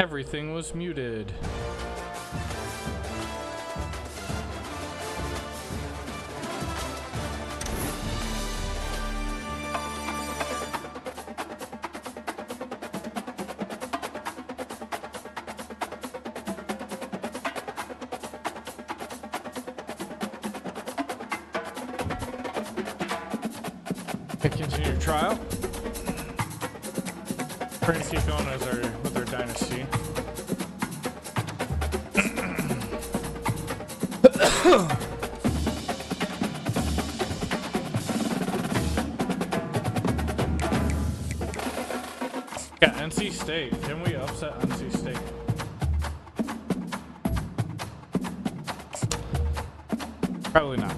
Everything was muted. Continue trial. We're going to keep going with our dynasty. Yeah, NC State. Can we upset NC State? Probably not.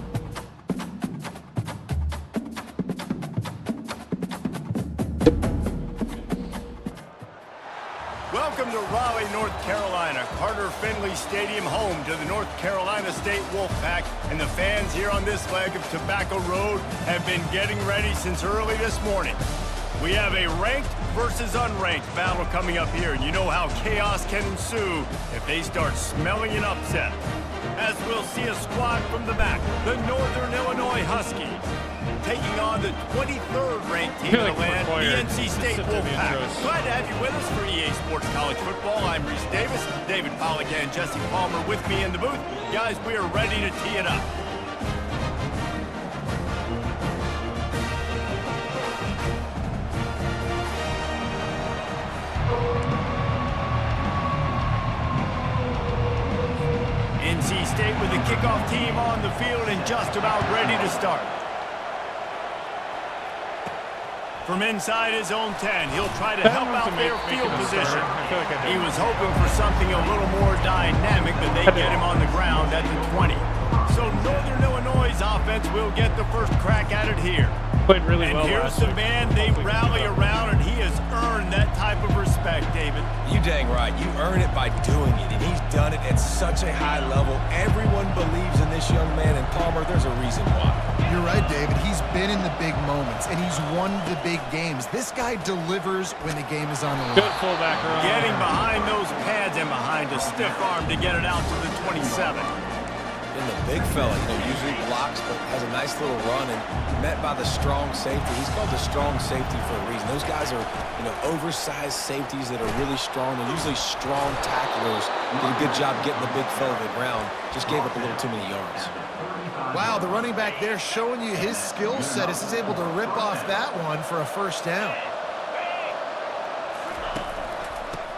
Welcome to Raleigh, North Carolina, Carter Finley Stadium, home to the North Carolina State Wolfpack, and the fans here on this leg of Tobacco Road have been getting ready since early this morning. We have a ranked versus unranked battle coming up here, and you know how chaos can ensue if they start smelling an upset. As we'll see a squad from the back, the Northern Illinois Huskies, taking on the 23rd ranked team in the land, the NC State Wolfpack. Glad to have you with us for EA Sports College Football. I'm Reese Davis, David Pollack and Jesse Palmer with me in the booth. Guys, we are ready to tee it up. NC State with the kickoff team on the field and just about ready to start. From inside his own 10, he'll try to help out their field position. He was hoping for something a little more dynamic, but they get him on the ground at the 20. So Northern Illinois' offense will get the first crack at it here. Played really well. And here's the man they rally around, and he has earned that type of respect, David. You dang right. You earn it by doing it, and he's done it at such a high level. Everyone believes in this young man, and Palmer, there's a reason why. You're right, David. He's been in the big moments, and he's won the big games. This guy delivers when the game is on the line. Good fullback run. Getting behind those pads and behind a stiff arm to get it out to the 27. And the big fella, usually blocks, but has a nice little run and met by the strong safety. He's called the strong safety for a reason. Those guys are, oversized safeties that are really strong. They're usually strong tacklers. Did a good job getting the big fella to the ground. Just gave up a little too many yards. Wow, the running back there showing you his skill set as he's able to rip off that one for a first down.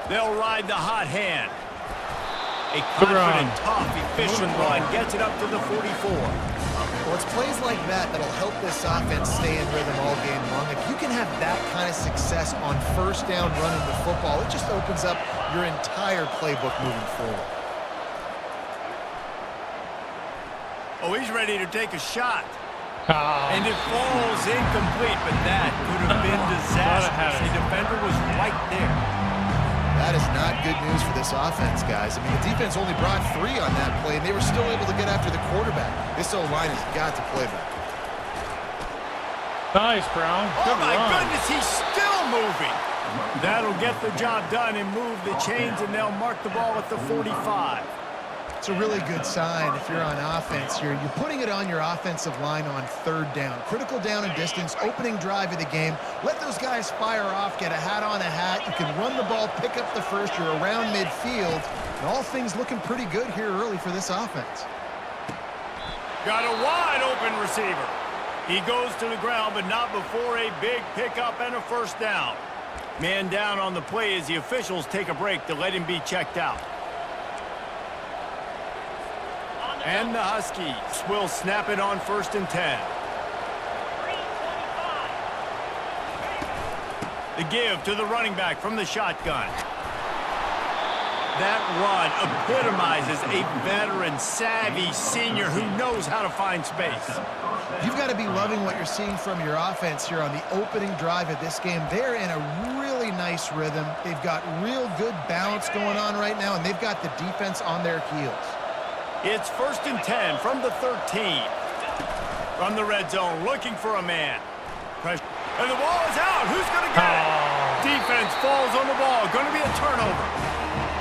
They'll ride the hot hand. A confident, tough, efficient run gets it up to the 44. Well, it's plays like that that'll help this offense stay in rhythm all game long. If you can have that kind of success on first down running the football, it just opens up your entire playbook moving forward. Oh, he's ready to take a shot. And it falls incomplete, but that could have been disastrous. The defender was right there. That is not good news for this offense, guys. I mean, the defense only brought 3 on that play, and they were still able to get after the quarterback. This O-line has got to play back. Nice, Brown. Good run. Goodness, he's still moving. That'll get the job done and move the chains, and they'll mark the ball at the 45. It's a really good sign if you're on offense here. You're putting it on your offensive line on third down. Critical down and distance, opening drive of the game. Let those guys fire off, get a hat on a hat. You can run the ball, pick up the first. You're around midfield. And all things looking pretty good here early for this offense. Got a wide open receiver. He goes to the ground, but not before a big pickup and a first down. Man down on the play as the officials take a break to let him be checked out. And the Huskies will snap it on 1st and 10. The give to the running back from the shotgun. That run epitomizes a veteran, savvy senior who knows how to find space. You've got to be loving what you're seeing from your offense here on the opening drive of this game. They're in a really nice rhythm. They've got real good balance going on right now, and they've got the defense on their heels. It's 1st and 10 from the 13. From the red zone, looking for a man. Pressure. And the ball is out. Who's going to get it? Defense falls on the ball. Going to be a turnover.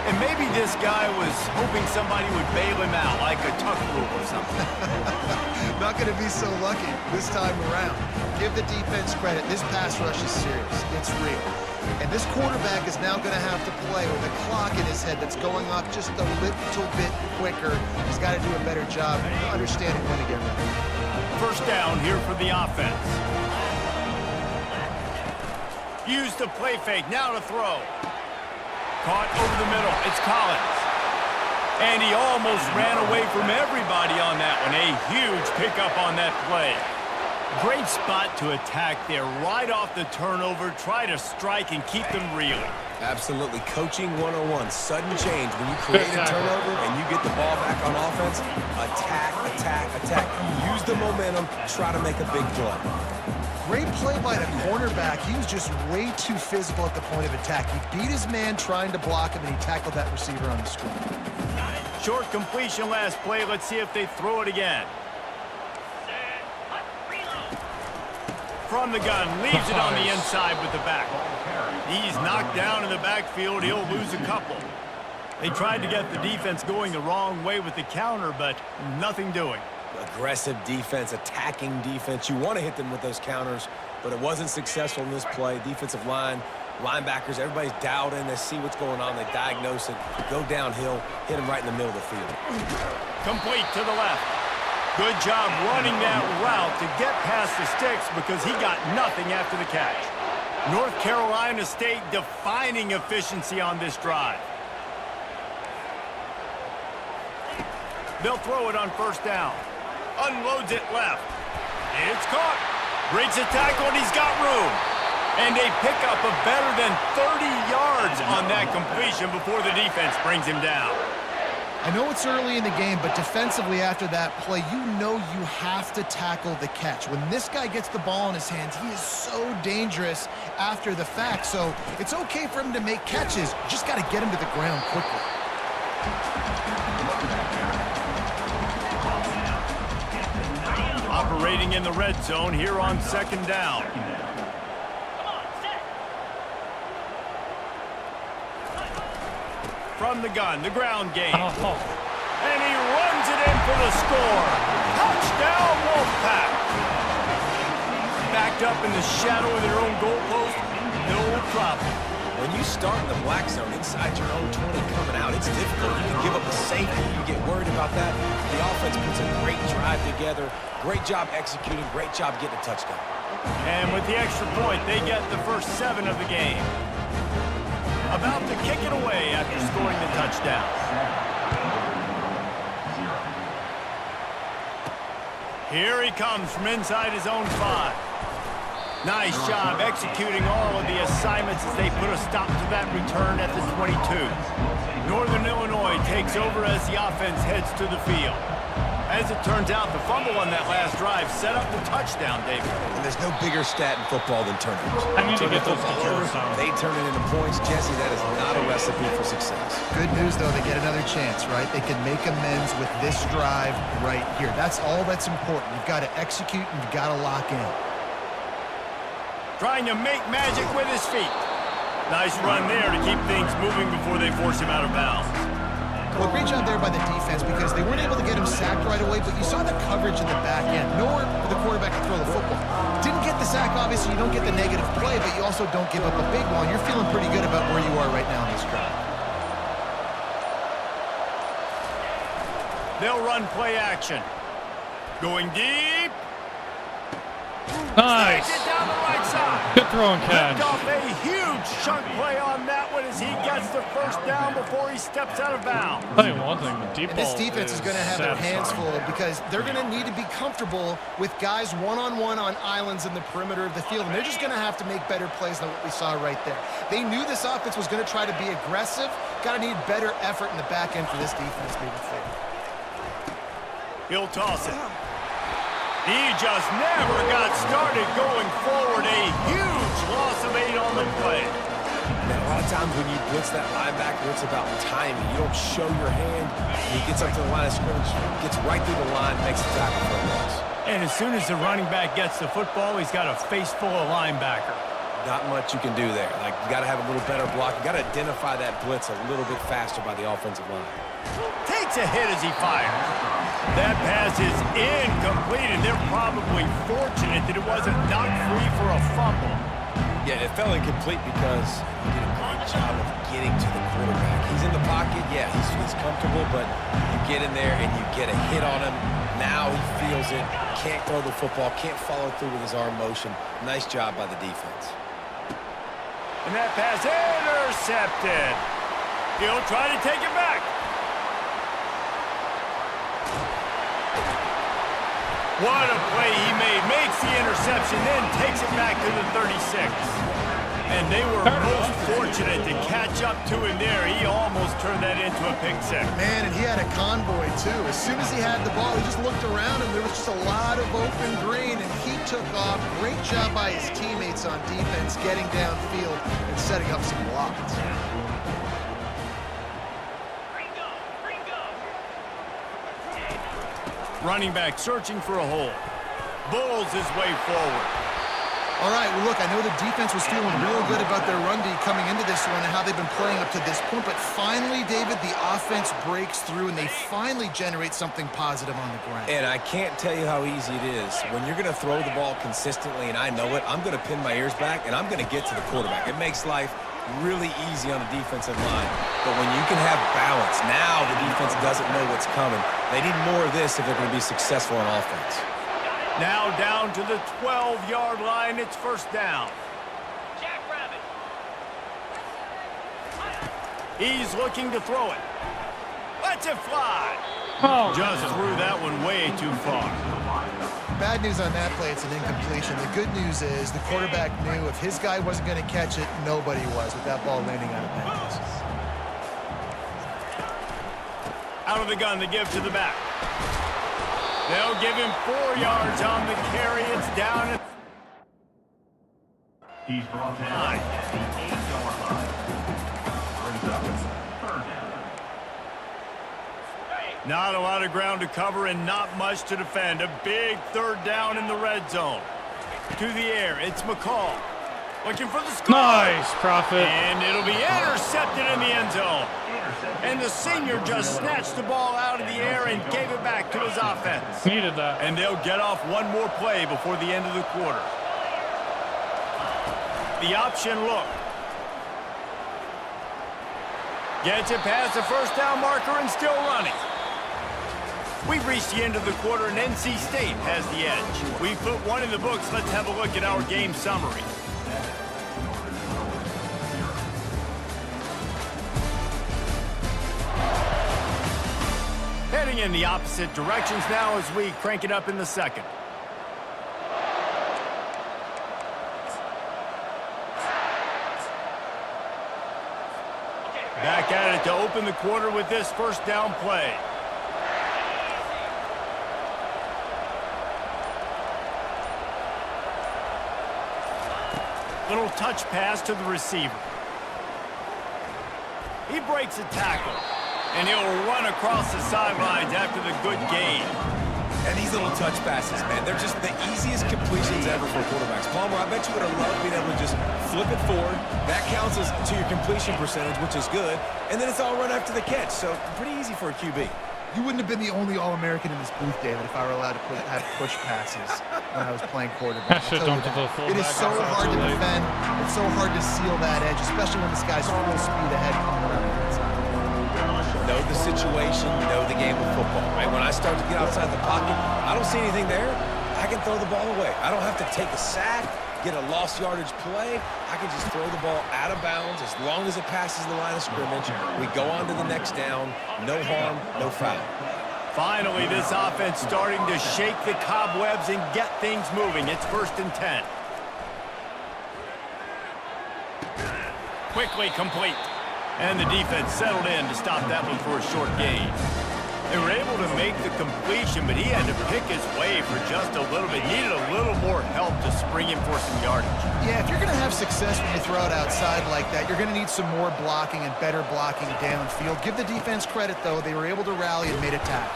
And maybe this guy was hoping somebody would bail him out, like a tuck rule or something. Not going to be so lucky this time around. Give the defense credit. This pass rush is serious. It's real. And this quarterback is now going to have to play with a clock in his head that's going off just a little bit quicker. He's got to do a better job understanding when to get ready. First down here for the offense. Use the play fake. Now to throw. Caught over the middle. It's Collins. And he almost ran away from everybody on that one. A huge pickup on that play. Great spot to attack there. Right off the turnover. Try to strike and keep them reeling. Absolutely. Coaching 101. Sudden change. When you create a turnover and you get the ball back on offense, attack, attack, attack. Use the momentum. Try to make a big play. Great play by the cornerback. He was just way too physical at the point of attack. He beat his man trying to block him, and he tackled that receiver on the screen. Short completion last play. Let's see if they throw it again. From the gun, leaves it on the inside with the back. He's knocked down in the backfield. He'll lose a couple. They tried to get the defense going the wrong way with the counter, but nothing doing. Aggressive defense, attacking defense. You want to hit them with those counters, but it wasn't successful in this play. Defensive line, linebackers, everybody's dialed in. They see what's going on. They diagnose it, go downhill, hit them right in the middle of the field. Complete to the left. Good job running that route to get past the sticks because he got nothing after the catch. North Carolina State defining efficiency on this drive. They'll throw it on first down. Unloads it left. It's caught. Breaks a tackle, and he's got room. And a pickup of better than 30 yards on that completion before the defense brings him down. I know it's early in the game, but defensively after that play, you know you have to tackle the catch. When this guy gets the ball in his hands, he is so dangerous after the fact. So it's okay for him to make catches. Just got to get him to the ground quickly. Operating in the red zone here on second down. From the gun, the ground game. And he runs it in for the score. Touchdown, Wolfpack. Backed up in the shadow of their own goalpost, no problem. When you start in the black zone inside your own 20 coming out, it's difficult. You can give up a safety. You get worried about that. The offense puts a great drive together. Great job executing. Great job getting a touchdown. And with the extra point, they get the first 7 of the game. About to kick it away after scoring the touchdown. Here he comes from inside his own 5. Nice job executing all of the assignments as they put a stop to that return at the 22. Northern Illinois takes over as the offense heads to the field. As it turns out, the fumble on that last drive set up the touchdown, David. And there's no bigger stat in football than turnovers. I need to get those turnovers down. They turn it into points. Jesse, that is not a recipe for success. Good news, though, they get another chance, right? They can make amends with this drive right here. That's all that's important. You've got to execute and you've got to lock in. Trying to make magic with his feet. Nice run there to keep things moving before they force him out of bounds. Well, great job there by the defense because they weren't able to get him sacked right away, but you saw the coverage in the back end. Nowhere for the quarterback to throw the football. Didn't get the sack, obviously. You don't get the negative play, but you also don't give up a big one. You're feeling pretty good about where you are right now in this drive. They'll run play action. Going deep. Nice. Takes it down the right side. Good throw and catch. Picked off a huge chunk play on that one as he gets the first down before he steps out of bounds. I'll tell you one thing, the deep And ball this defense is going to have their hands full because they're going to need to be comfortable with guys one-on-one on islands in the perimeter of the field, and they're just going to have to make better plays than what we saw right there. They knew this offense was going to try to be aggressive. Got to need better effort in the back end for this defense moving forward. He'll toss it. He just never got started going forward. A huge loss of 8 on the play. Man, a lot of times when you blitz that linebacker, it's about timing. You don't show your hand. He gets up to the line of scrimmage, gets right through the line, makes a tackle for a loss. And as soon as the running back gets the football, he's got a face full of linebacker. Not much you can do there. Like, you got to have a little better block. You got to identify that blitz a little bit faster by the offensive line. Takes a hit as he fires. That pass is incomplete, and they're probably fortunate that it wasn't knocked free for a fumble. Yeah, it fell incomplete because he did a great job of getting to the quarterback. He's in the pocket. Yeah, he's comfortable, but you get in there and you get a hit on him. Now he feels it. Can't throw the football. Can't follow through with his arm motion. Nice job by the defense. And that pass intercepted. He'll try to take it back. What a play he made. Makes the interception, then takes it back to the 36. And they were most fortunate to catch up to him there. He almost turned that into a pick six. Man, and he had a convoy, too. As soon as he had the ball, he just looked around, and there was just a lot of open green, and he took off. Great job by his teammates on defense, getting downfield and setting up some blocks. Running back searching for a hole. Bulls his way forward. All right, well, look, I know the defense was feeling real good about their run D coming into this one and how they've been playing up to this point, but finally, David, the offense breaks through and they finally generate something positive on the ground. And I can't tell you how easy it is. When you're going to throw the ball consistently, and I know it, I'm going to pin my ears back, and I'm going to get to the quarterback. It makes life really easy on the defensive line. But when you can have balance, now the defense doesn't know what's coming. They need more of this if they're going to be successful on offense. Now down to the 12-yard line. It's first down. He's looking to throw it. Lets it fly. Oh, Just threw that one way too far. Bad news on that play, it's an incompletion. The good news is the quarterback knew if his guy wasn't going to catch it, nobody was with that ball landing out of bounds. Out of the gun, the give to the back. They'll give him 4 yards on the carry. It's down at He's brought down at the 8-yard line. Brings up third down. not a lot of ground to cover and not much to defend. A big third down in the red zone. To the air, it's McCall. Looking for the score. Nice, Prophet. And it'll be intercepted in the end zone. And the senior just snatched the ball out of the air and gave it back to his offense. Needed that. And they'll get off one more play before the end of the quarter. The option look. Gets it past the first down marker and still running. We've reached the end of the quarter and NC State has the edge. We've put one in the books. Let's have a look at our game summary. Heading in the opposite directions now as we crank it up in the second. Back at it to open the quarter with this first down play. Little touch pass to the receiver. He breaks a tackle. And he'll run across the sidelines after the good gain. And these little touch passes, man, they're just the easiest completions ever for quarterbacks. Palmer, I bet you would have loved being able to just flip it forward. That counts as to your completion percentage, which is good. And then it's all run after the catch, so pretty easy for a QB. You wouldn't have been the only All-American in this booth, David, if I were allowed to have push passes when I was playing quarterback. It is so hard to defend. It's so hard to seal that edge, especially when this guy's full speed ahead coming around the inside. Know the situation, know the game of football, right? When I start to get outside the pocket, I don't see anything there, I can throw the ball away. I don't have to take a sack, get a lost yardage play. I can just throw the ball out of bounds as long as it passes the line of scrimmage. We go on to the next down. No harm, no foul. Finally, this offense starting to shake the cobwebs and get things moving. It's 1st and 10. Quickly complete. And the defense settled in to stop that one for a short gain. They were able to make the completion, but he had to pick his way for just a little bit. Needed a little more help to spring him for some yardage. Yeah, if you're going to have success when you throw it outside like that, you're going to need some more blocking and better blocking downfield. Give the defense credit, though. They were able to rally and made a tackle.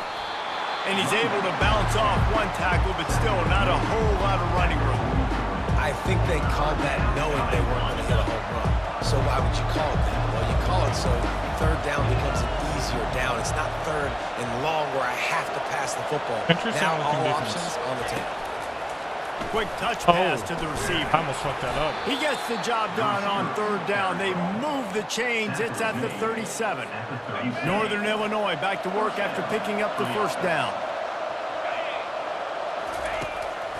And he's able to bounce off one tackle, but still not a whole lot of running room. I I think they called that knowing they weren't going to hit a home run. So why would you call it that? Well, you call it so third down becomes an easier down. It's not third and long where I have to pass the football. Now all options on the table. Quick touch pass to the receiver. I almost fucked that up. He gets the job done on third down. They move the chains. It's at the 37. Northern Illinois back to work after picking up the first down.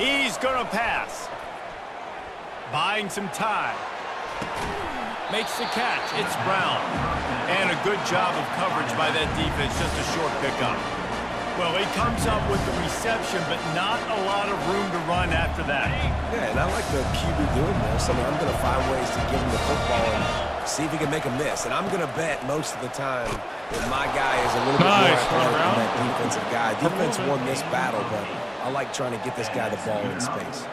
He's going to pass. Buying some time. Makes the catch. It's Brown. And a good job of coverage by that defense. Just a short pickup. Well, he comes up with the reception, but not a lot of room to run after that. Yeah, and I like the QB doing this. I mean, I'm going to find ways to give him the football and see if he can make a miss. And I'm going to bet most of the time that my guy is a little bit more athletic than that defensive guy. Defense won this battle, but I like trying to get this guy the ball in space.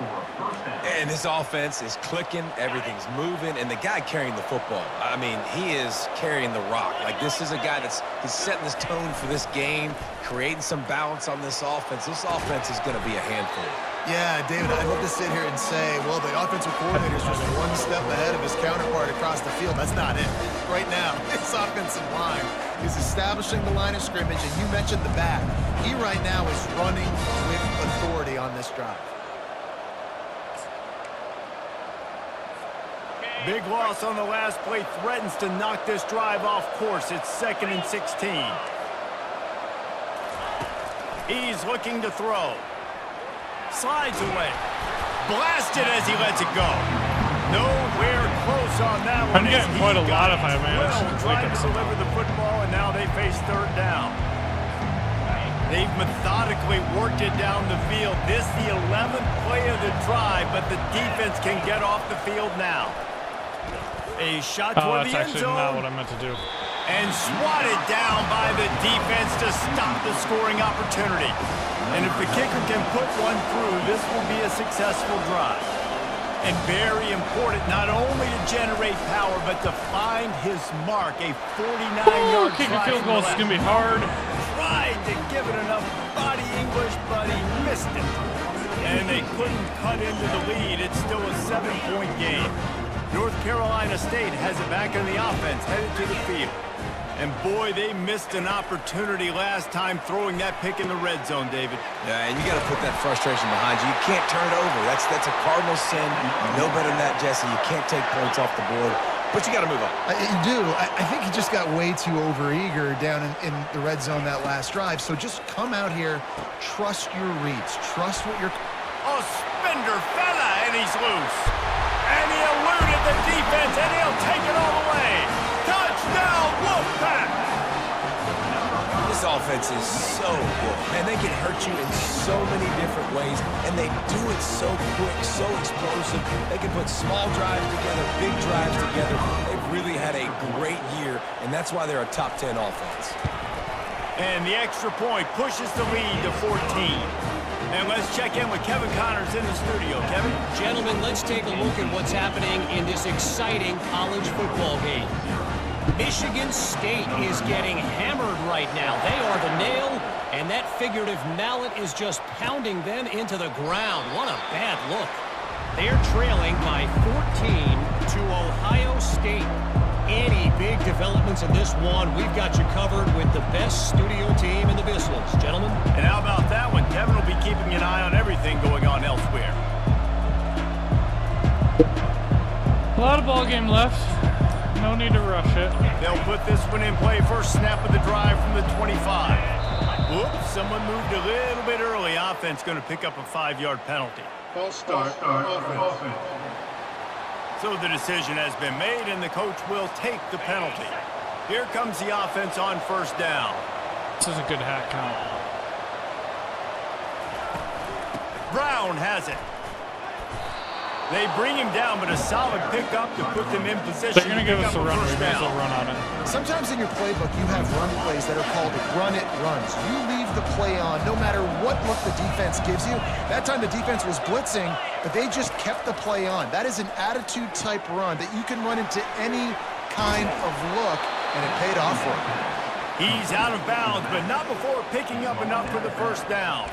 And this offense is clicking, everything's moving, and the guy carrying the football, I mean, he is carrying the rock. Like, this is a guy he's setting this tone for this game, creating some balance on this offense. This offense is going to be a handful. Yeah, David, I'd love to sit here and say, well, the offensive coordinator is just one step ahead of his counterpart across the field. That's not it. Right now, this offensive line is establishing the line of scrimmage, and you mentioned the back. He right now is running with authority on this drive. Big loss on the last play threatens to knock this drive off course. It's 2nd and 16. He's looking to throw. Slides away. Blasted as he lets it go. Nowhere close on that one. I'm getting quite a lot if I manage to trying to deliver the football, and now they face third down. They've methodically worked it down the field. This the 11th play of the drive, but the defense can get off the field now. A shot toward the end zone. That's actually not what I meant to do. And swatted down by the defense to stop the scoring opportunity. And if the kicker can put one through, this will be a successful drive. And very important, not only to generate power, but to find his mark. A 49-yard kicking try field goals is going to be hard. Tried to give it enough body English, but he missed it. And they couldn't cut into the lead. It's still a 7-point game. North Carolina State has it back in the offense, headed to the field. And boy, they missed an opportunity last time throwing that pick in the red zone, David. Yeah, and you got to put that frustration behind you. You can't turn it over. That's a cardinal sin. You know better than that, Jesse. You can't take points off the board, but you got to move on. You do. I think he just got way too overeager down in the red zone that last drive. So just come out here, trust your reads, trust what you're... Oh, Spender fella, and he's loose. And he eluded the defense, and he'll take it all the way. Touchdown, Wolfpack! This offense is so good. Man, they can hurt you in so many different ways, and they do it so quick, so explosive. They can put small drives together, big drives together. They've really had a great year, and that's why they're a top 10 offense. And the extra point pushes the lead to 14. And let's check in with Kevin Connors in the studio. Kevin? Gentlemen, let's take a look at what's happening in this exciting college football game. Michigan State is getting hammered right now. They are the nail, and that figurative mallet is just pounding them into the ground. What a bad look. They're trailing by 14 to Ohio State. Any big developments in this one, we've got you covered with the best studio team in the business. Gentlemen? And how about that one? Kevin will be keeping an eye on everything going on elsewhere. A lot of ball game left. No need to rush it. They'll put this one in play. First snap of the drive from the 25. Whoops, someone moved a little bit early. Offense going to pick up a 5-yard penalty. False start offense. So the decision has been made, and the coach will take the penalty. Here comes the offense on first down. This is a good hat count. Brown has it. They bring him down, but a solid pickup to put them in position. They're going to give us a run. We may as well run on it. Sometimes in your playbook, you have run plays that are called run-it runs. You leave the play on no matter what look the defense gives you. That time the defense was blitzing, but they just kept the play on. That is an attitude-type run that you can run into any kind of look, and it paid off for them. He's out of bounds, but not before picking up enough for the first down.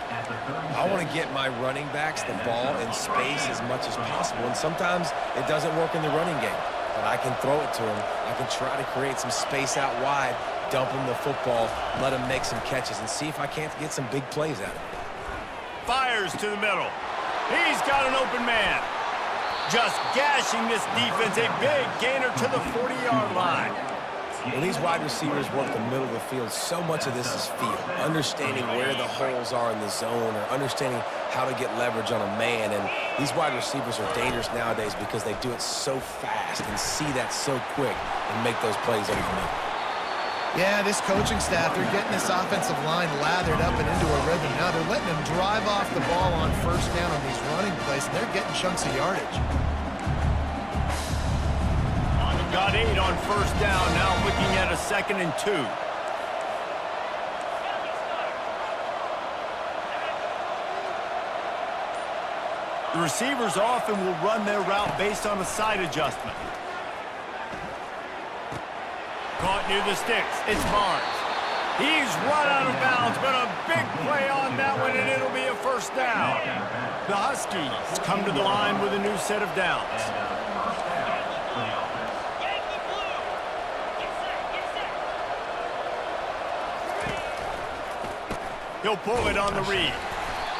I want to get my running backs the ball in space as much as possible, and sometimes it doesn't work in the running game. But I can throw it to him. I can try to create some space out wide, dump him the football, let him make some catches, and see if I can't get some big plays out of him. Fires to the middle. He's got an open man. Just gashing this defense, a big gainer to the 40-yard line. When these wide receivers work the middle of the field, so much of this is feel. Understanding where the holes are in the zone or understanding how to get leverage on a man. And these wide receivers are dangerous nowadays because they do it so fast and see that so quick and make those plays over the middle. Yeah, this coaching staff, they're getting this offensive line lathered up and into a rhythm. Now they're letting them drive off the ball on first down on these running plays, and they're getting chunks of yardage. Got 8 on first down, now looking at a 2nd and 2. The receivers often will run their route based on a side adjustment. Caught near the sticks, it's Barnes. He's run out of bounds, but a big play on that one, and it'll be a first down. The Huskies come to the line with a new set of downs. He'll pull it on the read.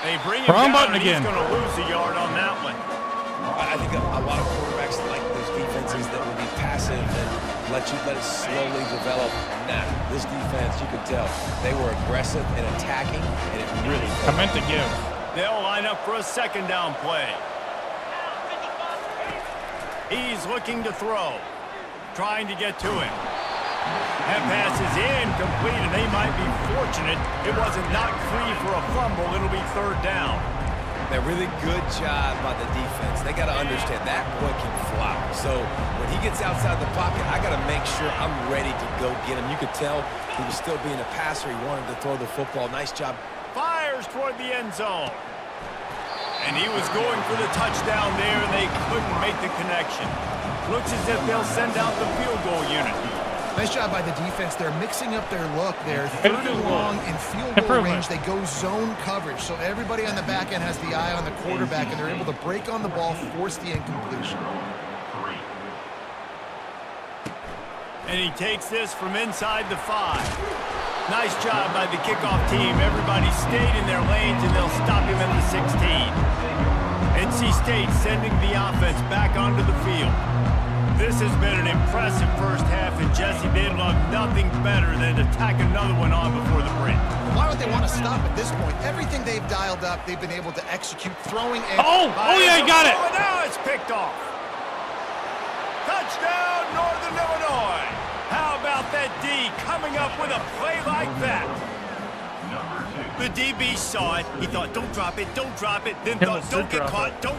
They bring him down, and he's going to lose a yard on that one. I think a lot of quarterbacks like those defenses that will be passive and let it slowly develop. Now, this defense, you could tell, they were aggressive and attacking, and it really I meant to give. They'll line up for a 2nd down play. He's looking to throw, trying to get to him. That pass is incomplete, and they might be fortunate it wasn't knocked free for a fumble. It'll be 3rd down. A really good job by the defense. They got to understand that boy can fly. So when he gets outside the pocket, I got to make sure I'm ready to go get him. You could tell he was still being a passer. He wanted to throw the football. Nice job. Fires toward the end zone. And he was going for the touchdown there, and they couldn't make the connection. Looks as if they'll send out the field goal unit. Nice job by the defense. They're mixing up their look. They're 3rd and long in field goal range. They go zone coverage. So everybody on the back end has the eye on the quarterback, and they're able to break on the ball, force the incompletion. And he takes this from inside the 5. Nice job by the kickoff team. Everybody stayed in their lanes, and they'll stop him at the 16. NC State sending the offense back onto the field. This has been an impressive first half, and Jesse, they'd love nothing better than to tack another one on before the break. Why would they want to stop at this point? Everything they've dialed up, they've been able to execute, throwing and... Oh yeah, he got it! Oh, now it's picked off. Touchdown, Northern Illinois. How about that D coming up with a play like that? The DB saw it. He thought, don't drop it, then thought, don't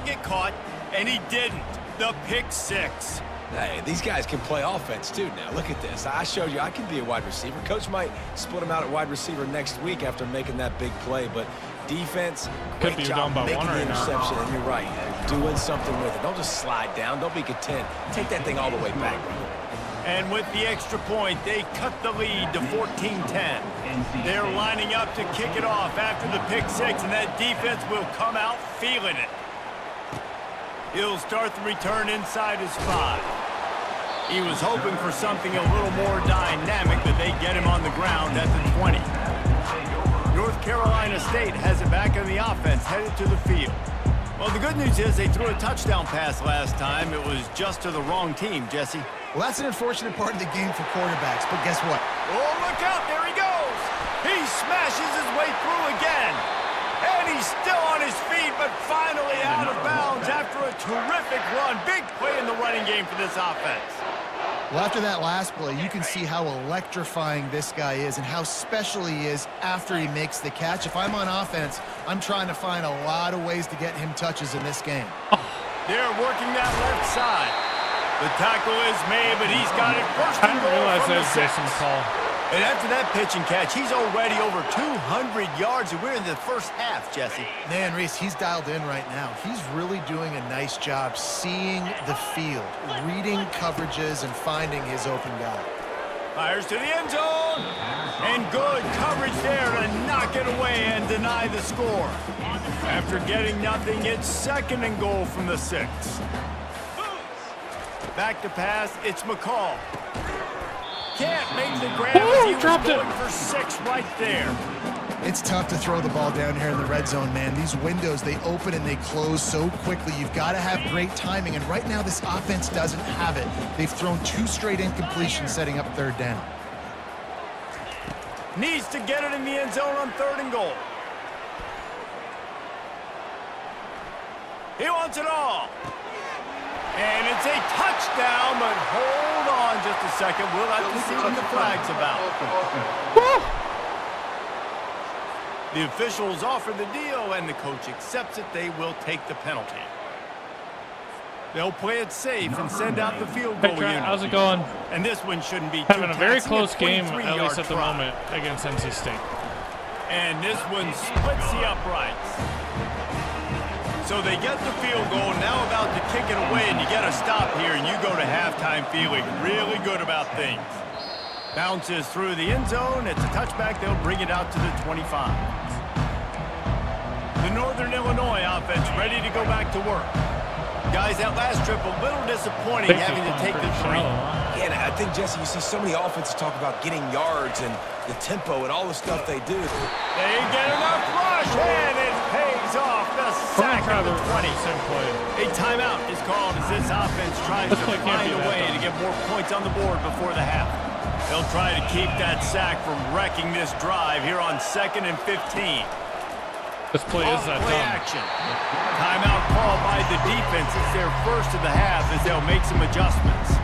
get caught, and he didn't. The pick 6. Hey, these guys can play offense, too, now. Look at this. I showed you I can be a wide receiver. Coach might split them out at wide receiver next week after making that big play, but defense, great job making the interception, and you're right, doing something with it. Don't just slide down. Don't be content. Take that thing all the way back. And with the extra point, they cut the lead to 14-10. They're lining up to kick it off after the pick 6, and that defense will come out feeling it. He'll start the return inside his 5. He was hoping for something a little more dynamic, but they get him on the ground at the 20. North Carolina State has it back on the offense, headed to the field. Well, the good news is they threw a touchdown pass last time. It was just to the wrong team, Jesse. Well, that's an unfortunate part of the game for quarterbacks, but guess what? Oh, look out, there he goes! He smashes his way through again. And he's still on his feet, but finally out of bounds after a terrific run. Big play in the running game for this offense. Well, after that last play, you can see how electrifying this guy is and how special he is after he makes the catch. If I'm on offense, I'm trying to find a lot of ways to get him touches in this game. They're working that left side. The tackle is made, but he's got it first and goal. I didn't realize that was Jason Jason's call. And after that pitch and catch, he's already over 200 yards, and we're in the first half, Jesse. Man, Reese, he's dialed in right now. He's really doing a nice job seeing the field, reading coverages, and finding his open guy. Fires to the end zone. And good coverage there to knock it away and deny the score. After getting nothing, it's 2nd and goal from the 6. Back to pass, it's McCall. Can't make the grab as he was going for 6 right there. It's tough to throw the ball down here in the red zone, man. These windows, they open and they close so quickly. You've got to have great timing, and right now this offense doesn't have it. They've thrown 2 straight incompletions setting up 3rd down. Needs to get it in the end zone on 3rd and goal. He wants it all. And it's a touchdown, but hold on just a second. We'll have to see what the flag's about. The officials offer the deal, and the coach accepts it. They will take the penalty. They'll play it safe and send out the field goal unit. How's it going? And this one shouldn't be having a very taxing. close game, at least at the moment, against NC State. And this one splits the uprights. So they get the field goal, now about to kick it away, and you get a stop here, and you go to halftime feeling really good about things. Bounces through the end zone. It's a touchback. They'll bring it out to the 25. The Northern Illinois offense ready to go back to work. Guys, that last trip a little disappointing having to take the 3. Yeah, and I think, Jesse, you see so many offenses talk about getting yards and the tempo and all the stuff they do. They get enough rush, and it pays off. The sack of the 20. A timeout is called as this offense tries to find a way to get more points on the board before the half. They'll try to keep that sack from wrecking this drive here on 2nd and 15. This play is that play action. Timeout called by the defense. It's their first of the half as they'll make some adjustments.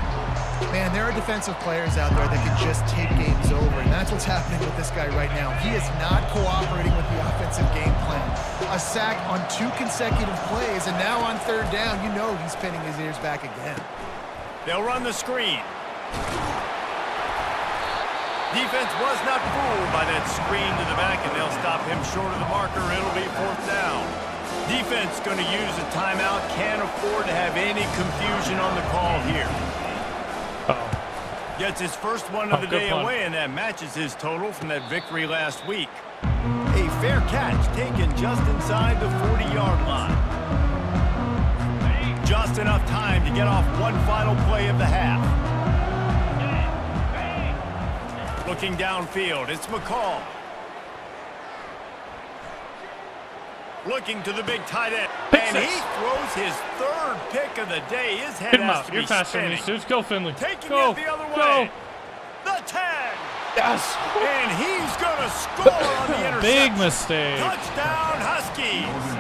Man, there are defensive players out there that can just take games over, and that's what's happening with this guy right now. He is not cooperating with the offensive game plan. A sack on 2 consecutive plays, and now on 3rd down, you know he's pinning his ears back again. They'll run the screen. Defense was not fooled by that screen to the back, and they'll stop him short of the marker. It'll be 4th down. Defense going to use a timeout. Can't afford to have any confusion on the call here. Gets his first one of the day away, and that matches his total from that victory last week. A fair catch taken just inside the 40-yard line. Just enough time to get off one final play of the half. Looking downfield, it's McCall. Looking to the big tight end. And he throws his 3rd pick of the day. His head has to be You're faster than these dudes. Go, Finley. Taking go, it the other go. way. The 10. Yes. And he's going to score on the interception. Big mistake. Touchdown, Huskies.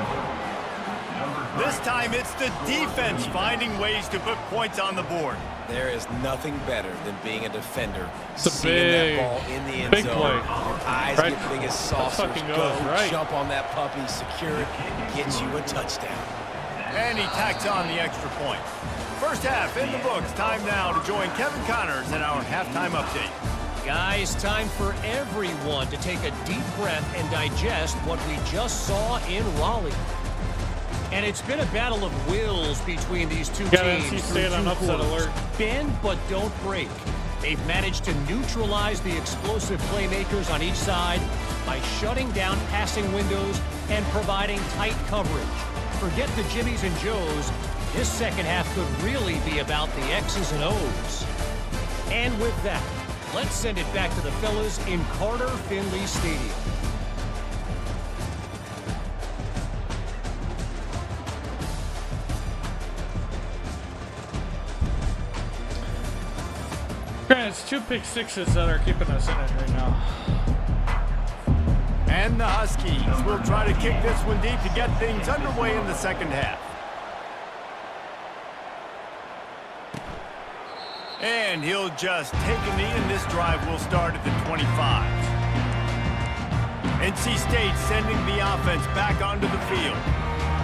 This time it's the defense finding ways to put points on the board. There is nothing better than being a defender. It's a seeing big, that ball in the end big zone. play. Your eyes Right. get big as saucers. Go, right. Jump on that puppy, secure it, gets you a touchdown. And he tacks on the extra point. First half in the books. Time now to join Kevin Connors in our halftime update. Guys, time for everyone to take a deep breath and digest what we just saw in Raleigh. And it's been a battle of wills between these two teams. NC State on upset alert. Bend but don't break. They've managed to neutralize the explosive playmakers on each side by shutting down passing windows and providing tight coverage. Forget the Jimmies and Joes. This second half could really be about the X's and O's. And with that, let's send it back to the fellas in Carter Finley Stadium. Granted, it's 2 pick sixes that are keeping us in it right now. And the Huskies will try to kick this one deep to get things underway in the second half. And he'll just take a knee, and this drive will start at the 25. NC State sending the offense back onto the field.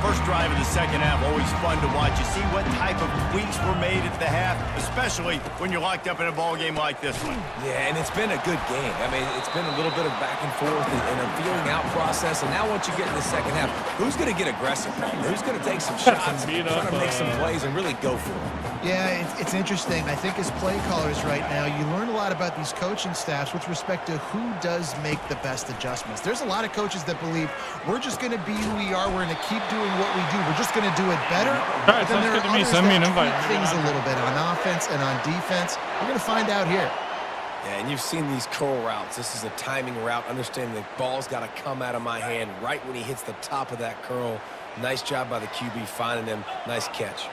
First drive of the second half, always fun to watch. You see what type of tweaks were made at the half, especially when you're locked up in a ball game like this one. Yeah, and it's been a good game. I mean, it's been a little bit of back and forth and a feeling out process. And now once you get in the second half, who's going to get aggressive? Who's going to take some shots, trying to make some plays and really go for it? Yeah, it's interesting. I think as play callers right now, you learn a lot about these coaching staffs with respect to who does make the best adjustments. There's a lot of coaches that believe we're just going to be who we are. We're going to keep doing what we do. We're just going to do it better. All right, but then sounds there good are to me. others Send me an that invite. tweak things a little bit on offense and on defense. We're going to find out here. Yeah, and you've seen these curl routes. This is a timing route. Understanding the ball's got to come out of my hand right when he hits the top of that curl. Nice job by the QB finding him. Nice catch.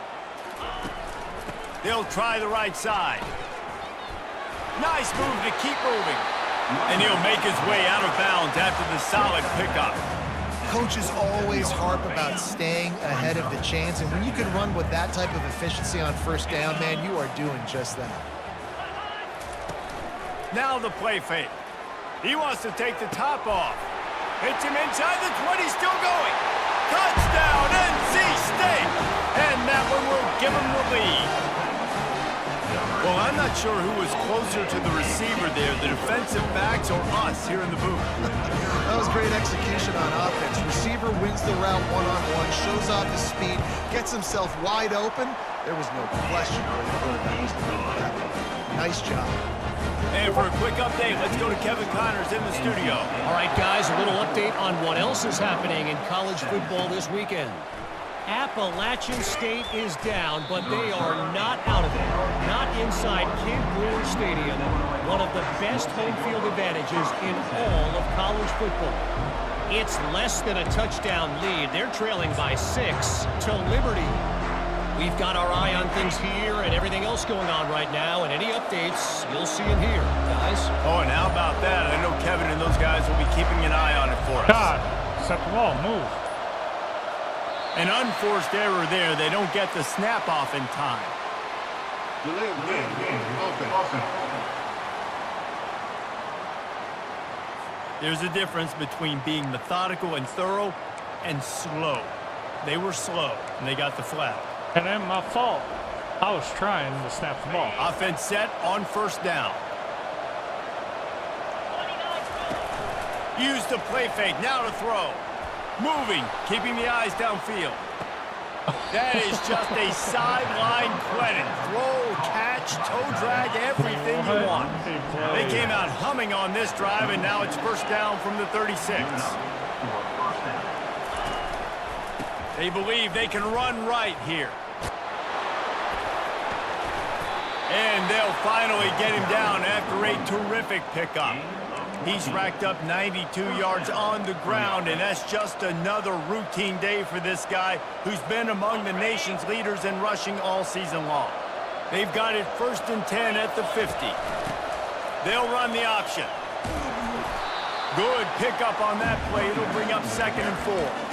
They'll try the right side. Nice move to keep moving. And he'll make his way out of bounds after the solid pickup. Coaches always harp about staying ahead of the chains, and when you can run with that type of efficiency on first down, man, you are doing just that. Now the play fake. He wants to take the top off. Hits him inside the 20, still going. Touchdown, NC State! And that one will give him the lead. Well, I'm not sure who was closer to the receiver there, the defensive backs or us here in the booth. That was great execution on offense. Receiver wins the route one-on-one, shows off his speed, gets himself wide open. There was no question where the quarterback was going with that one. Nice job. And for a quick update, let's go to Kevin Connors in the studio. All right, guys, a little update on what else is happening in college football this weekend. Appalachian State is down, but they are not out of it. Not inside Kid Brewer Stadium, one of the best home field advantages in all of college football. It's less than a touchdown lead. They're trailing by 6 to Liberty. We've got our eye on things here and everything else going on right now, and any updates you'll see in here, guys. Oh, and how about that? I know Kevin and those guys will be keeping an eye on it for us. God, set the ball, move. An unforced error there. They don't get the snap off in time. There's a difference between being methodical and thorough and slow. They were slow, and they got the flag. And then my fault. I was trying to snap the ball. Offense set on first down. Use the play fake. Now to throw. Moving, keeping the eyes downfield. That is just a sideline credit. Throw, catch, toe drag, everything you want. They came out humming on this drive, and now it's first down from the 36. They believe they can run right here. And they'll finally get him down after a terrific pickup. He's racked up 92 yards on the ground, and that's just another routine day for this guy who's been among the nation's leaders in rushing all season long. They've got it first and 10 at the 50. They'll run the option. Good pickup on that play. It'll bring up 2nd and 4.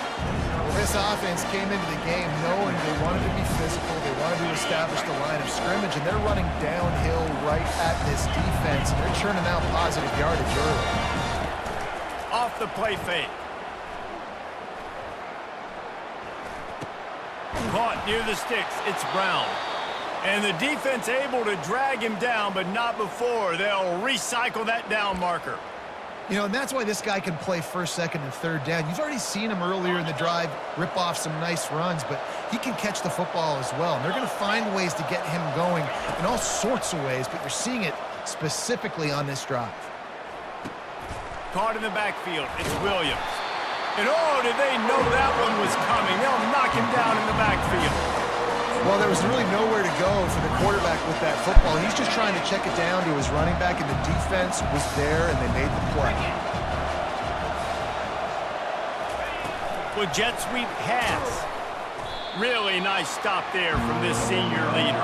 This offense came into the game knowing they wanted to be physical, they wanted to establish the line of scrimmage, and they're running downhill right at this defense, and they're churning out positive yardage early. Off the play fake. Caught near the sticks. It's Brown. And the defense able to drag him down, but not before. They'll recycle that down marker. You know, and that's why this guy can play first, second, and third down. You've already seen him earlier in the drive rip off some nice runs, but he can catch the football as well. And they're going to find ways to get him going in all sorts of ways, but you're seeing it specifically on this drive. Caught in the backfield. It's Williams. And oh, did they know that one was coming? They'll knock him down in the backfield. Well, there was really nowhere to go for the quarterback with that football. He's just trying to check it down to his running back, and the defense was there, and they made the play. Well, jet sweep pass. Really nice stop there from this senior leader.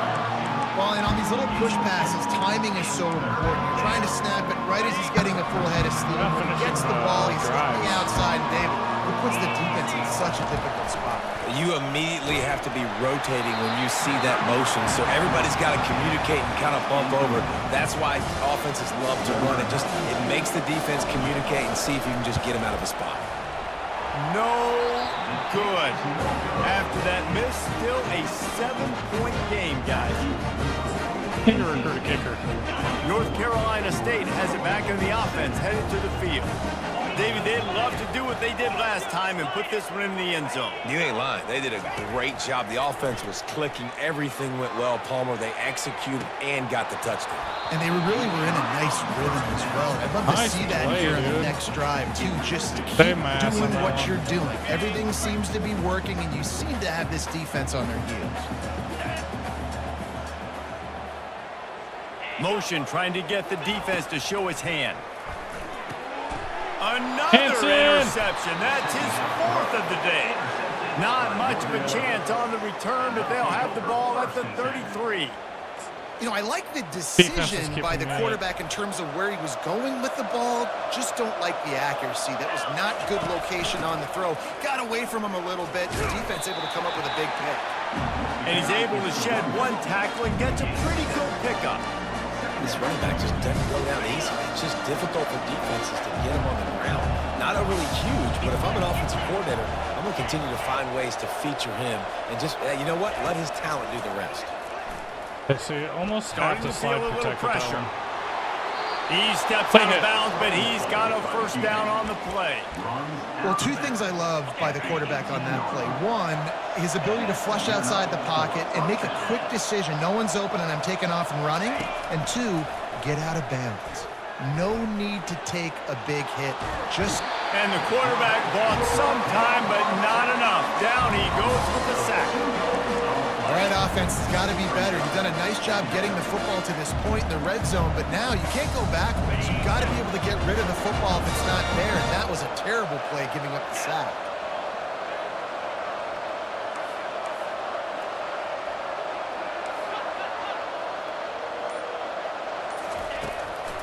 Well, and on these little push passes, timing is so important. You're trying to snap it right as he's getting a full head of steam. When he gets the ball, he's on the outside, David. It puts the defense in such a difficult spot. You immediately have to be rotating when you see that motion, so everybody's got to communicate and kind of bump over. That's why offenses love to run it. It makes the defense communicate and see if you can just get him out of a spot. No Good. After that miss, still a 7-point game, guys. Kicker recruit a kicker. North Carolina State has it back in the offense, headed to the field. David, they'd love to do what they did last time and put this one in the end zone. You ain't lying. They did a great job. The offense was clicking. Everything went well. Palmer, they executed and got the touchdown. And they really were in a nice rhythm as well. I'd love to Nice see that play, here in the dude. next drive, too. Just keep Stay massive, doing what man. you're doing. Everything seems to be working, and you seem to have this defense on their heels. Motion trying to get the defense to show its hand. Another Hanson. interception. That's his 4th of the day. Not much of a chance on the return, but they'll have the ball at the 33. You know, I like the Defense is decision by the keeping quarterback in terms of where he was going with the ball. Just don't like the accuracy. That was not good location on the throw. Got away from him a little bit. The defense able to come up with a big pick. And he's able to shed one tackle and gets a pretty good pickup. This running back just doesn't go down easy. It's just difficult for defenses to get him on the ground. Not overly huge, but if I'm an offensive coordinator, I'm going to continue to find ways to feature him and just, you know what, let his talent do the rest. They see almost Starting have to to feel slide a little protect with that pressure. one. He steps Play out of it. bounds, but he's got a first down on the play. Well, two things I love by the quarterback on that play. One, his ability to flush outside the pocket and make a quick decision. No one's open and I'm taking off and running. And two, get out of bounds. No need to take a big hit. Just And the quarterback bought some time, but not enough. Down he goes with the sack. all right, offense has got to be better. You've done a nice job getting the football to this point in the red zone, but now you can't go backwards. You've got to be able to get rid of the football if it's not there, and that was a terrible play giving up the sack.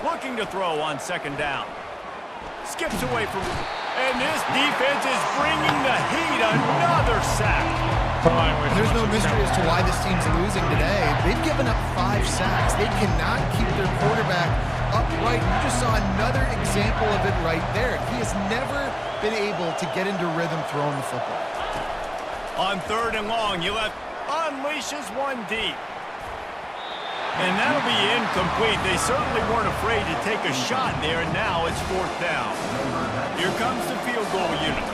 Looking to throw on 2nd down. Skips away from him. And this defense is bringing the heat. Another sack. There's no mystery as to why this team's losing today. They've given up 5 sacks. They cannot keep their quarterback upright. You just saw another example of it right there. He has never been able to get into rhythm throwing the football. On 3rd and long, you left unleashes one deep. And that'll be incomplete. They certainly weren't afraid to take a shot there, and now it's 4th down. Here comes the field goal unit.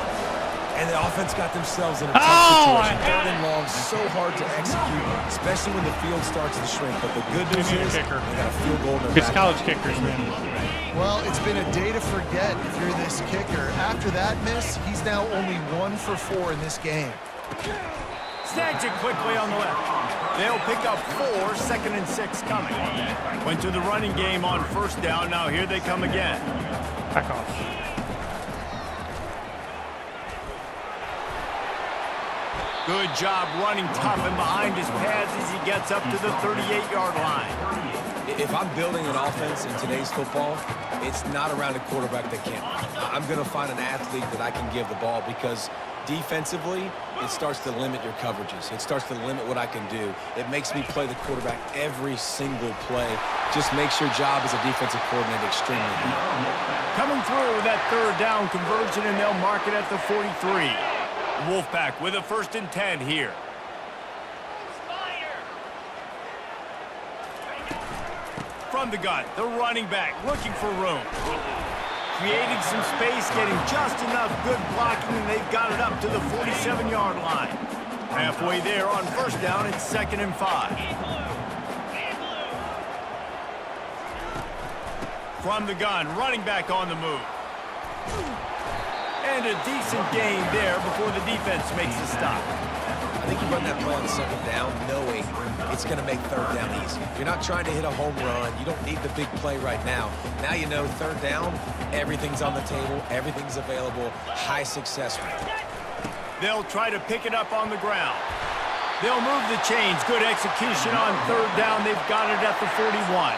And the offense got themselves in a tough situation. 3rd and long, so hard to execute, especially when the field starts to shrink. But the good news need a is they kicker. got a field goal in their It's back. college kickers, man. Well, it's been a day to forget if you're this kicker. After that miss, he's now only 1 for 4 in this game. Snags it quickly on the left. They'll pick up 4, 2nd and 6 coming. Went to the running game on 1st down. Now here they come again. Back off. Good job running tough and behind his pads as he gets up to the 38-yard line. If I'm building an offense in today's football, it's not around a quarterback that can't. I'm going to find an athlete that I can give the ball because defensively, it starts to limit your coverages. It starts to limit what I can do. It makes me play the quarterback every single play. Just makes your job as a defensive coordinator extremely hard. Coming through with that 3rd down conversion, and they'll mark it at the 43. Wolfpack with a 1st and 10 here. From the gun, the running back looking for room. Creating some space, getting just enough good blocking, and they've got it up to the 47-yard line. Halfway there on 1st down, it's 2nd and 5. From the gun, running back on the move. And a decent gain there before the defense makes a stop. I think you run that play on 2nd down knowing it's going to make 3rd down easy. You're not trying to hit a home run. You don't need the big play right now. Now you know 3rd down, everything's on the table, everything's available, high success rate. They'll try to pick it up on the ground. They'll move the chains. Good execution on 3rd down. They've got it at the 41.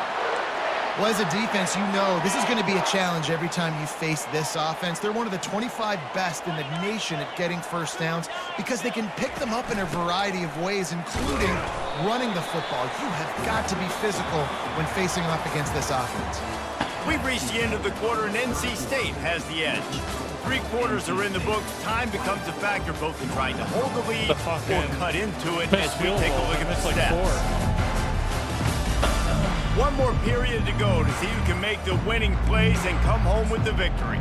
Well, as a defense, you know this is going to be a challenge every time you face this offense. They're one of the 25 best in the nation at getting 1st downs because they can pick them up in a variety of ways, including running the football. You have got to be physical when facing off against this offense. We've reached the end of the quarter, and NC State has the edge. 3 quarters are in the books. Time becomes a factor both in trying to hold the lead or cut into it as we take a look at the stats. 1 more period to go to see who can make the winning plays and come home with the victory.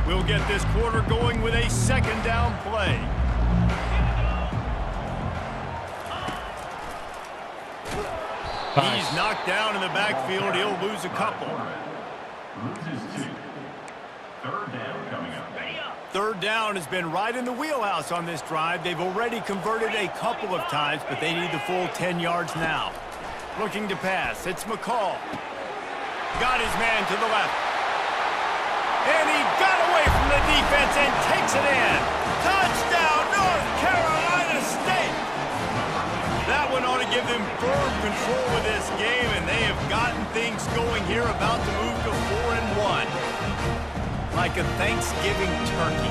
We'll get this quarter going with a 2nd down play. He's knocked down in the backfield. He'll lose a couple. Loses 2. 3rd down coming up. 3rd down has been right in the wheelhouse on this drive. They've already converted a couple of times, but they need the full 10 yards now. Looking to pass. It's McCall. Got his man to the left. And he got away from the defense and takes it in. Touchdown, North Carolina State. That one ought to give them firm control of this game, and they have gotten things going here, about to move to 4-1. Like a Thanksgiving turkey.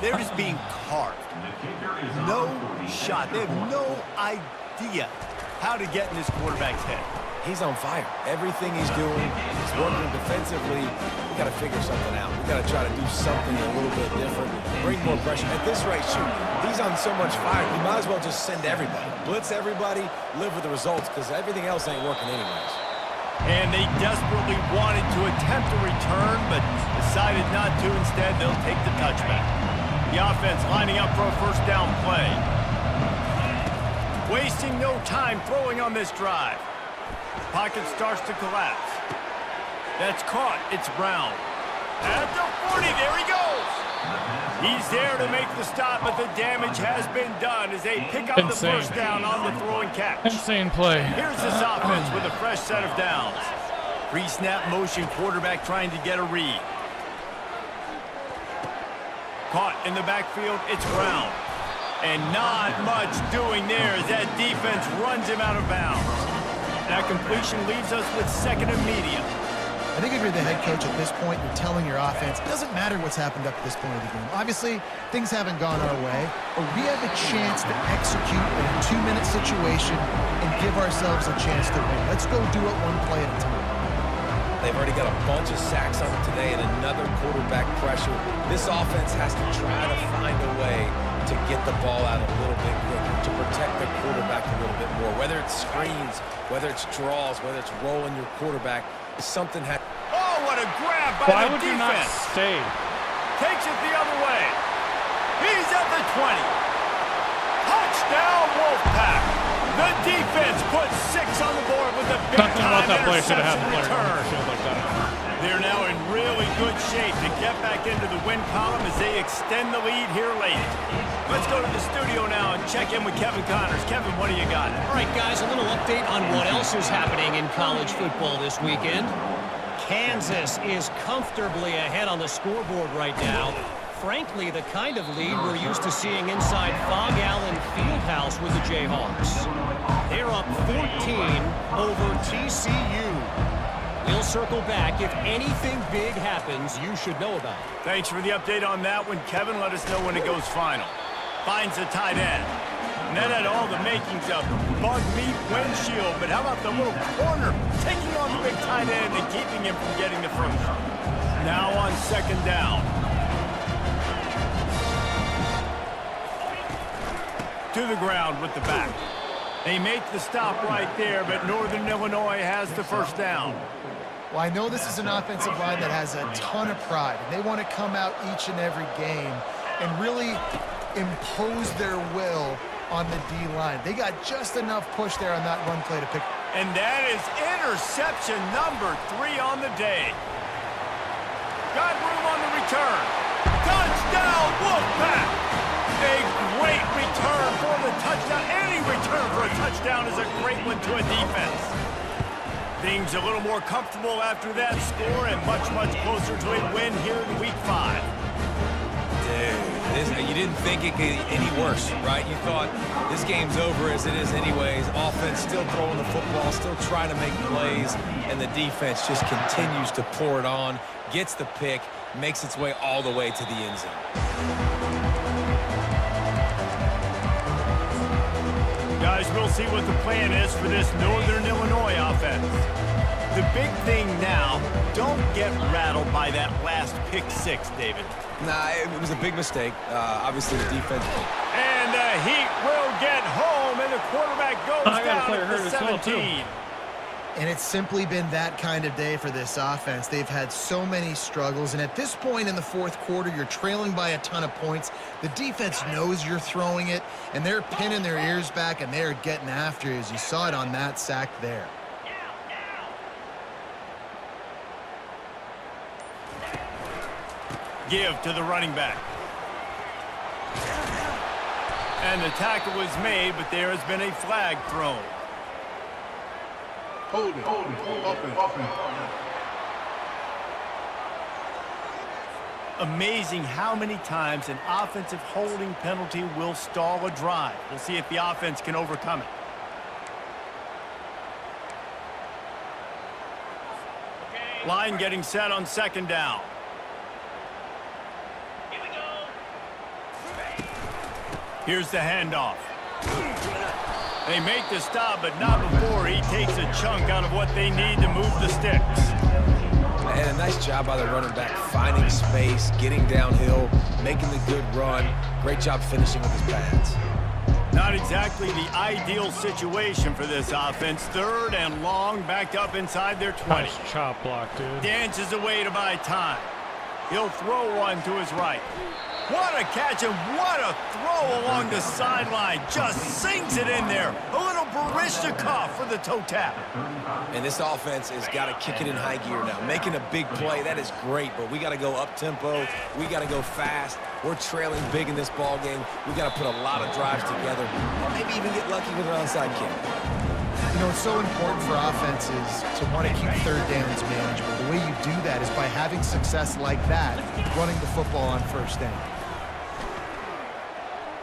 They're just being carved. No shot. They have no idea how to get in this quarterback's head. He's on fire. Everything he's doing, he's working defensively. We got to figure something out. We got to try to do something a little bit different. Bring more pressure. At this rate, shoot, he's on so much fire. You might as well just send everybody. Blitz everybody, live with the results, because everything else ain't working anyways. And they desperately wanted to attempt a return, but decided not to. Instead, they'll take the touchback. The offense lining up for a 1st down play. Wasting no time throwing on this drive. Pocket starts to collapse. That's caught. It's Brown. At the 40, there he goes. He's there to make the stop, but the damage has been done as they pick up the 1st down on the throw and catch. Insane play. Here's this offense with a fresh set of downs. Pre-snap motion, quarterback trying to get a read. Caught in the backfield, it's Brown. And not much doing there as that defense runs him out of bounds. That completion leaves us with 2nd and medium. I think if you're the head coach at this point, you're telling your offense, it doesn't matter what's happened up to this point of the game. Obviously, things haven't gone our way, but we have a chance to execute in a 2-minute situation and give ourselves a chance to win. Let's go do it 1 play at a time. They've already got a bunch of sacks on them today and another quarterback pressure. This offense has to try to find a way to get the ball out a little bit quicker, to protect the quarterback a little bit more. Whether it's screens, whether it's draws, whether it's rolling your quarterback, something has... Oh, what a grab by Why the would defense. you not stay? Takes it the other way. He's at the 20. Touchdown, Wolfpack. The defense puts 6 on the board with a Nothing about big-time that play should have interception happened. return. Field like that. They're now in really good shape to get back into the win column as they extend the lead here late. Let's go to the studio now and check in with Kevin Connors. Kevin, what do you got? All right, guys, a little update on what else is happening in college football this weekend. Kansas is comfortably ahead on the scoreboard right now. Frankly, the kind of lead we're used to seeing inside Fog Allen Fieldhouse with the Jayhawks. They're up 14 over TCU. We'll circle back. If anything big happens, you should know about it. Thanks for the update on that one, Kevin. Let us know when it goes final. Finds the tight end. And that had all the makings of bug meat windshield, but how about the little corner taking on the big tight end and keeping him from getting the first? Now on 2nd down. To the ground with the back. They make the stop right there, but Northern Illinois has the 1st down. Well, I know this is an offensive line that has a ton of pride. They want to come out each and every game and really impose their will on the D-line. They got just enough push there on that run play to pick. And that is interception number 3 on the day. Got room on the return. Touchdown, Wolfpack! A great return for the touchdown. Any return for a touchdown is a great one to a defense. Things a little more comfortable after that score and much, much closer to a win here in Week 5. Dude, you didn't think it could get any worse, right? You thought this game's over as it is anyways. Offense still throwing the football, still trying to make plays, and the defense just continues to pour it on, gets the pick, makes its way all the way to the end zone. Guys, we'll see what the plan is for this Northern Illinois offense. The big thing now, don't get rattled by that last pick six, David. Nah, it was a big mistake. Obviously, the defense. And the Heat will get home, and the quarterback goes I got a down player at hurt the as well, 17. And it's simply been that kind of day for this offense. They've had so many struggles, and at this point in the fourth quarter, you're trailing by a ton of points. The defense knows you're throwing it, and they're pinning their ears back, and they're getting after you, as you saw it on that sack there. Give to the running back. And the tackle was made, but there has been a flag thrown. Hold it. Offense. Amazing how many times an offensive holding penalty will stall a drive. We'll see if the offense can overcome it. Line getting set on second down. Here's the handoff. They make the stop, but not before he takes a chunk out of what they need to move the sticks. And a nice job by the running back, finding space, getting downhill, making the good run. Great job finishing with his pads. Not exactly the ideal situation for this offense. Third and long, backed up inside their 20. Nice chop block, dude. Dances away to buy time. He'll throw one to his right. What a catch and what a throw along the sideline. Just sinks it in there. A little Barishnikov for the toe tap. And this offense has got to kick it in high gear now. Making a big play, that is great, but we got to go up-tempo. We got to go fast. We're trailing big in this ball game. We got to put a lot of drives together, or maybe even get lucky with an onside kick. You know, it's so important for offenses to want to keep third downs manageable. The way you do that is by having success like that, running the football on first down.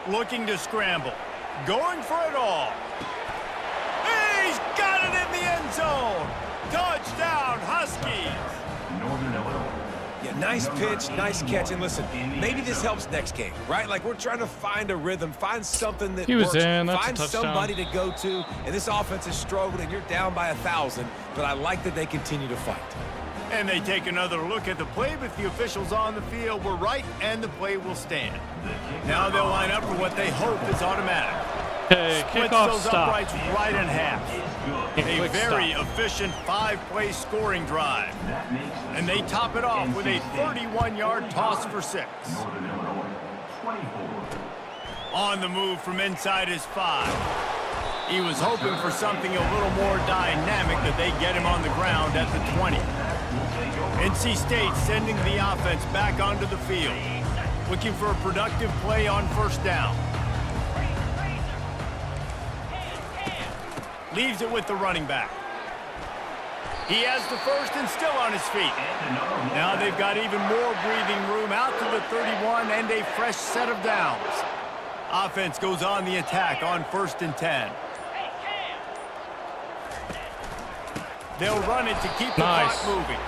Looking to scramble. Going for it all. He's got it in the end zone. Touchdown, Huskies. Northern Illinois. Yeah, nice pitch, nice catch. And listen, maybe this helps next game, right? Like, we're trying to find a rhythm, find something that He was works, in. That's a find touchdown. somebody to go to. And this offense is struggling, and you're down by 1,000. But I like that they continue to fight. And they take another look at the play, but the officials on the field were right, and the play will stand. Now they'll line up for what they hope is automatic. Okay, Splits kickoff those stop. uprights right in half. A Quick very stop. efficient 5-play scoring drive. And they top it off with a 31-yard toss for 6. Northern Illinois, 24. On the move from inside his 5. He was hoping for something a little more dynamic, that they get him on the ground at the 20. NC State sending the offense back onto the field, looking for a productive play on first down. Leaves it with the running back. He has the first and still on his feet. Now they've got even more breathing room out to the 31 and a fresh set of downs. Offense goes on the attack on first and 10. They'll run it to keep the Nice. clock moving.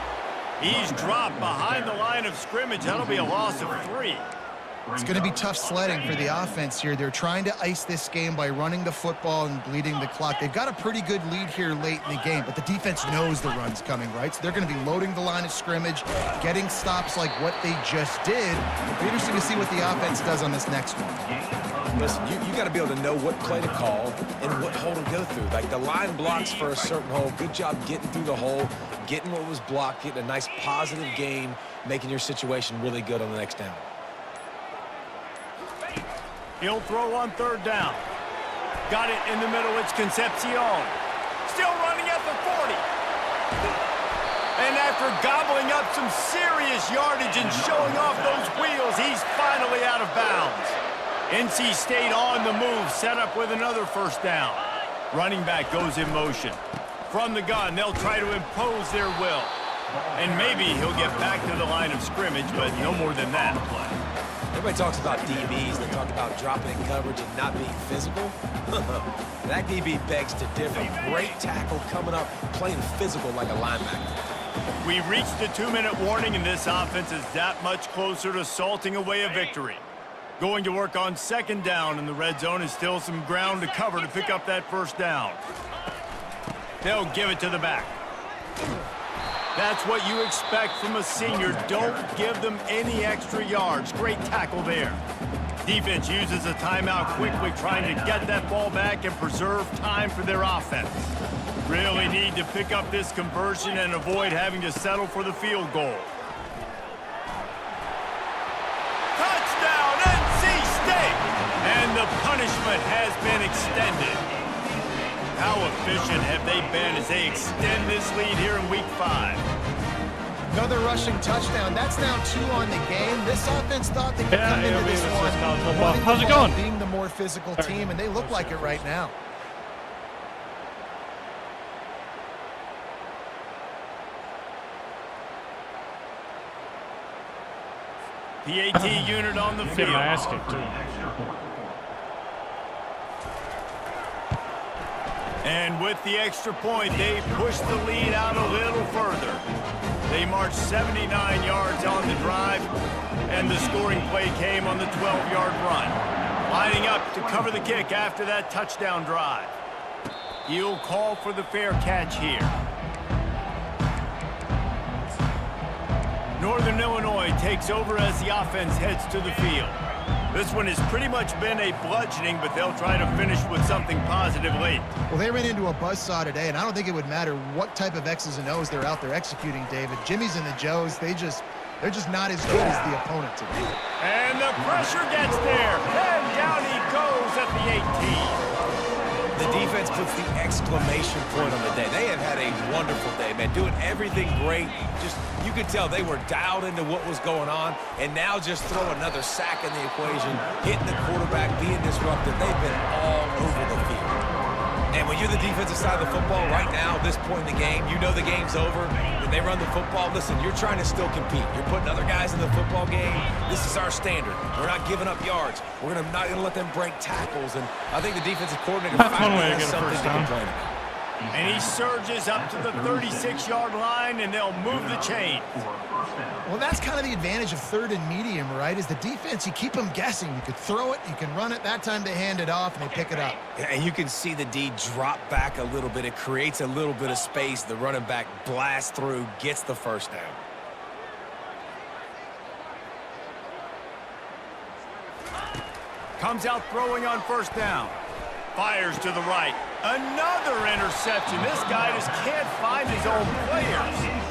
He's dropped behind the line of scrimmage. That'll be a loss of 3. It's going to be tough sledding for the offense here. They're trying to ice this game by running the football and bleeding the clock. They've got a pretty good lead here late in the game, but the defense knows the run's coming, right? So they're going to be loading the line of scrimmage, getting stops like what they just did. It'll be interesting to see what the offense does on this next one. Listen, you got to be able to know what play to call and what hole to go through. Like, the line blocks for a certain hole. Good job getting through the hole, getting what was blocked, getting a nice positive gain, making your situation really good on the next down. He'll throw on third down. Got it in the middle. It's Concepcion. Still running at the 40. And after gobbling up some serious yardage and showing off those wheels, he's finally out of bounds. NC State on the move, set up with another first down. Running back goes in motion. From the gun, they'll try to impose their will. And maybe he'll get back to the line of scrimmage, but no more than that. Everybody talks about DBs. They talk about dropping in coverage and not being physical. That DB begs to differ. Great tackle coming up, playing physical like a linebacker. We reached the 2-minute warning, and this offense is that much closer to salting away a victory. Going to work on second down, and the red zone is still some ground to cover to pick up that first down. They'll give it to the back. That's what you expect from a senior. Don't give them any extra yards. Great tackle there. Defense uses a timeout quickly, trying to get that ball back and preserve time for their offense. Really need to pick up this conversion and avoid having to settle for the field goal. Touchdown, NC State! And the punishment has been extended. How efficient have they been as they extend this lead here in Week 5? Another rushing touchdown. That's now 2 on the game. This offense thought they could come into this one running How's the it ball, going? being the more physical team, and they look like it right now. PAT unit on the Get field. my ass kicked, too. And with the extra point, they push the lead out a little further. They marched 79 yards on the drive, and the scoring play came on the 12-yard run. Lining up to cover the kick after that touchdown drive. He'll call for the fair catch here. Northern Illinois takes over as the offense heads to the field. This one has pretty much been a bludgeoning, but they'll try to finish with something positive late. Well, they ran into a buzzsaw today, and I don't think it would matter what type of X's and O's they're out there executing, David. Jimmy's and the Joes, they're just not as good as the opponent today. And the pressure gets there, and down he goes at the 18. The defense puts the exclamation point on the day. They have had a wonderful day, man. Doing everything great. Just, you could tell they were dialed into what was going on, and now just throw another sack in the equation, hitting the quarterback, being disruptive. They've been all over the field. And when you're the defensive side of the football right now, this point in the game, you know the game's over. When they run the football, listen, you're trying to still compete. You're putting other guys in the football game. This is our standard. We're not giving up yards. We're not going to let them break tackles. And I think the defensive coordinator That's one finally way to has get a something first to down. complain about. And he surges up to the 36-yard line, and they'll move the chain. Well, that's kind of the advantage of third and medium, right? Is the defense, you keep them guessing. You could throw it, you can run it. That time they hand it off, and they pick it up. And you can see the D drop back a little bit. It creates a little bit of space. The running back blasts through, gets the first down. Comes out throwing on first down. Fires to the right. Another interception. This guy just can't find his own players.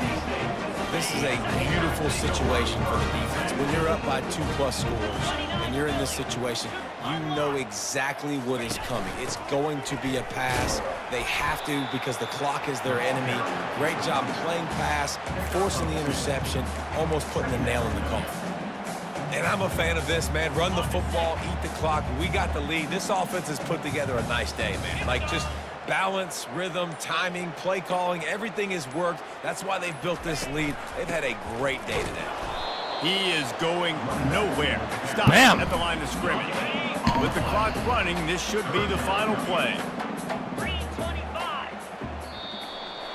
This is a beautiful situation for the defense. When you're up by 2+ scores and you're in this situation, you know exactly what is coming. It's going to be a pass. They have to because the clock is their enemy. Great job playing pass, forcing the interception, almost putting the nail in the coffin. And I'm a fan of this, man. Run the football, eat the clock. We got the lead. This offense has put together a nice day, man. Like, just balance, rhythm, timing, play calling, everything has worked. That's why they've built this lead. They've had a great day today. He is going nowhere. Stop Bam. at the line of scrimmage. With the clock running, this should be the final play.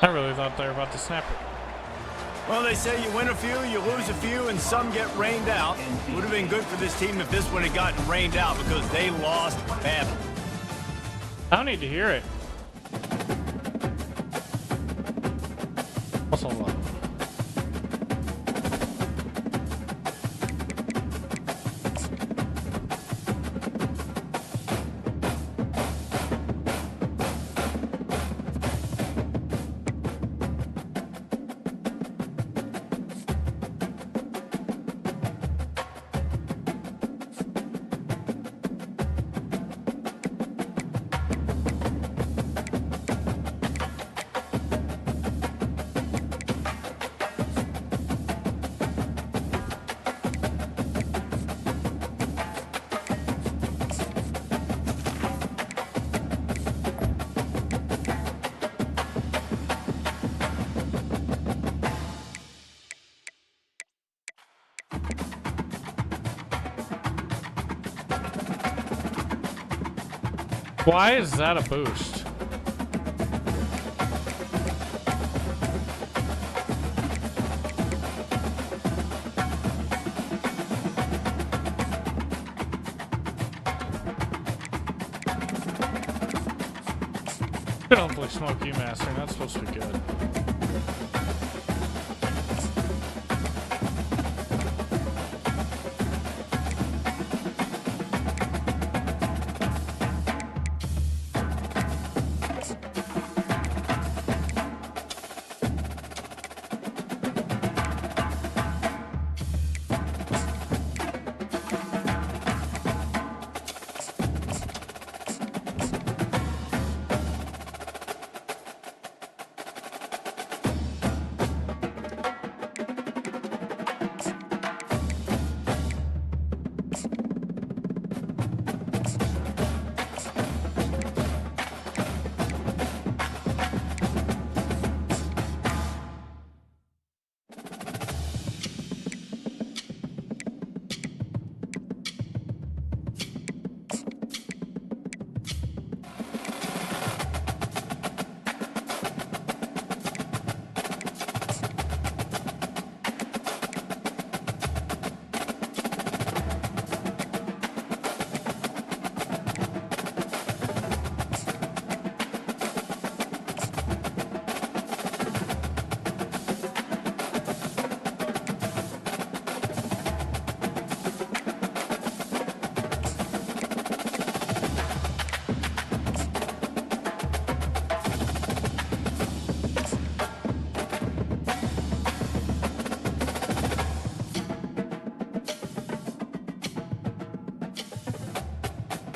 I really thought they were about to snap it. Well, they say you win a few, you lose a few, and some get rained out. Would have been good for this team if this one had gotten rained out because they lost badly. I don't need to hear it. What's on that? Why is that a boost? Don't play Smoke UMass, they're not supposed to be good.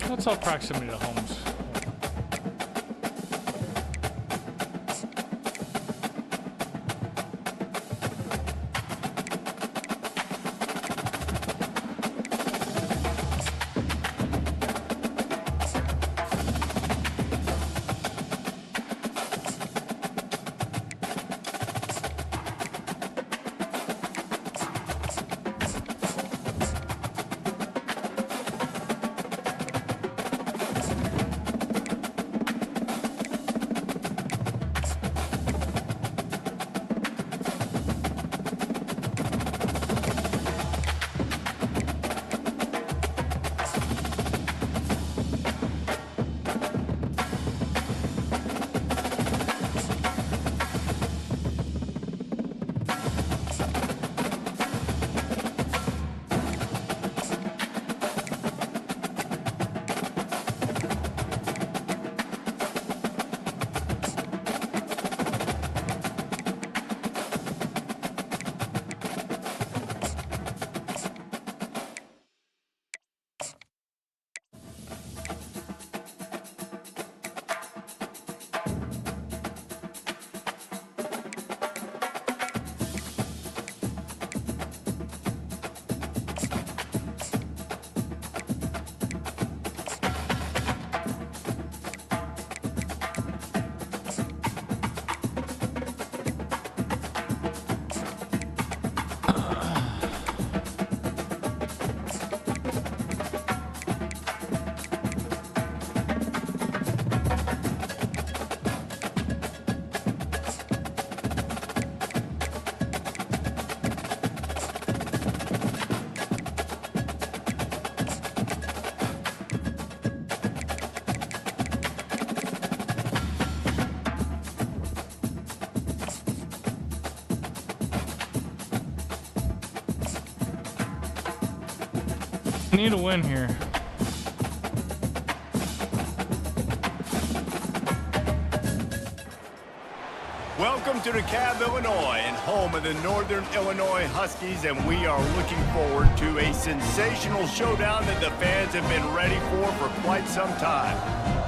That's all proximity to homes. Need a win here. Welcome to DeKalb, Illinois, and home of the Northern Illinois Huskies, and we are looking forward to a sensational showdown that the fans have been ready for quite some time.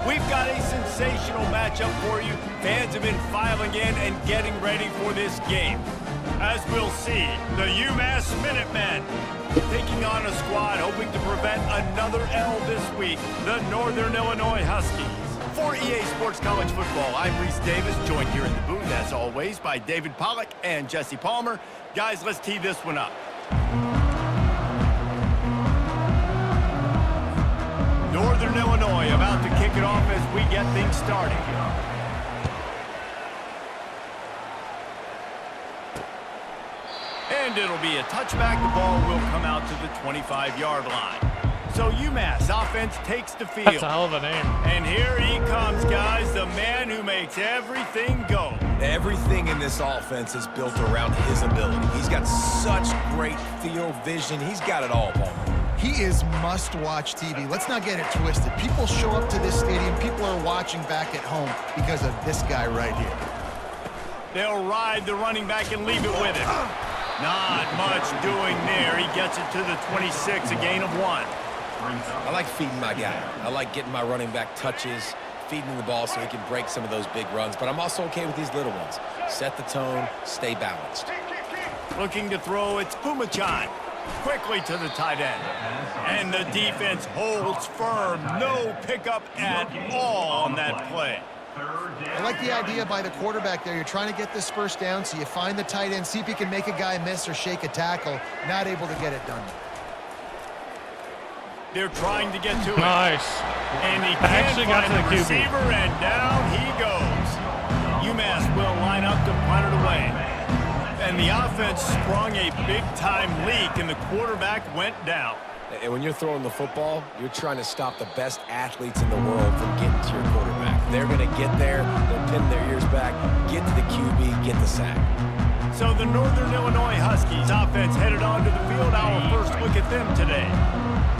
We've got a sensational matchup for you. Fans have been filing in and getting ready for this game. As we'll see, the UMass Minutemen taking on a squad hoping to prevent another L this week, the Northern Illinois Huskies. For EA Sports College Football, I'm Reese Davis, joined here in the booth, as always, by David Pollack and Jesse Palmer. Guys, let's tee this one up. Northern Illinois about to kick it off as we get things started. And it'll be a touchback. The ball will come out to the 25-yard line. So UMass offense takes the field. That's a hell of a name. And here he comes, guys, the man who makes everything go. Everything in this offense is built around his ability. He's got such great field vision. He's got it all, Paul. He is must-watch TV. Let's not get it twisted. People show up to this stadium. People are watching back at home because of this guy right here. They'll ride the running back and leave it with him. Not much doing there. He gets it to the 26, a gain of 1. I like feeding my guy. I like getting my running back touches, feeding him the ball so he can break some of those big runs. But I'm also okay with these little ones. Set the tone, stay balanced. Looking to throw, it's Pumachan. Quickly to the tight end. And the defense holds firm. No pickup at all on that play. I like the idea by the quarterback there. You're trying to get this first down, so you find the tight end, see if you can make a guy miss or shake a tackle. Not able to get it done. They're trying to get to it. Nice. And he Actually can't got find to the the QB. receiver, and down he goes. UMass will line up to punt it away. And the offense sprung a big-time leak, and the quarterback went down. And when you're throwing the football, you're trying to stop the best athletes in the world from getting to your quarterback. They're going to get there, they'll pin their ears back, get to the QB, get the sack. So the Northern Illinois Huskies offense headed onto the field. Our first look at them today.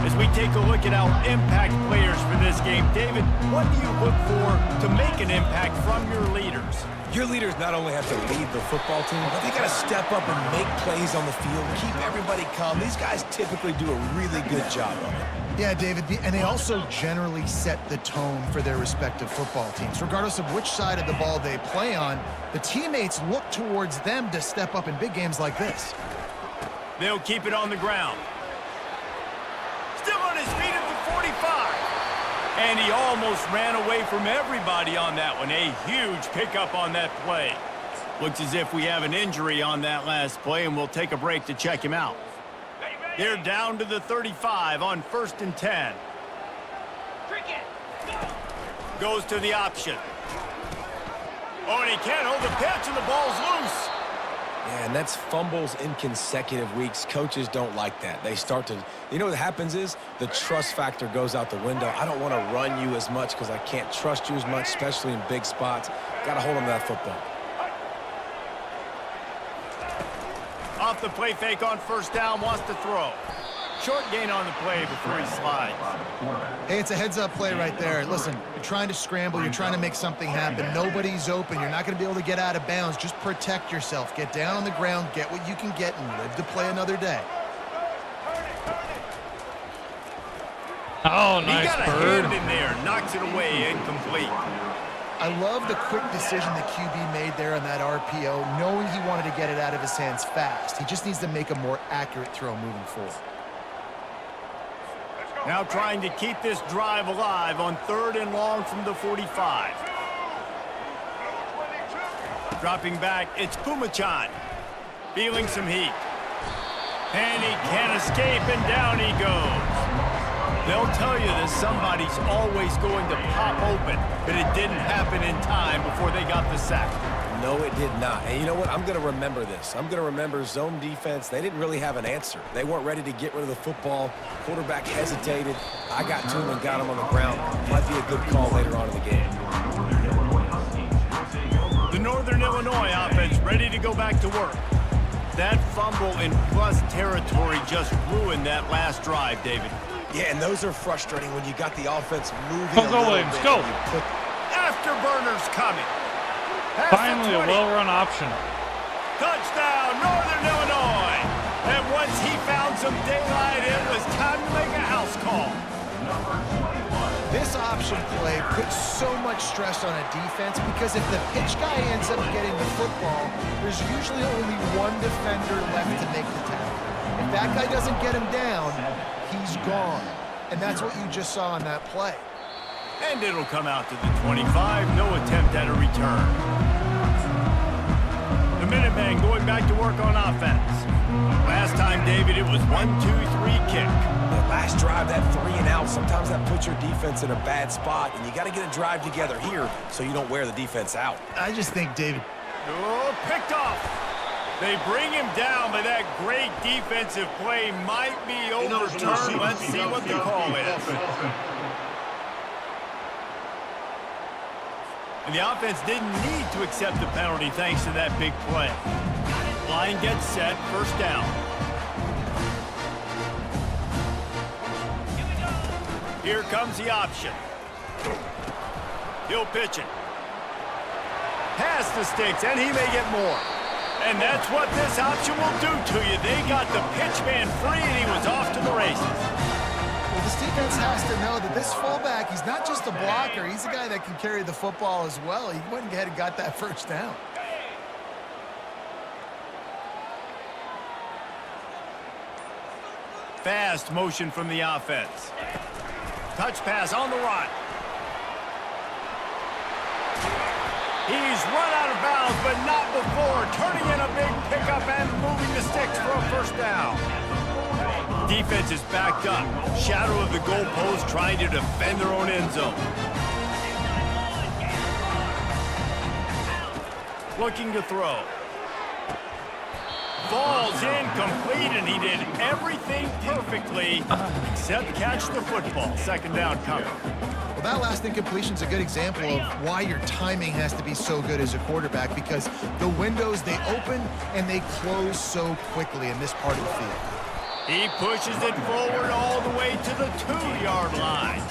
As we take a look at our impact players for this game, David, what do you look for to make an impact from your leaders? Your leaders not only have to lead the football team, but they got to step up and make plays on the field, keep everybody calm. These guys typically do a really good job of it. Yeah, David, and they also generally set the tone for their respective football teams. Regardless of which side of the ball they play on, the teammates look towards them to step up in big games like this. They'll keep it on the ground. Still on his feet at the 45. And he almost ran away from everybody on that one. A huge pickup on that play. Looks as if we have an injury on that last play, and we'll take a break to check him out. They're down to the 35 on 1st and 10. Goes to the option. Oh, and he can't hold the pitch, and the ball's loose. Yeah, and that's fumbles in consecutive weeks. Coaches don't like that. They start to, you know what happens is the trust factor goes out the window. I don't want to run you as much because I can't trust you as much, especially in big spots. Got to hold on to that football. Off the play fake on 1st down, wants to throw. Short gain on the play before he slides. Hey, it's a heads-up play right there. Listen, you're trying to scramble. You're trying to make something happen. Nobody's open. You're not going to be able to get out of bounds. Just protect yourself. Get down on the ground, get what you can get, and live to play another day. Oh, He nice got a bird. hand in there, knocks it away, incomplete. I love the quick decision the QB made there on that RPO, knowing he wanted to get it out of his hands fast. He just needs to make a more accurate throw moving forward. Now trying to keep this drive alive on 3rd and long from the 45. Dropping back, it's Pumachan. Feeling some heat. And he can't escape, and down he goes. They'll tell you that somebody's always going to pop open, but it didn't happen in time before they got the sack. No, it did not. And you know what? I'm going to remember this. I'm going to remember zone defense. They didn't really have an answer. They weren't ready to get rid of the football. Quarterback hesitated. I got to him and got him on the ground. Might be a good call later on in the game. The Northern Illinois offense ready to go back to work. That fumble in plus territory just ruined that last drive, David. Yeah, and those are frustrating when you got the offense moving Go, a little Williams, bit. go. Afterburners coming. Past Finally, the a 20. well-run option. Touchdown, Northern Illinois. And once he found some daylight, it was time to make a house call. This option play puts so much stress on a defense because if the pitch guy ends up getting the football, there's usually only one defender left to make the tackle. If that guy doesn't get him down, he's gone. And that's what you just saw on that play. And it'll come out to the 25. No attempt at a return. The Minutemen going back to work on offense. Last time, David, it was 1-2-3 kick. The last drive, that 3 and out, sometimes that puts your defense in a bad spot, and you got to get a drive together here so you don't wear the defense out. I just think, David, Oh, picked off. They bring him down, but that great defensive play might be overturned. Let's see what the call is. And the offense didn't need to accept the penalty thanks to that big play. Line gets set, first down. Here comes the option. He'll pitch it. Pass the sticks, and he may get more. And that's what this option will do to you. They got the pitch man free, and he was off to the races. Well, this defense has to know that this fullback, he's not just a blocker. He's a guy that can carry the football as well. He went ahead and got that first down. Fast motion from the offense. Touch pass on the run. He's run out of bounds, but not before. Turning in a big pickup and moving the sticks for a first down. Defense is backed up. Shadow of the goalpost trying to defend their own end zone. Looking to throw. Falls incomplete, and he did everything perfectly except catch the football. Second down coming. Well, that last incompletion is a good example of why your timing has to be so good as a quarterback, because the windows, they open and they close so quickly in this part of the field. He pushes it forward all the way to the 2-yard line.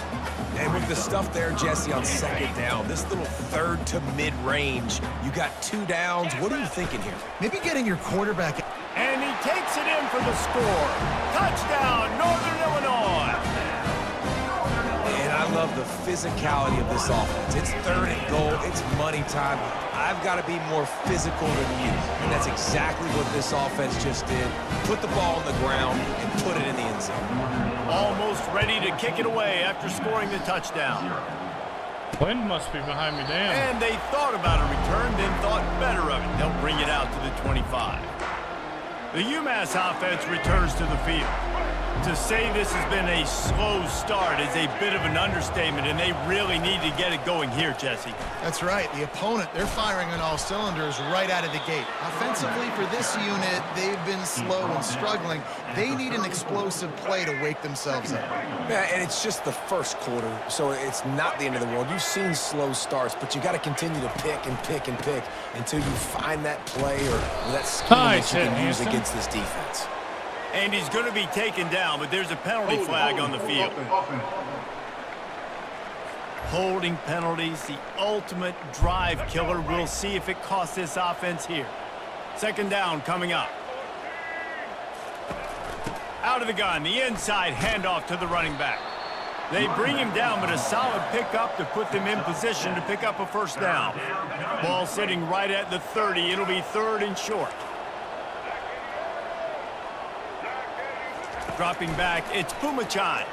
And with the stuff there, Jesse, on second down, this little third to mid-range, you got 2 downs. What are you thinking here? Maybe getting your quarterback. And he takes it in for the score. Touchdown, Northern Illinois. And I love the physicality of this offense. It's third and goal. It's money time. I've got to be more physical than you. And that's exactly what this offense just did. Put the ball on the ground and put it in the end zone. Almost ready to kick it away after scoring the touchdown. Wind must be behind me, damn. And they thought about a return, then thought better of it. They'll bring it out to the 25. The UMass offense returns to the field. To say this has been a slow start is a bit of an understatement, and they really need to get it going here, Jesse. That's right. The opponent, they're firing on all cylinders right out of the gate. Offensively, for this unit, they've been slow and struggling. They need an explosive play to wake themselves up. Yeah, and it's just the first quarter, so it's not the end of the world. You've seen slow starts, but you got to continue to pick and pick and pick until you find that play or that scheme that you can use against this defense. And he's going to be taken down, but there's a penalty flag on the field. Holding penalties, the ultimate drive killer. We'll see if it costs this offense here. Second down coming up. Out of the gun, the inside handoff to the running back. They bring him down, but a solid pickup to put them in position to pick up a first down. Ball sitting right at the 30. It'll be third and short. Dropping back, it's Pumachan.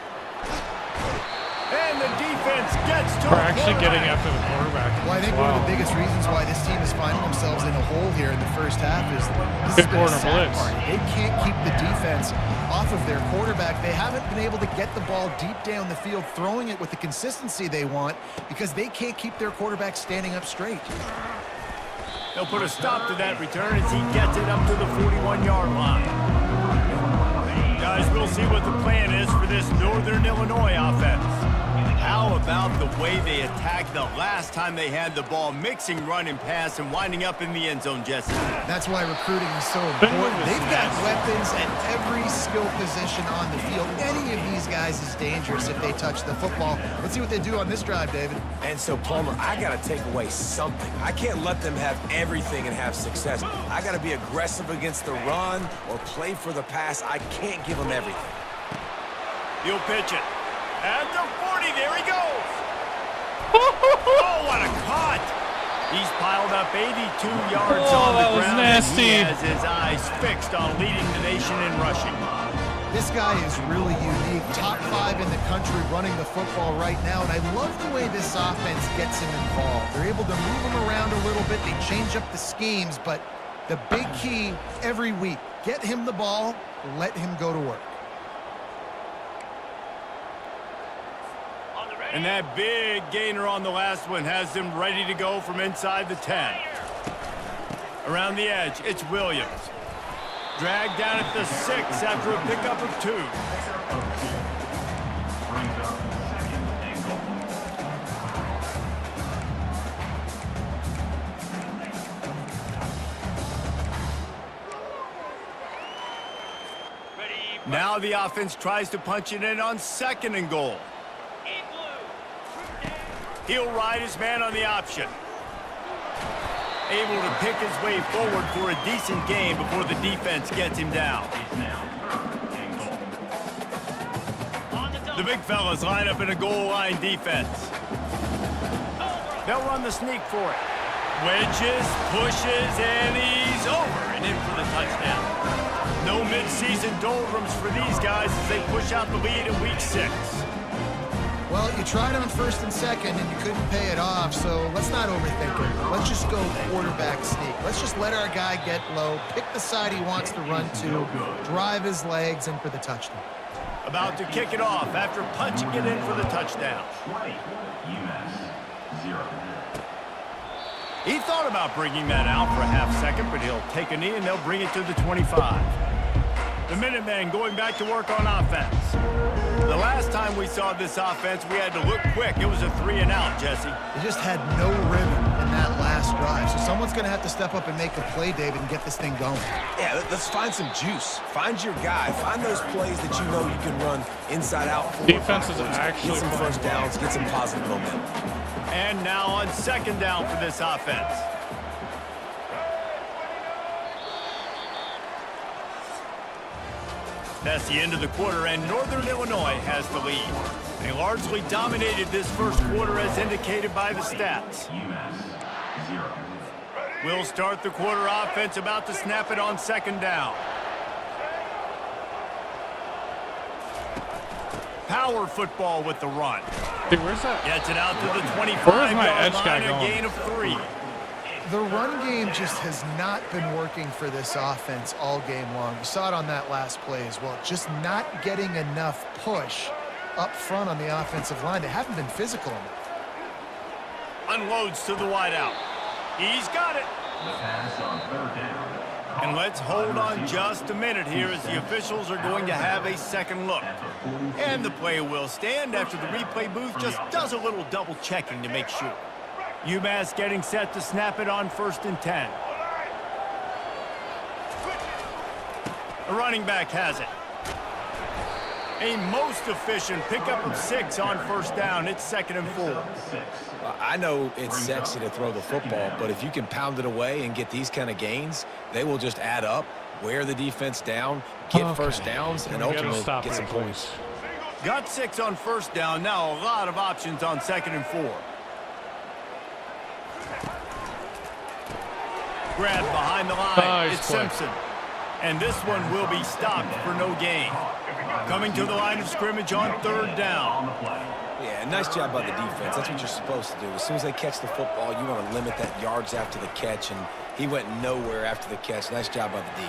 And the defense gets to We're actually getting after the quarterback. Well, I think one of the biggest reasons why this team is finding themselves in a hole here in the first half is this has been a sad part. They can't keep the defense off of their quarterback. They haven't been able to get the ball deep down the field, throwing it with the consistency they want, because they can't keep their quarterback standing up straight. They'll put a stop to that return as he gets it up to the 41-yard line. Guys, we'll see what the plan is for this Northern Illinois offense. How about the way they attacked the last time they had the ball, mixing run and pass and winding up in the end zone, Jesse? That's why recruiting is so important. They've got weapons at every skill position on the field. Any of these guys is dangerous if they touch the football. Let's see what they do on this drive, David. And so, Palmer, I got to take away something. I can't let them have everything and have success. I got to be aggressive against the run or play for the pass. I can't give them everything. He'll pitch it. At the 40, there he goes. Oh, what a cut. He's piled up 82 yards on the ground. That was nasty. And he has his eyes fixed on leading the nation in rushing. This guy is really unique. Top 5 in the country running the football right now, and I love the way this offense gets him involved. They're able to move him around a little bit. They change up the schemes, but the big key every week, get him the ball, let him go to work. And that big gainer on the last one has them ready to go from inside the 10. Around the edge, it's Williams. Dragged down at the 6 after a pickup of 2. Now the offense tries to punch it in on 2nd and goal. He'll ride his man on the option. Able to pick his way forward for a decent game before the defense gets him down. The big fellas line up in a goal line defense. They'll run the sneak for it. Wedges, pushes, and he's over and in for the touchdown. No midseason doldrums for these guys as they push out the lead in week 6. Well, you tried on 1st and 2nd, and you couldn't pay it off, so let's not overthink it. Let's just go quarterback sneak. Let's just let our guy get low, pick the side he wants to run to, drive his legs in for the touchdown. About to kick it off after punching it in for the touchdown. 20, UMass 0. He thought about bringing that out for a half-second, but he'll take a knee and they'll bring it to the 25. The Minutemen going back to work on offense. The last time we saw this offense, we had to look quick. It was a 3-and-out, Jesse. They just had no rhythm in that last drive, so someone's going to have to step up and make a play, David, and get this thing going. Yeah, let's find some juice. Find your guy. Find those plays that you know you can run inside out. Defense is actually get some first downs, get some positive momentum. And now on 2nd down for this offense. That's the end of the quarter, and Northern Illinois has the lead. They largely dominated this first quarter as indicated by the stats. UMass 0. We'll start the quarter offense, about to snap it on 2nd down. Power football with the run. Dude, where's that? Gets it out to the 25-yard Where's my edge guy line, a going? gain of 3. The run game just has not been working for this offense all game long. You saw it on that last play as well. Just not getting enough push up front on the offensive line. They haven't been physical enough. Unloads to the wideout. He's got it. Pass on 3rd down. And let's hold on just a minute here as the officials are going to have a second look. And the play will stand after the replay booth just does a little double checking to make sure. UMass getting set to snap it on 1st and 10. The running back has it. A most efficient pickup of 6 on 1st down. It's 2nd and 4. Well, I know it's sexy to throw the football, but if you can pound it away and get these kind of gains, they will just add up, wear the defense down, get first downs, and ultimately get some points. Got 6 on 1st down. Now a lot of options on 2nd and 4. Grab behind the line. Nice It's play. Simpson. And this one will be stopped for no gain. Coming to the line of scrimmage on 3rd down. Yeah, nice job by the defense. That's what you're supposed to do. As soon as they catch the football, you want to limit that yards after the catch, and he went nowhere after the catch. Nice job by the D.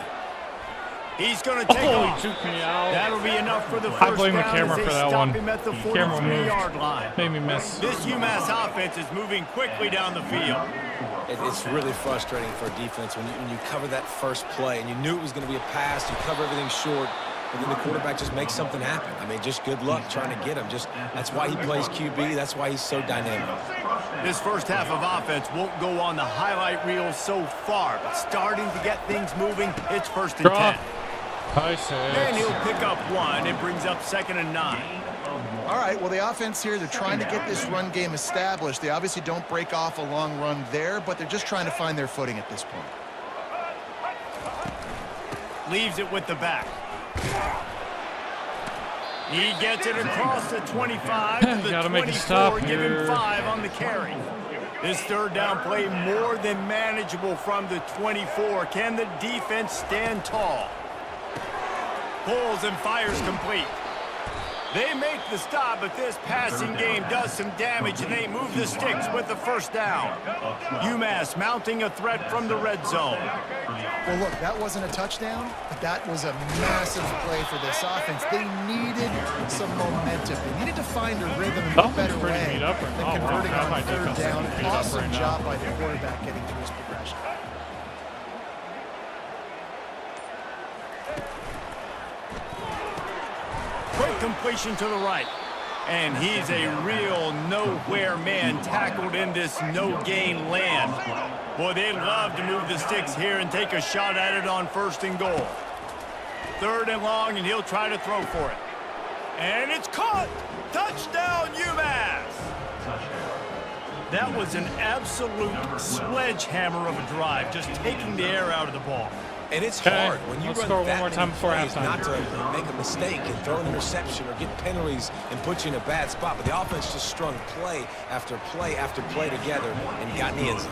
He's going to take He off. took me out. That'll be enough for the first I blame the down camera as they for that stop one. him at the Camera moved. 43-yard line. Made me miss. This UMass offense is moving quickly down the field. It's really frustrating for a defense when you cover that first play, and you knew it was going to be a pass. You cover everything short, and then the quarterback just makes something happen. I mean, just good luck trying to get him. That's why he plays QB. That's why he's so dynamic. This first half of offense won't go on the highlight reel so far, but starting to get things moving, it's 1st and Draw. 10. Nice. And he'll pick up 1. It brings up 2nd and 9. All right, well, the offense here, they're trying to get this run game established. They obviously don't break off a long run there, but they're just trying to find their footing at this point. Leaves it with the back. He gets it across the 25 to the Gotta 24, make a stop give him here. 5 on the carry. This 3rd down play more than manageable from the 24. Can the defense stand tall? Pulls and fires complete. They make the stop, but this passing game does some damage, and they move the sticks with the 1st down. UMass mounting a threat from the red zone. Well, look, that wasn't a touchdown, but that was a massive play for this offense. They needed some momentum. They needed to find a rhythm in a Offense better pretty way beat up right than now. converting Wow, on my 3rd defense is down. beat up Awesome right now. job by the quarterback getting through his progression. Quick completion to the right. And he's a real nowhere man tackled in this no-gain land. Boy, they'd love to move the sticks here and take a shot at it on 1st and goal. 3rd and long, and he'll try to throw for it. And it's caught! Touchdown, UMass! That was an absolute sledgehammer of a drive, just taking the air out of the ball. And it's Okay, hard when you let's run score one that more time many before plays halftime. not to make a mistake and throw an interception or get penalties and put you in a bad spot. But the offense just strung play after play after play together and got in the end zone.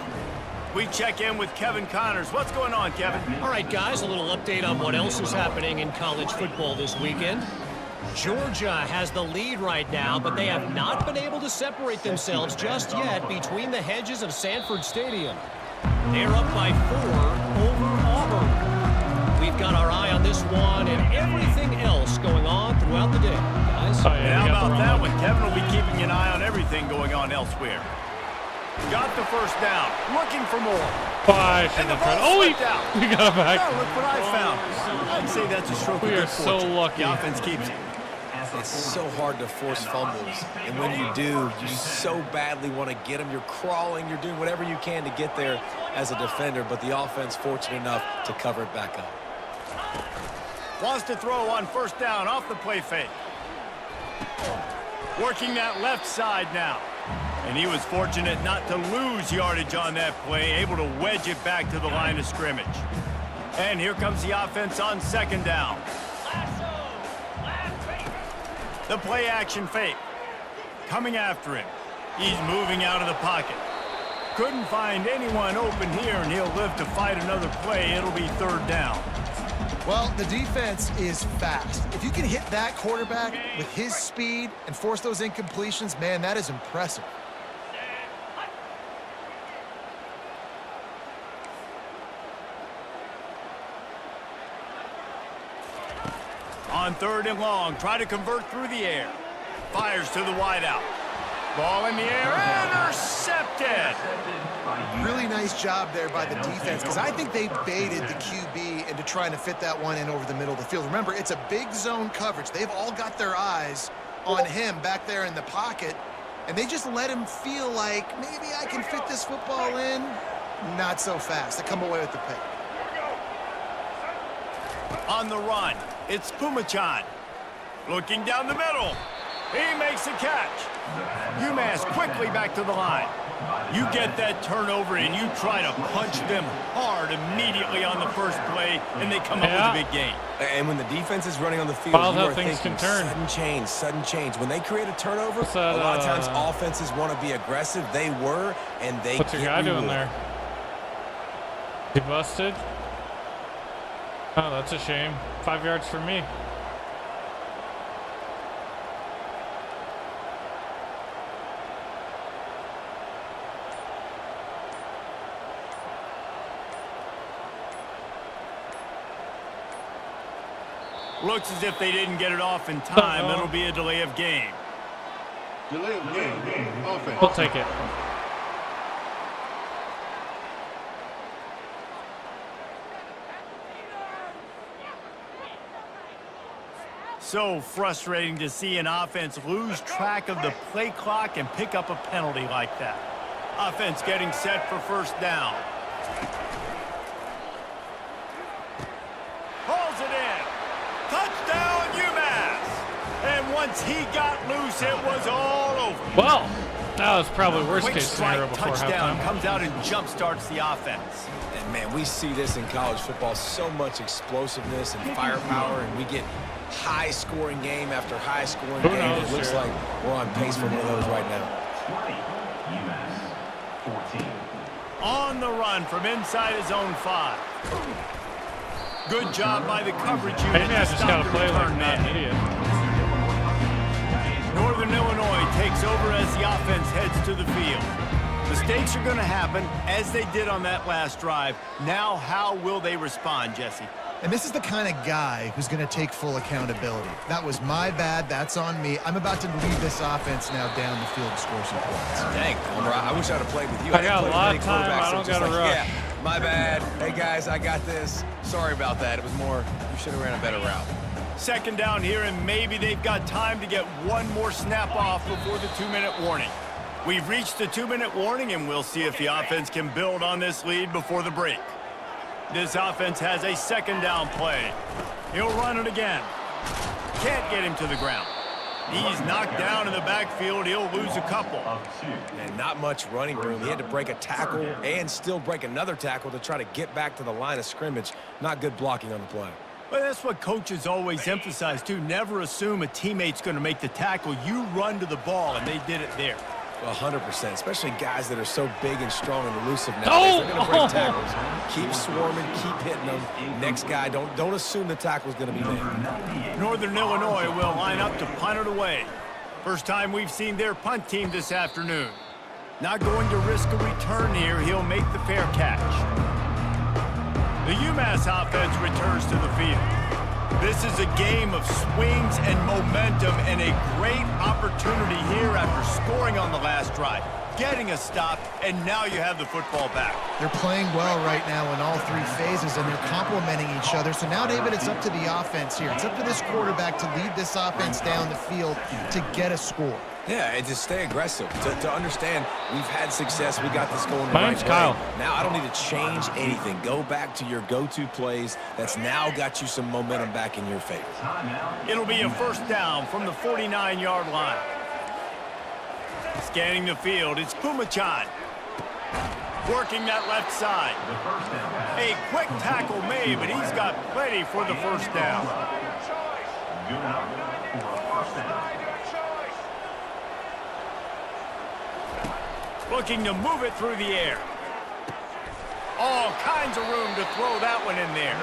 We check in with Kevin Connors. What's going on, Kevin? All right, guys, a little update on what else is happening in college football this weekend. Georgia has the lead right now, but they have not been able to separate themselves just yet between the hedges of Sanford Stadium. They're up by 4 over Auburn. We've got our eye on this one and everything else going on throughout the day, guys. Oh, yeah, How you got the about wrong that one. one? Kevin will be keeping an eye on everything going on elsewhere. Got the first down. Looking for more. Oh, I And shouldn't the have tried. ball Oh, slipped out. we got it back. Oh, look what I found. I'd say that's a stroke of We are good so fortune. lucky. The offense keeps it. It's so hard to force fumbles. And when you do, you so badly want to get them. You're crawling. You're doing whatever you can to get there as a defender. But the offense fortunate enough to cover it back up. Wants to throw on first down off the play fake. Working that left side now. And he was fortunate not to lose yardage on that play, able to wedge it back to the line of scrimmage. And here comes the offense on 2nd down. The play action fake. Coming after him. He's moving out of the pocket. Couldn't find anyone open here, and he'll live to fight another play. It'll be 3rd down. Well, the defense is fast. If you can hit that quarterback with his speed and force those incompletions, man, that is impressive. On 3rd and long, try to convert through the air. Fires to the wideout. Ball in the air, intercepted. Really nice job there by the defense, because I think they baited the QB into trying to fit that one in over the middle of the field. Remember, it's a big zone coverage. They've all got their eyes on him back there in the pocket, and they just let him feel like, maybe I can fit this football in. Not so fast. They come away with the pick. On the run, it's Pumachan. Looking down the middle. He makes a catch. UMass quickly back to the line. You get that turnover and you try to punch them hard immediately on the first play, and they come up with a big gain. And when the defense is running on the field, Wild you how are things thinking can turn. sudden change, sudden change. When they create a turnover, What's that, a lot of times offenses want to be aggressive. They were, and they What's your get guy doing rewarded. there? He busted? Oh, that's a shame. 5 yards for me. Looks as if they didn't get it off in time. Uh-oh. It'll be a delay of game. Delay of game. Offense. We'll take it. So frustrating to see an offense lose track of the play clock and pick up a penalty like that. Offense getting set for first down. Hauls it in. Touchdown, UMass. And once he got loose, it was all over. Well, that was probably worst Quick case scenario strike before touchdown halftime. comes out and jump starts the offense. And man, we see this in college football, so much explosiveness and firepower, and we get high-scoring game after high-scoring Who game. knows, It looks Jared? like we're on pace for one of those right now. 20, UMass 14. On the run from inside his own 5. Good job by the coverage unit. Maybe I to just stop gotta the play like return not an man. idiot. Northern Illinois takes over as the offense heads to the field. Mistakes are going to happen, as they did on that last drive. Now, how will they respond, Jesse? And this is the kind of guy who's going to take full accountability. That was my bad. That's on me. I'm about to lead this offense now down the field to score some points. Dang, Homer, I wish I'd have played with you. I didn't got a play with lot many of time. quarterbacks I that don't just gotta rush. Yeah, my bad. Hey, guys, I got this. Sorry about that. It was more, you should have ran a better route. Second down here, and maybe they've got time to get one more snap off before the 2-minute warning. We've reached the 2-minute warning, and we'll see if the offense can build on this lead before the break. This offense has a second down play. He'll run it again. Can't get him to the ground. He's knocked down in the backfield. He'll lose a couple. And not much running room. He had to break a tackle and still break another tackle to try to get back to the line of scrimmage. Not good blocking on the play. Well, that's what coaches always emphasize, too. Never assume a teammate's going to make the tackle. You run to the ball, and they did it there. 100%, especially guys that are so big and strong and elusive nowadays. They're going to break tackles. Keep swarming, keep hitting them. Next guy, don't assume the tackle's going to be made. Northern Illinois will line up to punt it away. First time we've seen their punt team this afternoon. Not going to risk a return here. He'll make the fair catch. The UMass offense returns to the field. This is a game of swings and momentum and a great opportunity here after scoring on the last drive, getting a stop, and now you have the football back. They're playing well right now in all three phases, and they're complementing each other. So now, David, it's up to the offense here. It's up to this quarterback to lead this offense down the field to get a score. Yeah, and to stay aggressive, to understand we've had success, we got this going the My right name's way. Kyle. Now I don't need to change anything. Go back to your go-to plays. That's now got you some momentum back in your favor. It'll be a first down from the 49-yard line. Scanning the field, it's Pumachan. Working that left side. A quick tackle made, but he's got plenty for the first down. Good enough for a first down. Looking to move it through the air. All kinds of room to throw that one in there.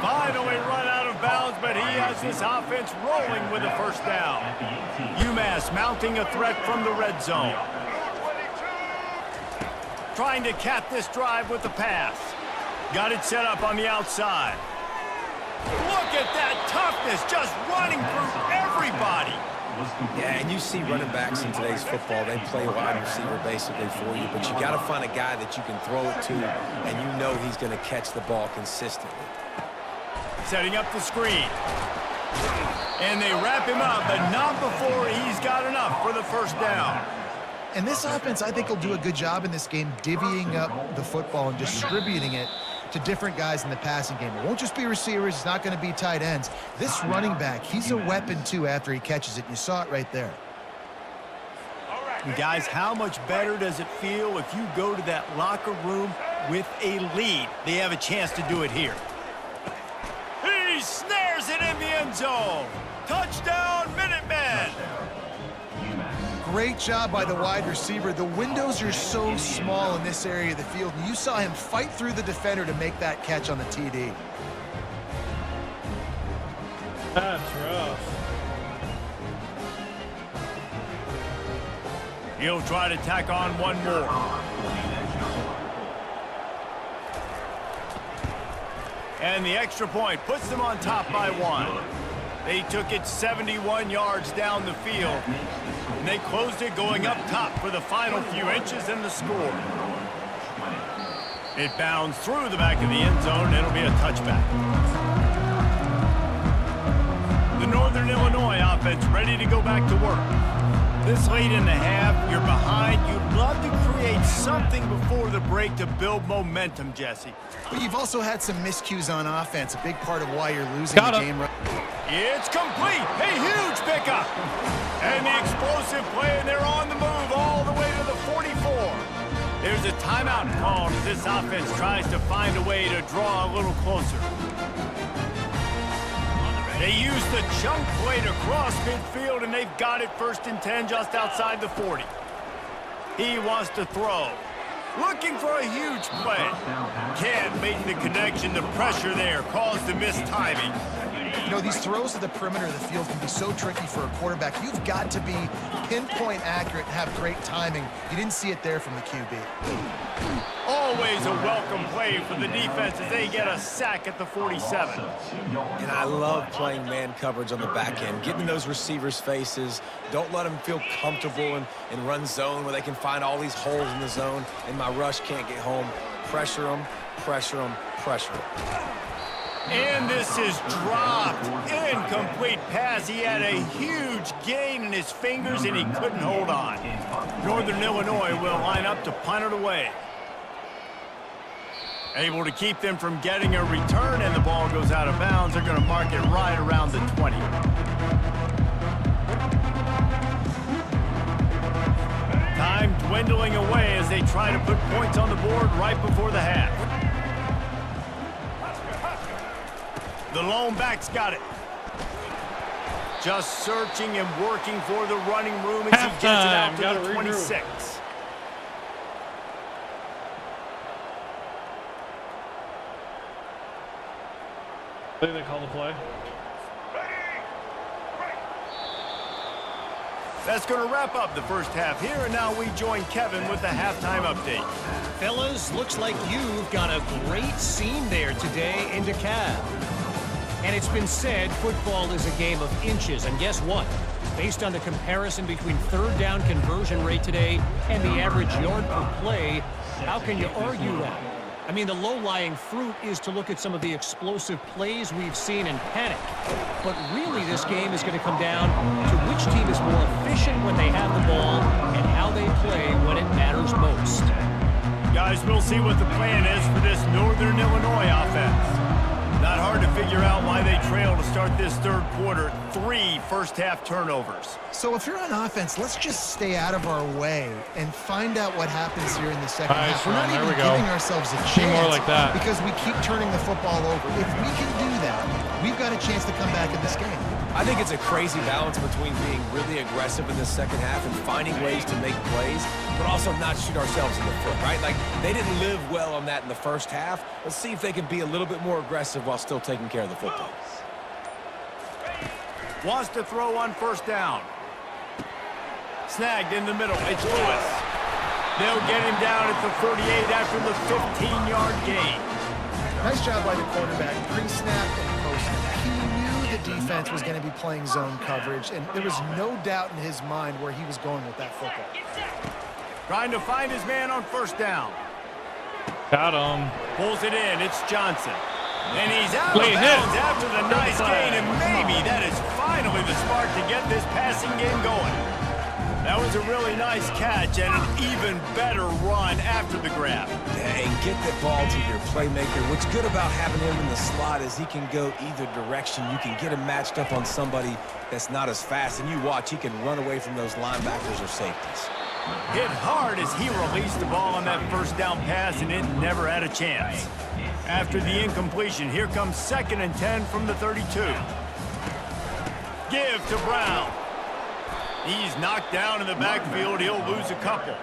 Finally run out of bounds, but he has this offense rolling with a first down. UMass mounting a threat from the red zone. Trying to cap this drive with the pass. Got it set up on the outside. Look at that toughness, just running through everybody. Yeah, and you see running backs in today's football, they play wide receiver basically for you, but you got to find a guy that you can throw it to, and you know he's going to catch the ball consistently. Setting up the screen. And they wrap him up, but not before he's got enough for the first down. And this offense, I think, will do a good job in this game divvying up the football and distributing it to different guys in the passing game. It won't just be receivers. It's not going to be tight ends. This running back, he's a weapon, too, after he catches it. You saw it right there. And guys, how much better does it feel if you go to that locker room with a lead? They have a chance to do it here. He snares it in the end zone. Touchdown, Minutemen! Great job by the wide receiver. The windows are so small in this area of the field, and you saw him fight through the defender to make that catch on the TD. That's rough. He'll try to tack on one more. And the extra point puts them on top by one. They took it 71 yards down the field. And they closed it going up top for the final few inches in the score. It bounds through the back of the end zone, and it'll be a touchback. The Northern Illinois offense ready to go back to work. This late in the half, you're behind. You'd love to create something before the break to build momentum, Jesse. But you've also had some miscues on offense, a big part of why you're losing Got the him. game. It's complete. A huge pickup. And the explosive play, and they're on the move all the way to the 44. There's a timeout called as this offense tries to find a way to draw a little closer. They use the chunk play to cross midfield, and they've got it 1st and 10 just outside the 40. He wants to throw. Looking for a huge play. Can't make the connection. The pressure there caused the missed timing. You know, these throws to the perimeter of the field can be so tricky for a quarterback. You've got to be pinpoint accurate and have great timing. You didn't see it there from the QB. Always a welcome play for the defense as they get a sack at the 47. And I love playing man coverage on the back end, getting in those receivers' faces. Don't let them feel comfortable in run zone where they can find all these holes in the zone and my rush can't get home. Pressure them, pressure them, pressure them. And this is dropped. Incomplete pass. He had a huge gain in his fingers, and he couldn't hold on. Northern Illinois will line up to punt it away. Able to keep them from getting a return, and the ball goes out of bounds. They're going to mark it right around the 20. Time dwindling away as they try to put points on the board right before the half. The lone back's got it. Just searching and working for the running room as he gets it out to the 26. I think they call the play. That's going to wrap up the first half here, and now we join Kevin with the halftime update. Fellas, looks like you've got a great scene there today in DeKalb. And it's been said football is a game of inches, and guess what? Based on the comparison between third down conversion rate today and the average yard per play, how can you argue that? I mean, the low-lying fruit is to look at some of the explosive plays we've seen in panic. But really, this game is going to come down to which team is more efficient when they have the ball and how they play when it matters most. Guys, we'll see what the plan is for this Northern Illinois offense. Not hard to figure out why they trail to start this third quarter. 3 first-half turnovers. So if you're on offense, let's just stay out of our way and find out what happens here in the second Nice half. We're not run. There even we go. giving ourselves a Be chance more like that. because we keep turning the football over. If we can do that, we've got a chance to come back in this game. I think it's a crazy balance between being really aggressive in the second half and finding ways to make plays, but also not shoot ourselves in the foot, right? Like, they didn't live well on that in the first half. Let's see if they can be a little bit more aggressive while still taking care of the football. Wants to throw on first down. Snagged in the middle. It's Lewis. They'll get him down at the 38 after the 15-yard gain. Nice job by the quarterback, pre-snap and post-snap. He knew the defense was going to be playing zone coverage, and there was no doubt in his mind where he was going with that football. Trying to find his man on first down. Got him. Pulls it in. It's Johnson. And he's out Late of hit. bounds after the nice gain, and maybe that is finally the spark to get this passing game going. That was a really nice catch and an even better run after the grab. Yeah, and get the ball to your playmaker. What's good about having him in the slot is he can go either direction. You can get him matched up on somebody that's not as fast, and you watch, he can run away from those linebackers or safeties. Hit hard as he released the ball on that first down pass, and it never had a chance. After the incompletion, here comes 2nd and 10 from the 32. Give to Brown. He's knocked down in the backfield. He'll lose a couple.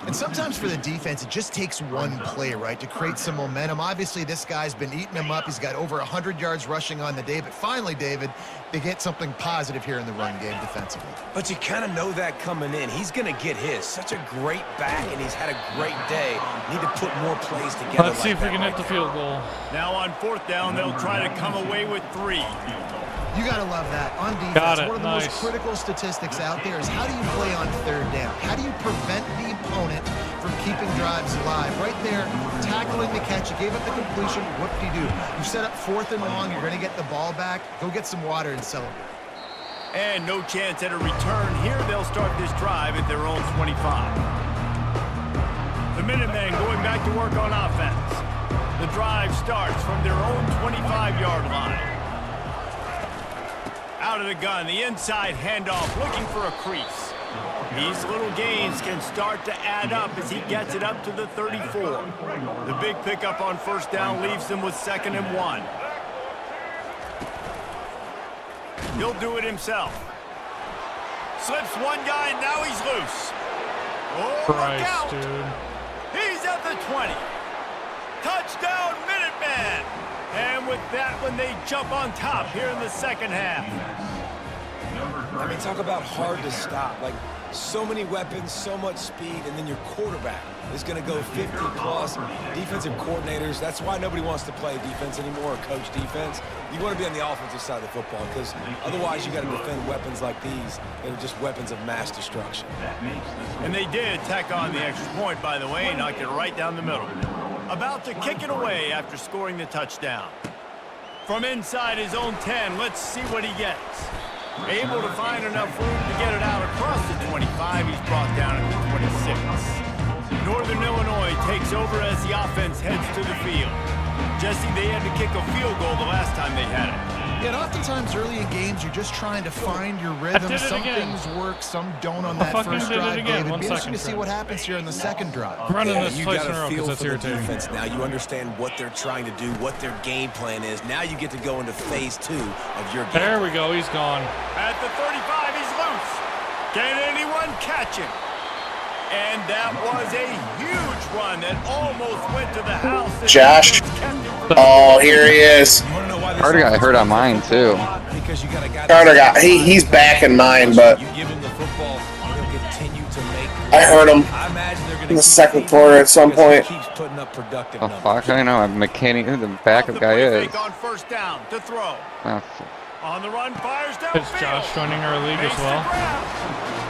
And sometimes for the defense, it just takes one play, right, to create some momentum. Obviously, this guy's been eating him up. He's got over 100 yards rushing on the day. But finally, David, they get something positive here in the run game defensively. But you kind of know that coming in. He's going to get his. Such a great back, and he's had a great day. Need to put more plays together. Let's see if we can hit the field goal. Now on 4th down, they'll try to come away with 3. You got to love that. On defense, Got it. one of the Nice. most critical statistics out there is how do you play on 3rd down? How do you prevent the opponent from keeping drives alive? Right there, tackling the catch. You gave up the completion. Whoop-de-doo. You set up 4th and long. You're going to get the ball back. Go get some water and celebrate. And no chance at a return. Here they'll start this drive at their own 25. The Minutemen going back to work on offense. The drive starts from their own 25-yard line. Out of the gun, the inside handoff, looking for a crease. These little gains can start to add up as he gets it up to the 34. The big pickup on first down leaves them with 2nd and 1. He'll do it himself. Slips one guy, now he's loose. Oh, look out! Christ, dude. He's at the 20. Touchdown, Minutemen! And with that one, they jump on top here in the second half. I mean, talk about hard to stop. Like, so many weapons, so much speed, and then your quarterback is going to go 50-plus. Defensive coordinators, that's why nobody wants to play defense anymore or coach defense. You want to be on the offensive side of the football because otherwise you got to defend weapons like these that are just weapons of mass destruction. And they did tack on the extra point, by the way, knocked it right down the middle. About to kick it away after scoring the touchdown. From inside his own 10, let's see what he gets. Able to find enough room to get it out across the 25. He's brought down at the 26. Northern Illinois takes over as the offense heads to the field. Jesse, they had to kick a field goal the last time they had it. Yeah, and oftentimes early in games, you're just trying to find your rhythm. Some things work, some don't on that first drive. David, it'd be interesting to see what happens here in the second drive. Running this You place got in a a row feel because for that's the irritating. defense now. You understand what they're trying to do, what their game plan is. Now you get to go into phase 2 of your game. There we go. He's gone. At the 35, he's loose. Can anyone catch him? And that was a huge run that almost went to the house. Josh. Oh, here he is. You wanna know why this Carter got hurt on mine, too. Because you got a guy Carter got he's back in mine, but you give him the football, he'll continue to make. I heard him I imagine they're gonna in the keep second feeding quarter him at some because he point. keeps putting up productive Oh, numbers. fuck, I know. I'm mechanic who the backup guy is. On first down to throw. Oh, On the run, fires downfield. It's Josh joining our league as well.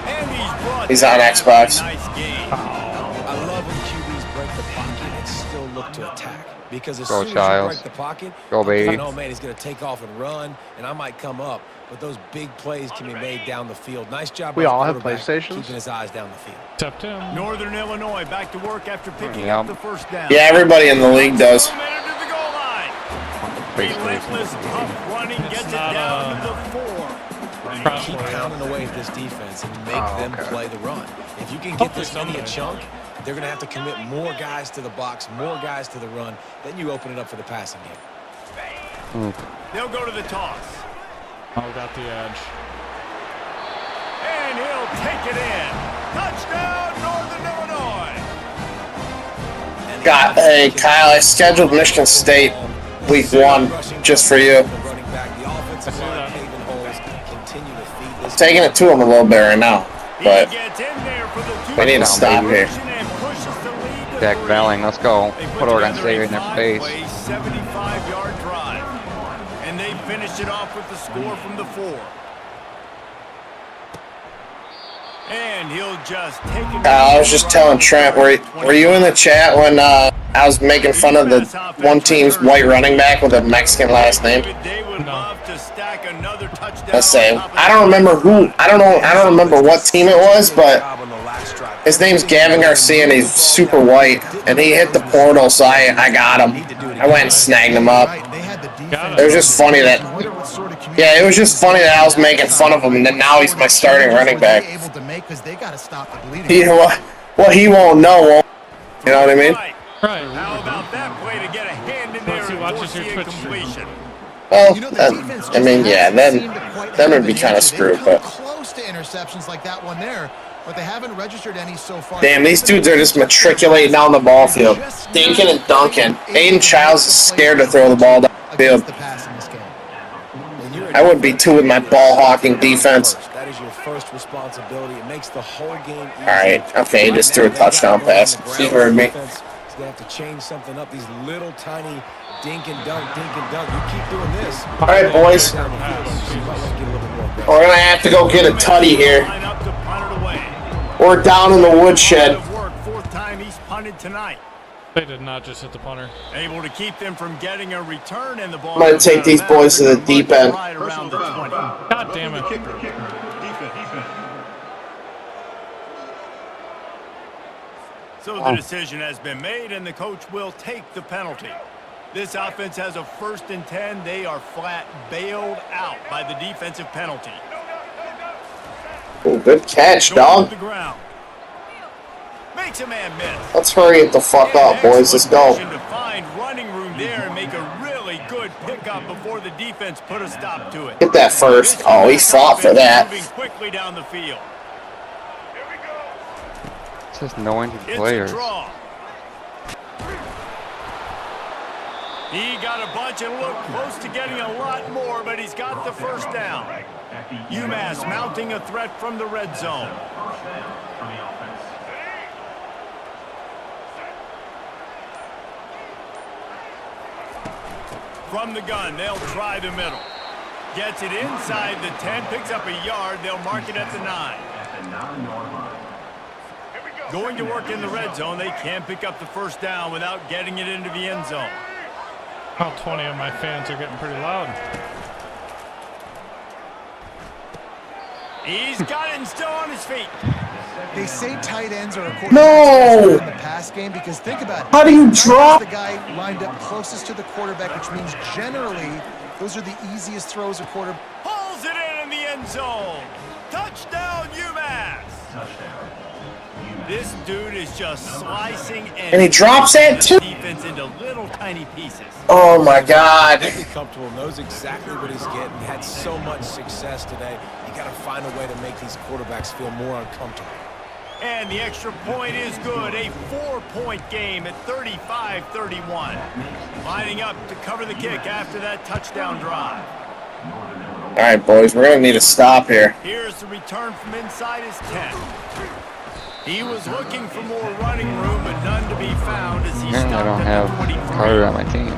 And He's on Xbox. Nice game. I love when QBs break the pocket and still look to attack. Because as Go, soon as Childs. you break the pocket, Go, I'm baby. thinking, oh man, he's going to take off and run, and I might come up. But those big plays can be made down the field. Nice job by We the all have quarterback PlayStations? keeping his eyes down the field. Except him. Northern Illinois back to work after picking Yeah. up the first down. Yeah, everybody in the league does. To the goal line. Relentless, tough running gets it not, down to the 4. Keep pounding away at this defense and make them play the run. If you can get Hopefully this many a someday. chunk, they're going to have to commit more guys to the box, more guys to the run. Then you open it up for the passing game. They'll go to the toss. Oh, got the edge. And he'll take it in. Touchdown, Northern Illinois. Hey, Kyle, I scheduled Michigan State week 1 just for you. Taking it to him a little bit right now, but He gets in there for the we need to stop here. and pushes the lead to Jack 3. Belling, let's go. They Put Oregon together State a in their 5-play, face. 75-yard drive. And they finished it off with the score from the 4. And he'll just take it. I was just telling Trent, were you in the chat when I was making fun of the one team's white running back with a Mexican last name? They would love to stack another touchdown. Let's say I don't remember who. I don't remember what team it was, but his name's Gavin Garcia and he's super white, and he hit the portal, so I got him. I went and snagged him up. It was just funny that. Yeah, it was just funny that I was making fun of him, and then now he's my starting running back. You know what he won't know, you know what I mean? Right. Right. How about that play to get a hand in there Plus he and watches force your the Twitch stream. incompletion? Well, I mean, yeah, then it would be kind of screwed, but. Close to interceptions like that one there, but they haven't registered any so far. Damn, these dudes are just matriculating down the ball field. Dinking and dunking. Aiden Childs is scared to throw the ball down the field. I would be too with my ball hawking defense. That is your first responsibility. It makes the whole game easy. All right, okay, he just threw a touchdown pass. He heard me. He's going to have to change something up. These little tiny dink and dunk, dink and dunk. You keep doing this. All right, boys. Down the field, you might want to get a little bit more aggressive. We're going to have to go get a tutty here. Line up to punt it away. We're down in the woodshed. Good work. 4th time he's punted tonight. They did not just hit the punter. Able to keep them from getting a return, and the ball. I'm going to take these boys to the deep end. Right around the 20. God damn it. Kicker. Defense. So the decision has been made, and the coach will take the penalty. This offense has a 1st and 10. They are flat bailed out by the defensive penalty. Ooh, good catch, Going dog. to the ground. Makes a man miss. Let's hurry it the fuck up, boys. Let's go. To find running room there and make a really good pickup before the defense put a stop to it. Hit that first. Oh, he fought for that. Moving quickly down the field. It's just no injured It's players. a draw. He got a bunch and looked close to getting a lot more, but he's got the first down. UMass mounting a threat from the red zone. From the gun, they'll try the middle. Gets it inside the 10, picks up a yard. They'll mark it at the 9. Going to work in the red zone. They can't pick up the first down without getting it into the end zone. All 20 of my fans are getting pretty loud. He's got it and still on his feet. They say tight ends are a No! in the pass game because think about it. How do you Tight end's drop? the guy lined up closest to the quarterback, which means generally those are the easiest throws a quarterback. Pulls it in the end zone. Touchdown, UMass. This dude is just slicing And he drops it too. defense into little tiny pieces. Oh my God. Really comfortable, knows exactly what he's getting. Had so much success today. You got to find a way to make these quarterbacks feel more uncomfortable. And the extra point is good. A 4-point game at 35-31. Lining up to cover the kick after that touchdown drive. All right, boys, we're gonna need to stop here. Here's the return from inside his 10. He was looking for more running room, but none to be found as he Apparently I stopped don't at have the 23. Carter on my team.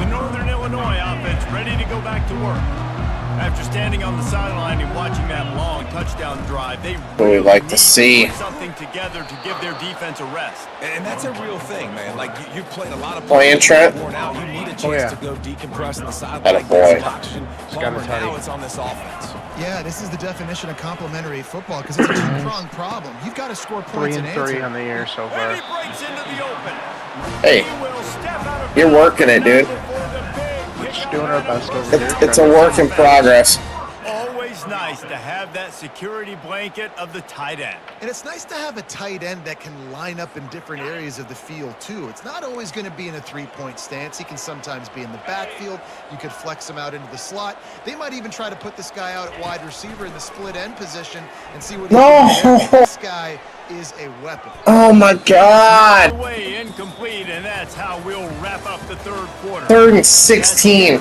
The Northern Illinois offense ready to go back to work. After standing on the sideline and watching that long touchdown drive, they What we'd like to need see. put something together to give their defense a rest. And that's a real thing, man. Like, you've played a lot of Playing Trent? worn out. You need a chance to go decompress on the sideline. Atta boy. Get some oxygen. Plumber, now it's on this offense. Yeah, this is the definition of complementary football because it's a two-pronged problem. You've got to score points and answer. 3-3 on the year so And far. he breaks into the open. Hey, He will step out of you're working it, dude. We're just doing our best over here. It's a work in progress. Always nice to have that security blanket of the tight end. And it's nice to have a tight end that can line up in different areas of the field, too. It's not always going to be in a three-point stance. He can sometimes be in the backfield. You could flex him out into the slot. They might even try to put this guy out at wide receiver in the split end position and see what he can do. This guy is a weapon. Oh my God. Away incomplete, and that's how we'll wrap up the third quarter. 3rd and 16.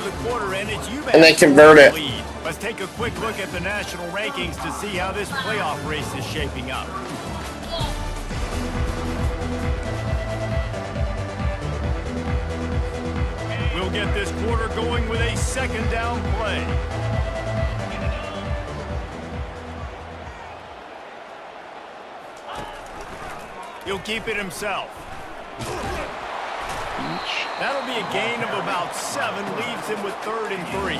And they convert it. Let's take a quick look at the national rankings to see how this playoff race is shaping up. We'll get this quarter going with a second down play. He'll keep it himself. That'll be a gain of about 7, leaves him with 3rd and 3.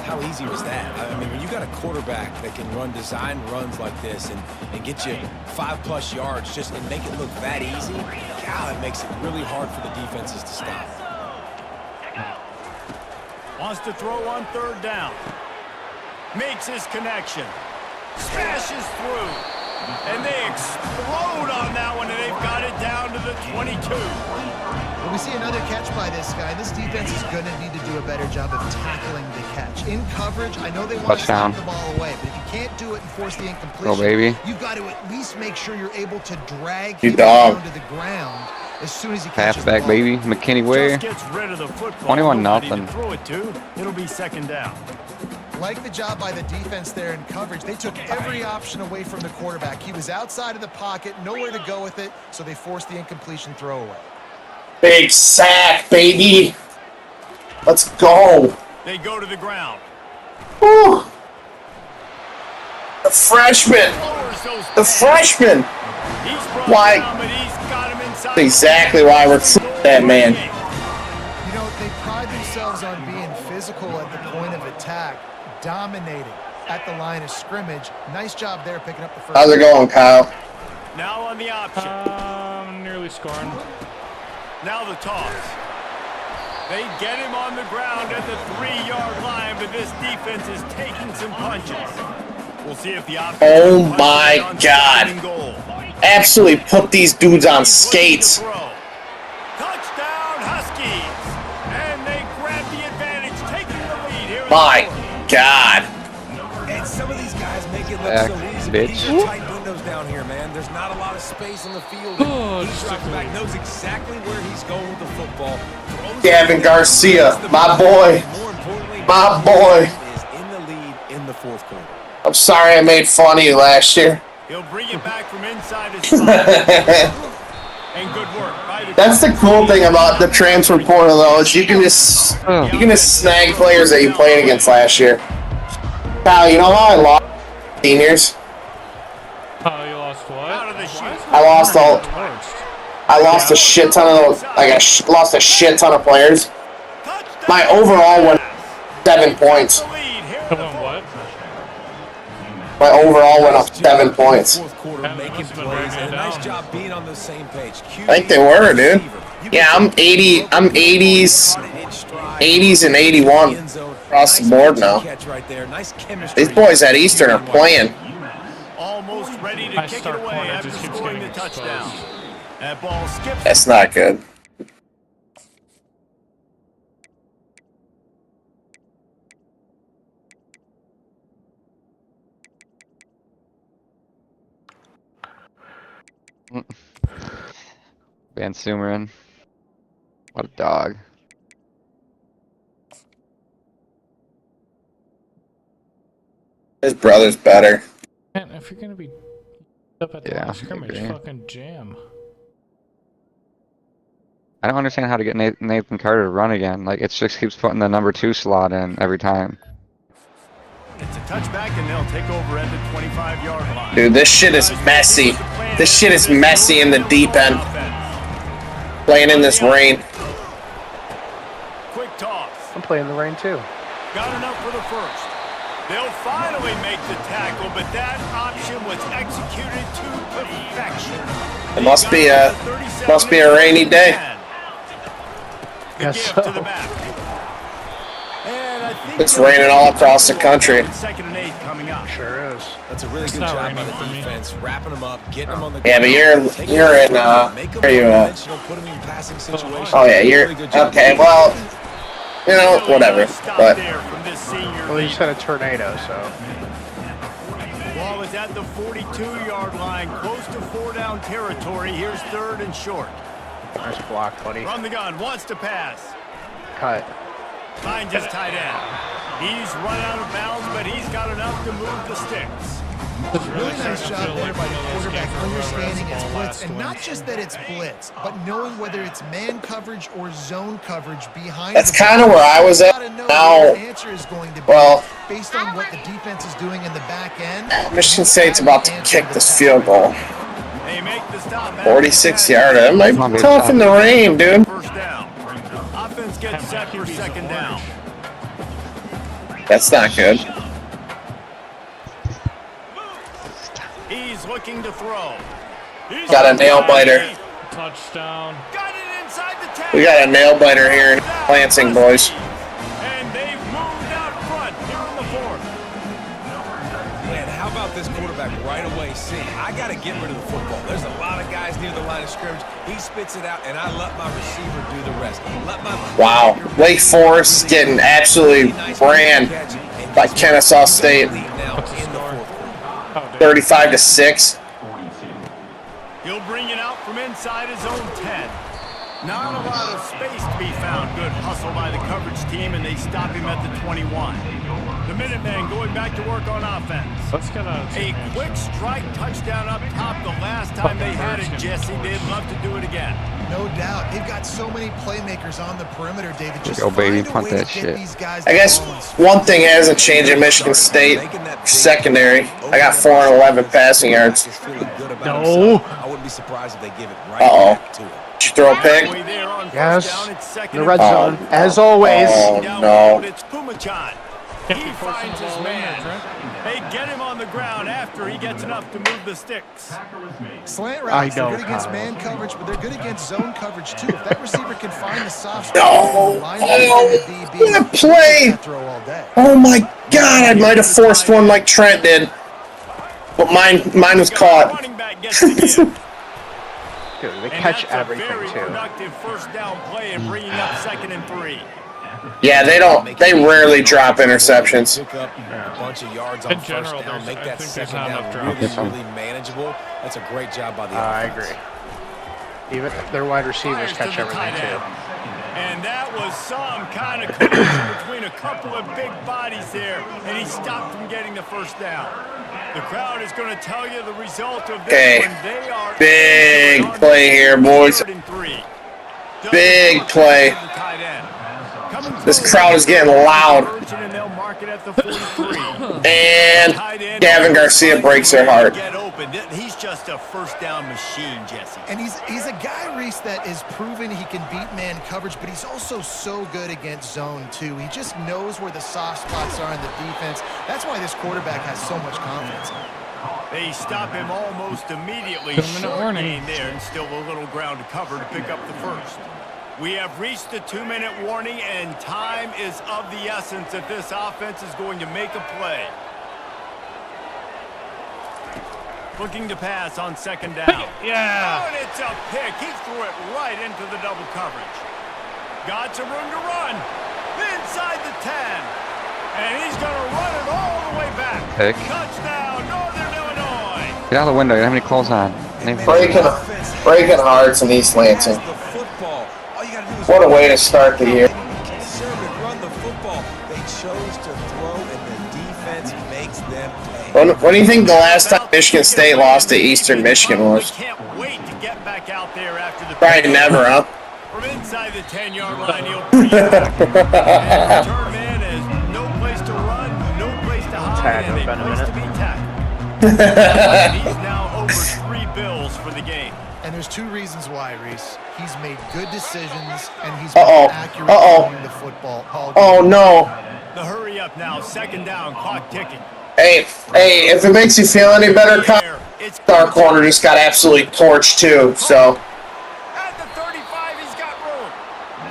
How easy was that? I mean, when you got a quarterback that can run design runs like this and get you 5+ yards just and make it look that easy, God, it makes it really hard for the defenses to stop. Wants to throw on 3rd down. Makes his connection. Smashes through. And they explode on that one, and they've got it down to the 22. When we see another catch by this guy, this defense is going to need to do a better job of tackling the catch. In coverage, I know they want Touchdown. to stop the ball away, but if you can't do it and force the incompletion, Go, baby. you've got to at least make sure you're able to drag You him dog. down to the ground as soon as he catches the Halfback, ball. baby. McKinney Way. Just gets rid of the football. 21-0. Nobody to throw it to. It'll be 2nd down. Like the job by the defense there in coverage. They took every option away from the quarterback. He was outside of the pocket, nowhere to go with it, so they forced the incompletion throwaway. Big sack, baby. Let's go. They go to the ground. Woo. The freshman. Lowers those The pads. freshman. He's brought Why? down, but he's got him inside. That's exactly why we're that man. You know, they pride themselves on being physical at the point of attack, dominating at the line of scrimmage. Nice job there picking up the first. How's it going, Kyle? Now on the option. Nearly scoring. Now the toss. They get him on the ground at the 3-yard line, but this defense is taking some punches. We'll see if the offense Oh punches my on God. 2nd and goal. Absolutely put these dudes on He's looking to skates. throw. Touchdown Huskies. And they grab the advantage, taking the lead here. in My the fourth. God. And some of these guys make it look Back, so easy. bitch. These are tight windows down here, man. There's not a lot of space on the field. Oh, He just drops took back, me. knows exactly where he's going with the football. Throws Gavin it, Garcia, gets the my ball, boy. and more importantly, My boy. is in the lead in the 4th quarter. I'm sorry I made fun of you last year. He'll bring it back from inside his spot. And good work by the That's the cool thing about the transfer portal, though, is you can just snag players that you played against last year. Kyle, you know how I lost seniors? Oh, you lost what? Out of the chute. I lost all. Worst. I lost a shit ton of those. Like lost a shit ton of players. Touchdown. My overall went 7 points. The lead here in Come the on, fourth. what? My overall went up 7 points. Fourth quarter, making plays, and a nice job being on the same page. I think they were, dude. Yeah, I'm 80. I'm 80s and 81 across the board now. These boys at Eastern are playing. Almost ready to kick it away after scoring the touchdown. That ball skips. That's not good. Van Sumeren. What a dog. His brother's better. Man, if you're gonna be up at the line of scrimmage, fucking jam. I don't understand how to get Nathan Carter to run again. Like, it just keeps putting the number 2 slot in every time. It's a touchback, and they'll take over at the 25-yard line. Dude, this shit is messy. This shit is messy in the deep end. Playing in this rain. Quick toss. I'm playing the rain too. Got enough for the first. They'll finally make the tackle, but that option was executed to perfection. It must be a rainy day. Guess so. It's raining all across the country. Second and 8 coming up. Sure is. That's a really good job by the defense, wrapping them up, getting them on the Yeah, but you're in where are you at? Oh yeah, you're okay. Well, you know, whatever. But Well, you said a tornado, so. Ball is at the 42-yard line, close to 4-down territory. Here's third and short. Nice block, buddy. From the gun, wants to pass. Cut. Finds his tight end. He's run out of bounds, but he's got enough to move the sticks. Really nice job there by the quarterback understanding it's blitz, and not just that it's blitz, but knowing whether it's man coverage or zone coverage behind. that's kind of where I was at now. Well, based on what the defense is doing in the back end. Michigan State's about to kick this field goal. They make the stop. 46-yarder. That might be tough in the rain, dude. First down. Offense gets set for second down. That's not good. He's looking to throw. He's Got a nail biter. Touchdown. Got it inside the 10. We got a nail biter here in Lansing, boys. And they've moved out front here in the fourth. Man, how about this quarterback right away? See, I got to get rid of the football. There's a lot of guys near the line of scrimmage. He spits it out, and I let my receiver do the rest. Wow, Wake Forest is getting absolutely ran by Kennesaw State. 35-6. He'll bring it out from inside his own 10. Not a lot of space to be found. Good hustle by the coverage team, and they stop him at the 21. The Minutemen going back to work on offense. Let's get a quick strike touchdown up top the last time they had it, Jesse. They'd love to do it again. No doubt. They've got so many playmakers on the perimeter, David. Just Go, baby, find a punt way that to get shit. these guys I guess one thing hasn't changed in Michigan State secondary. I got 411 passing yards. No. I wouldn't be surprised if they give it right Uh-oh. back to him. Did you throw a pick? Yes. The red zone, as always. Oh, no. It's Pumachan. He finds his man. They get him on the ground after he gets enough to move the sticks. Slant routes, I know, they're good against Kyle. man coverage, but they're good against zone coverage too. If that receiver can find the soft No. spot, What a play. throw all day. Oh my God, I might have forced one like Trent did. But mine was caught. Running back gets the give. Dude, they And catch that's a everything very too. productive first down play and bringing up second and 3. Yeah, they rarely drop interceptions. Pick up a bunch of yards on In first general, down, there's- make I that think there's second not down enough really, drops. really manageable. That's a great job by the I offense. agree. Even their wide receivers Fires catch to the everything tight too. end. And that was some kind of collision between a couple of big bodies there, and he stopped from getting the first down. The crowd is going to tell you the result of this Okay. when they are Big play here, boys. 3rd and 3. Big play. The tight end. This crowd is getting loud. And Gavin Garcia breaks their heart. He's just a first down machine, Jesse. And he's a guy, Reese, that is proven he can beat man coverage, but he's also so good against zone, too. He just knows where the soft spots are in the defense. That's why this quarterback has so much confidence. They stop him almost immediately. Short gain there, and still a little ground to cover to pick up the first. We have reached the 2-minute warning, and time is of the essence if this offense is going to make a play. Looking to pass on second down. Yeah. Oh, and it's a pick. He threw it right into the double coverage. Got some room to run. Inside the 10. And he's going to run it all the way back. Pick. Touchdown, Northern Illinois. Get out of the window. You don't have any clothes on. Breaking hearts in East Lansing. What a way to start the year. Conservative, run the football. They chose to throw, and the defense makes them pay. When do you think the last time Michigan State lost to Eastern Michigan was? Can't wait to get back out there after the Probably never, huh? From inside the 10-yard line, he'll bring it back. And turn man has no place to run, no place to hide, and a place to be tackled. He's now over 3 bills for the game. And there's 2 reasons why, Reese. He's made good decisions, and he's been accurate throwing the football. Oh, no. The hurry up now, second down, clock ticking. Hey, if it makes you feel any better, our corner just got absolutely torched, too, so. At the 35, he's got room.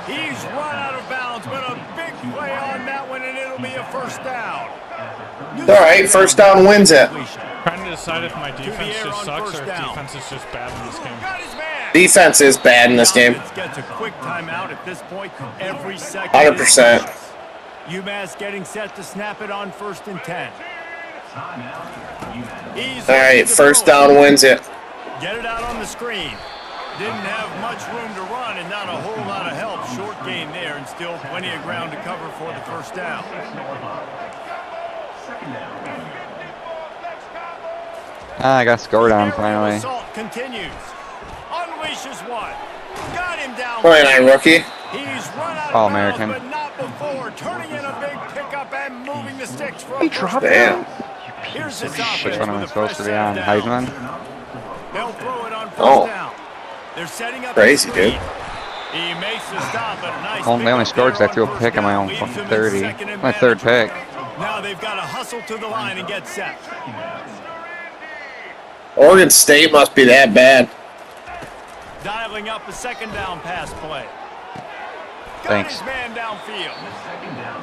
He's run out of bounds, but a big play on that one, and it'll be a first down. All right, first down wins it. Trying to decide if my defense just sucks or if defense is just bad in this game. Defense is bad in this game. Gets a quick timeout at this point. Every second. 100%. UMass getting set to snap it on 1st and 10. All right, first down wins it. Get it out on the screen. Didn't have much room to run and not a whole lot of help. Short gain there and still plenty of ground to cover for the first down. I got scored on finally. Assault continues. Unleashes one. Got him down. 29 rookie. He's run out All of bounds, American. but not before. Turning in a big pickup and moving the sticks for a first Damn. down. Here's this offense Which one am I with a supposed to fresh be on? set of Heisman? downs. They'll throw it on first Oh. down. They're setting up Crazy, the screen. dude. He makes the stop, but a nice They only pickup scored because there I threw a on pick first on my down. own Leaves fucking him in 30. second and My third pick. Now they've got to hustle to the line and get set. Oregon State must be that bad. Dialing up a second down pass play. Got Thanks. his man downfield.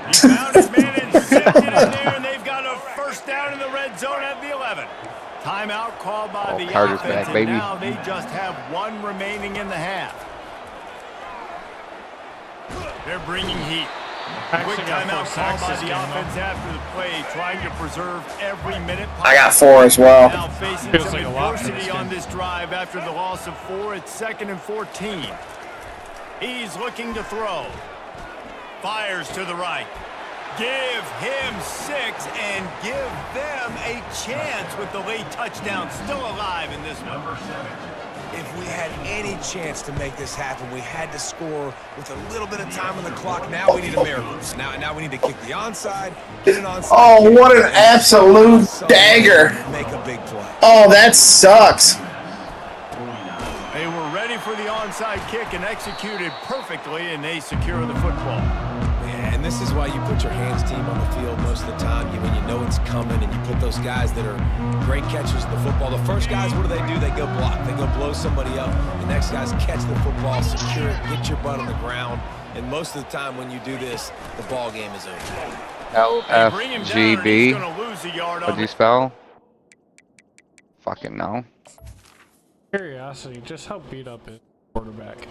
He found his man and sent it in there, and they've got a first down in the red zone at the 11. Timeout called by the Carter's offense, back, and baby. now they just have 1 remaining in the half. They're bringing heat. Quick timeout called by the offense after the play, trying to preserve every minute possible. I got 4 as well. Now facing Feels some like a lot for adversity this on game. this drive after the loss of 4. It's 2nd and 14. He's looking to throw. Fires to the right. Give him 6 and give them a chance with the late touchdown still alive in this one. If we had any chance to make this happen, we had to score with a little bit of time on the clock. Now we need a miracle. Now we need to kick the onside, get an onside. Oh, what an absolute dagger. Make a big play. Oh, that sucks. They were ready for the onside kick and executed perfectly, and they secure the football. Yeah, and this is why you put your hands team on the field most of the time. When you know it's coming, and you put those guys that are great catchers of the football. The first guys, what do? They go block. They go blow somebody up. The next guys catch the football, secure it, get your butt on the ground. And most of the time when you do this, the ball game is over. LFGB. What'd you spell? Fucking no. Curiosity, just how beat up is quarterback?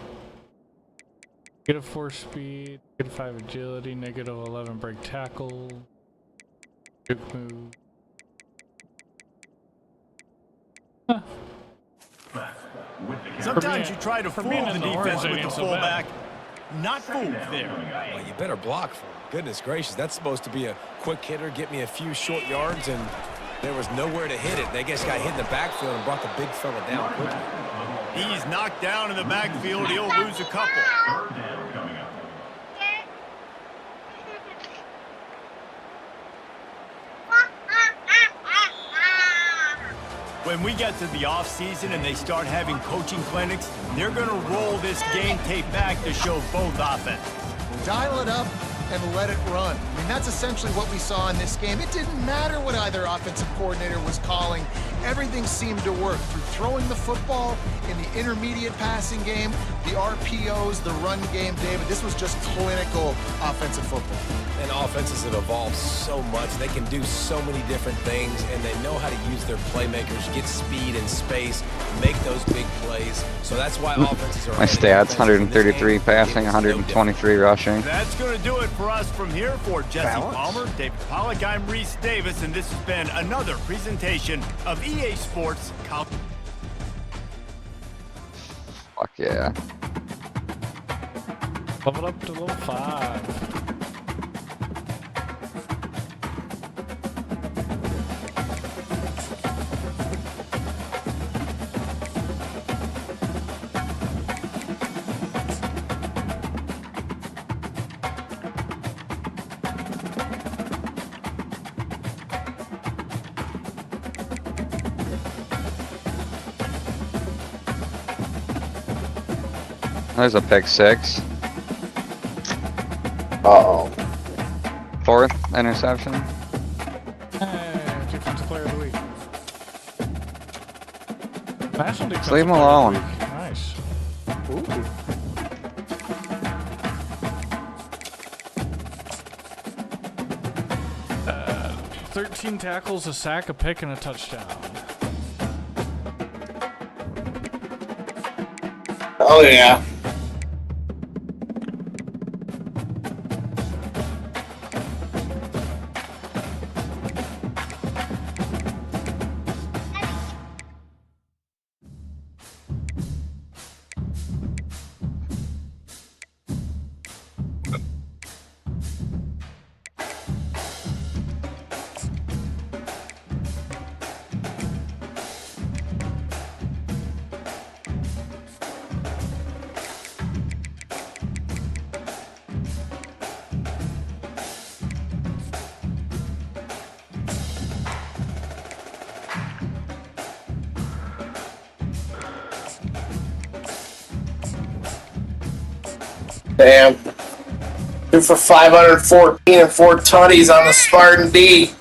-4 speed, -5 agility, -11 break tackle, juke move. Huh. Sometimes you try to fool being the in the defense orange, with it the ain't so bad. fullback. Not fooled there. Well, you better block for him. Goodness gracious, that's supposed to be a quick hitter, get me a few short yards, and there was nowhere to hit it. They just got hit in the backfield and brought the big fella down quickly. He's knocked down in the backfield. He'll lose a couple. when we get to the off-season and they start having coaching clinics, they're going to roll this game tape back to show both offenses. Dial it up and let it run. I mean, that's essentially what we saw in this game. It didn't matter what either offensive coordinator was calling. Everything seemed to work through throwing the football in the intermediate passing game, the RPOs, the run game, David. This was just clinical offensive football. And offenses have evolved so much. They can do so many different things, and they know how to use their playmakers, get speed and space, make those big plays. So that's why offenses are... My stats, 133 passing, 123 rushing. That's going to do it for us from here. For Jesse Palmer, David Pollack, I'm Reese Davis, and this has been another presentation of EA Sports College. Fuck yeah. Level up to level 5. There's a pick 6. Uh-oh. 4th interception. Hey, defensive player of the week. National defensive Just leave him player of alone. the week. Nice. Ooh. 13 tackles, a sack, a pick, and a touchdown. Oh, yeah. Damn. 2 for 514 and 4 tutties on the Spartan D.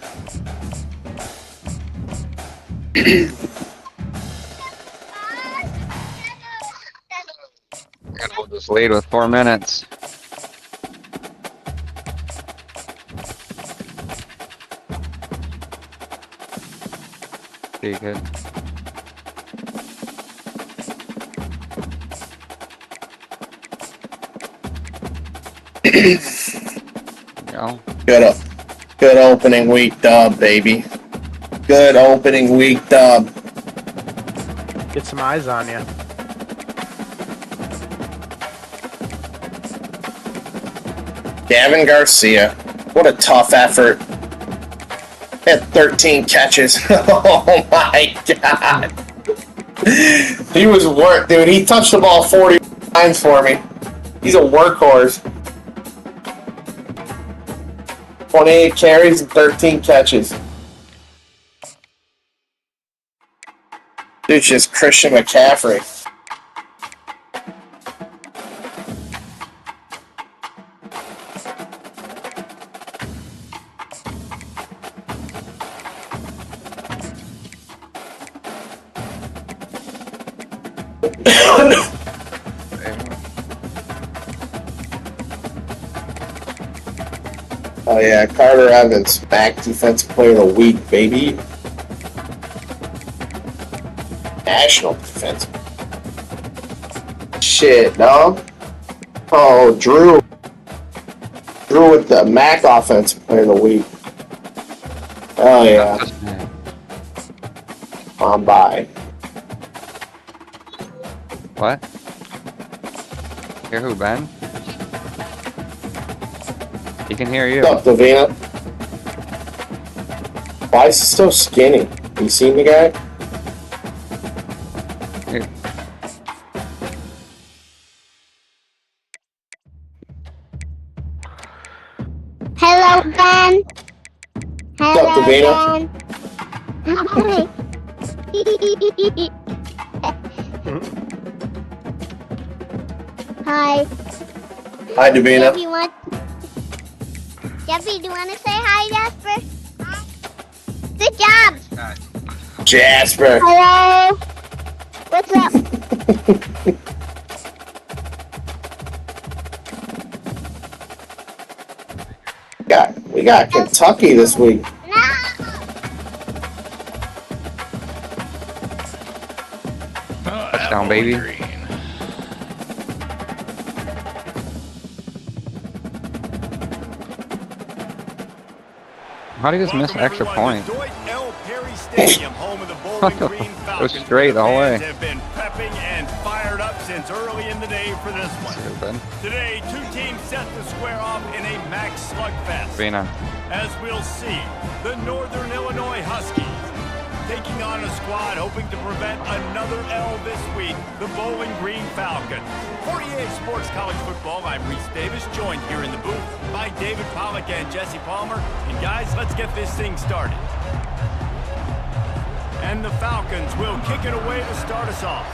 Gotta hold this lead with 4 minutes. Pretty good. Go. Good opening week dub, baby. Good opening week dub. Get some eyes on you. Gavin Garcia. What a tough effort. Had 13 catches. Oh my god. He was dude. He touched the ball 40 times for me. He's a workhorse. 28 carries and 13 catches. Dude's just Christian McCaffrey. Oh yeah, Carter Evans, back defensive player of the week, baby. National defense. Shit, no. Oh, Drew. Drew with the MAC offensive player of the week. Oh yeah. On by. What? Hear who, Ben? He can hear you. What's up, Davina? Why is he so skinny? You seen the guy? Here. Hello, Ben. What's up, Davina? Hi. Hi. Hi, Davina. Debbie, do you want to say hi, Jasper? Good job. Jasper. Hello. What's up? We got Kentucky this week. Touchdown, baby. How did he just miss an extra point? It was straight the whole way. Have been prepping and fired up since early in the day for this one. Today, two teams set to square off in a max slugfest. Vina. As we'll see, the Northern Illinois Huskies taking on a squad hoping to prevent another L this week, the Bowling Green Falcons. For EA Sports College Football, I'm Reese Davis, joined here in the booth by David Pollack and Jesse Palmer. And guys, let's get this thing started. And the Falcons will kick it away to start us off.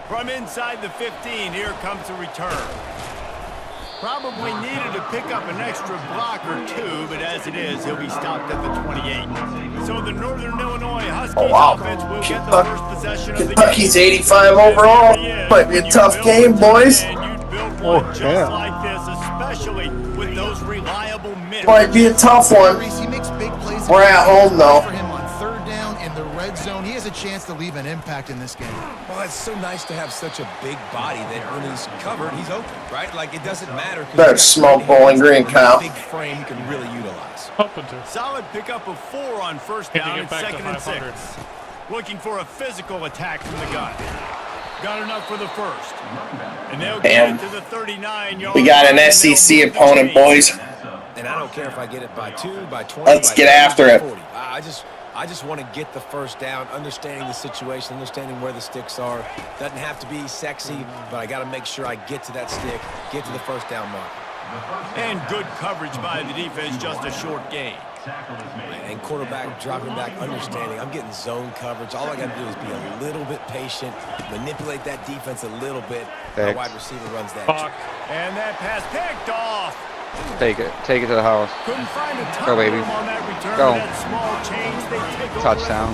From inside the 15, here comes the return. Probably needed to pick up an extra block or two, but as it is, he'll be stopped at the 28. So the Northern Illinois Huskies offense will get the first possession of the game. Kentucky's 85 overall. Might be a tough game, boys. Just like this, especially with those reliable men. Might be a tough one. We're at home, though. For him on third down in the red zone, he has a chance to leave an impact in this game. Well, it's so nice to have such a big body that when he's covered, he's open, right? Like, it doesn't matter. Better smoke Bowling Green, Kyle. Big frame he can really utilize. Solid pickup of 4 on first down and 2nd and 6. Looking for a physical attack from the gun. Got enough for the first. And they'll get it to the 39-yard. We got an SEC opponent, boys. And I don't care if I get it by 2, by 20. Let's get after it. 40. I just want to get the first down, understanding the situation, understanding where the sticks are. Doesn't have to be sexy, but I got to make sure I get to that stick, get to the first down mark. And good coverage by the defense, just a short gain. And quarterback dropping back, understanding. I'm getting zone coverage. All I got to do is be a little bit patient, manipulate that defense a little bit. My wide receiver runs that. And that pass picked off. Take it to the house. Couldn't find a Go, baby. on that return. Go. That small change, they take Touchdown.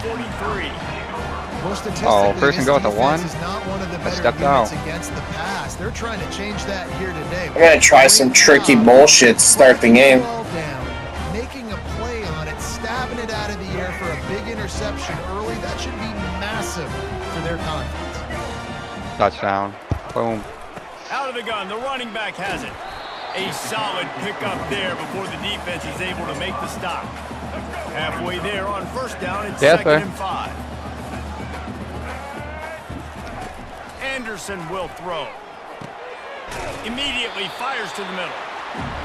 Oh, first and go with the 1. I stepped out. Against the pass. They're trying to change that here today. I'm going to try some tricky bullshit to start the game. Making a play on it, stabbing it out of the air for a big interception early. That should be massive for their confidence. Touchdown. Boom. Out of the gun, the running back has it. A solid pickup there before the defense is able to make the stop. Halfway there on first down, it's 2nd and 5. Anderson will throw. Immediately fires to the middle.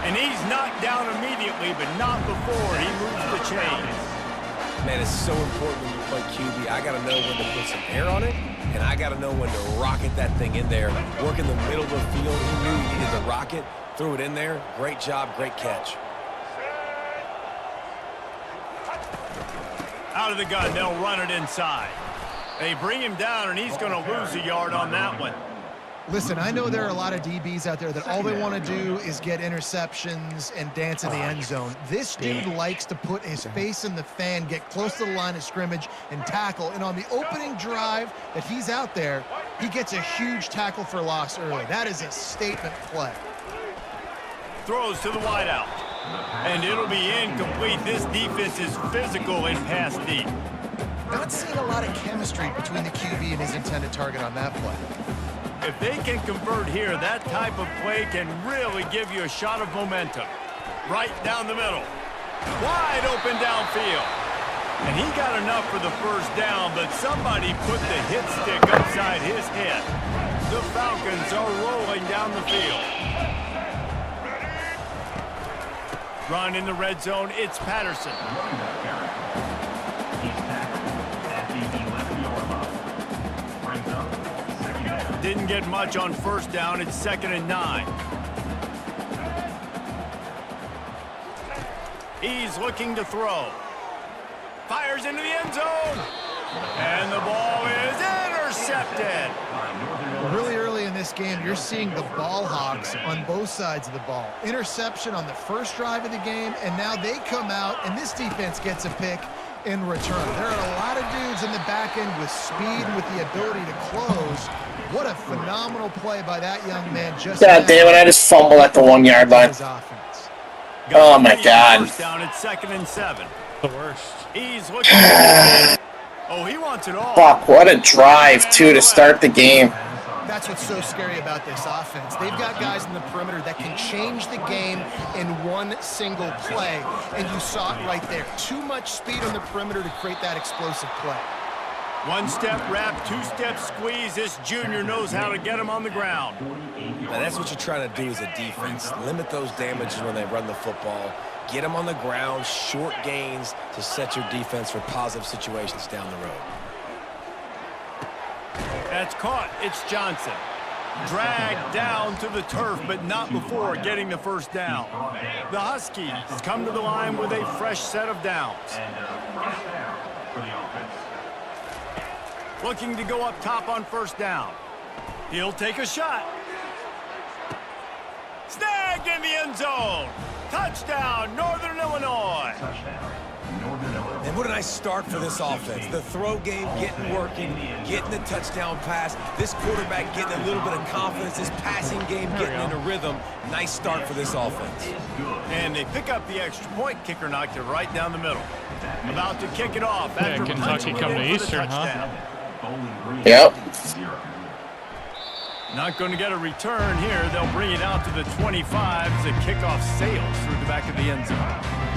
And he's knocked down immediately, but not before he moves the chains. Man, it's so important when you play QB. I got to know when to put some air on it, and I got to know when to rocket that thing in there. Work in the middle of the field. He knew he needed to rocket. Threw it in there. Great job, great catch. Out of the gun, they'll run it inside. They bring him down, and he's going to lose a yard on that one. Listen, I know there are a lot of DBs out there that all they want to do is get interceptions and dance in the end zone. This dude likes to put his face in the fan, get close to the line of scrimmage, and tackle. And on the opening drive that he's out there, he gets a huge tackle for loss early. That is a statement play. Throws to the wideout. And it'll be incomplete. This defense is physical in pass deep. Not seeing a lot of chemistry between the QB and his intended target on that play. If they can convert here, that type of play can really give you a shot of momentum. Right down the middle. Wide open downfield. And he got enough for the first down, but somebody put the hit stick upside his head. The Falcons are rolling down the field. Run in the red zone, it's Patterson. Didn't get much on first down, it's 2nd and 9. He's looking to throw. Fires into the end zone. And the ball is intercepted. Really early in this game, you're seeing the ball hogs on both sides of the ball. Interception on the first drive of the game, and now they come out, and this defense gets a pick in return. There are a lot of dudes in the back end with speed and with the ability to close. What a phenomenal play by that young man. Just God damn it, I just fumbled at the 1 yard line. Oh my God. First down at 2nd and 7. The worst. He's looking. Oh, he wants it all. Fuck, what a drive, too, to start the game. That's what's so scary about this offense. They've got guys in the perimeter that can change the game in one single play, and you saw it right there. Too much speed on the perimeter to create that explosive play. One-step wrap, two-step squeeze. This junior knows how to get him on the ground. Now that's what you're trying to do as a defense. Limit those damages when they run the football. Get them on the ground, short gains to set your defense for positive situations down the road. That's caught. It's Johnson. Dragged down to the turf, but not before getting the first down. The Huskies come to the line with a fresh set of downs. Looking to go up top on first down. He'll take a shot. Snagged in the end zone. Touchdown, Northern Illinois. And what a nice start for this offense. The throw game getting working, getting the touchdown pass. This quarterback getting a little bit of confidence. This passing game getting into rhythm. Nice start for this offense. And they pick up the extra point. Kicker knocked it right down the middle. About to kick it off after Kentucky come to Eastern, huh? Yep. Not going to get a return here. They'll bring it out to the 25 as the kickoff sails through the back of the end zone.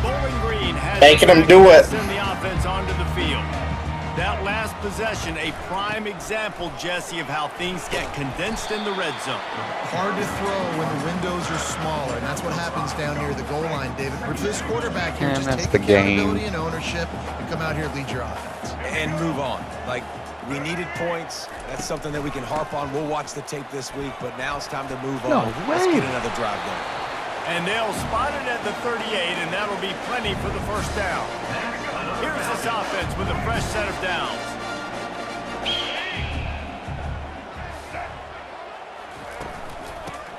Bowling Green has making them do it. Send the offense onto the field. That last possession, a prime example, Jesse, of how things get condensed in the red zone. Hard to throw when the windows are smaller, and that's what happens down near the goal line, David. For this quarterback here, just take accountability and ownership and come out here and lead your offense. And move on. Like, we needed points. That's something that we can harp on. We'll watch the tape this week, but now it's time to move on. Let's get another drive going. And they'll spot it at the 38, and that'll be plenty for the first down. Here's this offense with a fresh set of downs.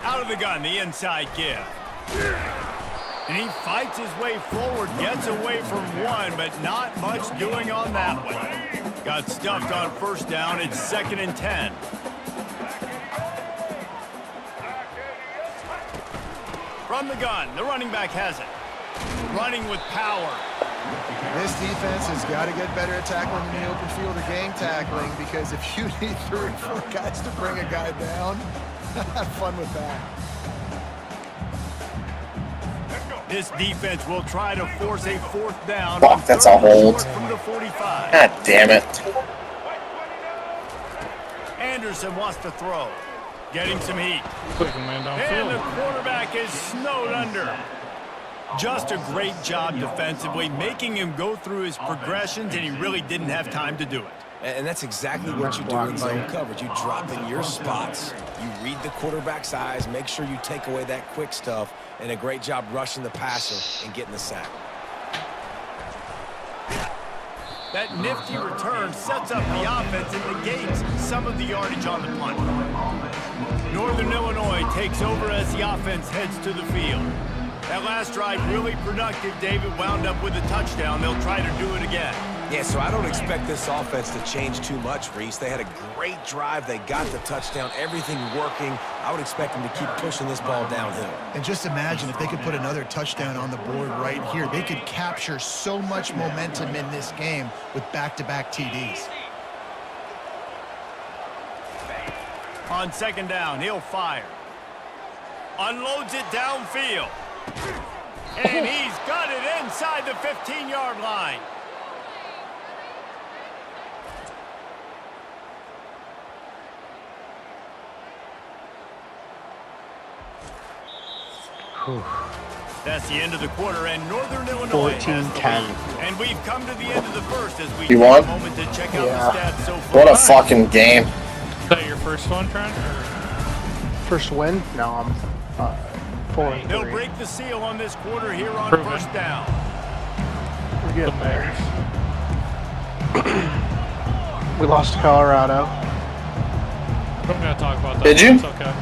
Out of the gun, the inside give. And he fights his way forward, gets away from one, but not much doing on that one. Got stuffed on first down. It's 2nd and 10. From the gun, the running back has it. Running with power. This defense has got to get better at tackling in the open field or gang tackling, because if you need 3 or 4 guys to bring a guy down, have fun with that. This defense will try to force a 4th down. Fuck, that's a hold. From the 45. God damn it. Anderson wants to throw. Getting some heat. Man and the quarterback is snowed under. Just a great job defensively, making him go through his progressions, and he really didn't have time to do it. And that's exactly what you do in zone coverage. You drop in your spots, you read the quarterback's eyes, make sure you take away that quick stuff, and a great job rushing the passer and getting the sack. That nifty return sets up the offense and negates some of the yardage on the punt. Northern Illinois takes over as the offense heads to the field. That last drive really productive. David wound up with a touchdown. They'll try to do it again. Yeah, so I don't expect this offense to change too much, Reese. They had a great drive. They got the touchdown, everything working. I would expect them to keep pushing this ball downhill. And just imagine if they could put another touchdown on the board right here. They could capture so much momentum in this game with back-to-back TDs. On 2nd down, he'll fire. Unloads it downfield. And he's got it inside the 15-yard line. That's the end of the quarter, and Northern Illinois 14-10. And we've come to the end of the first as we take won? a moment to check out the stats so far. What a fucking game. Is that your first one, Trent? First win? No, I'm 4-3. They'll break the seal on this quarter here on Proven. first down. We're The getting there. Bears. We lost to Colorado. I'm gonna talk about that. Did you? It's okay.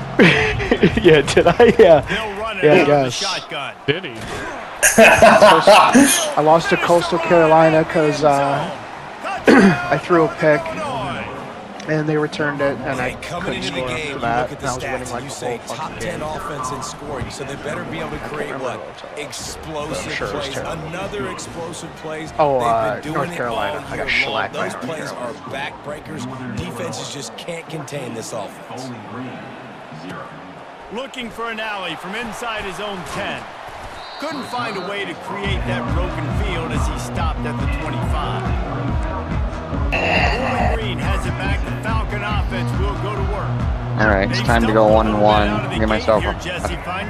Yeah, did I? Yeah. They'll run it Yeah, I out of the guess. shotgun. Did he? I lost to Coastal Carolina because I threw a pick and they returned it, and I Coming couldn't into the score game, after you that. look at And the I was winning stats, like and you the say whole top fucking 10 game. offense in scoring, so they better be able to create remember what? what it was. Explosive Sure, it was plays, terrible. another explosive plays. Oh, They've been doing North it Carolina. all I got year long. shellacked by Those North plays Carolina. are backbreakers. Defenses just can't contain this offense. Bowling Green, 0. Looking for an alley from inside his own 10. Couldn't find a way to create that broken field as he stopped at the 25. Bowling Green has it back. The Falcon offense will go to work. All right, it's time to go 1-1. Give myself a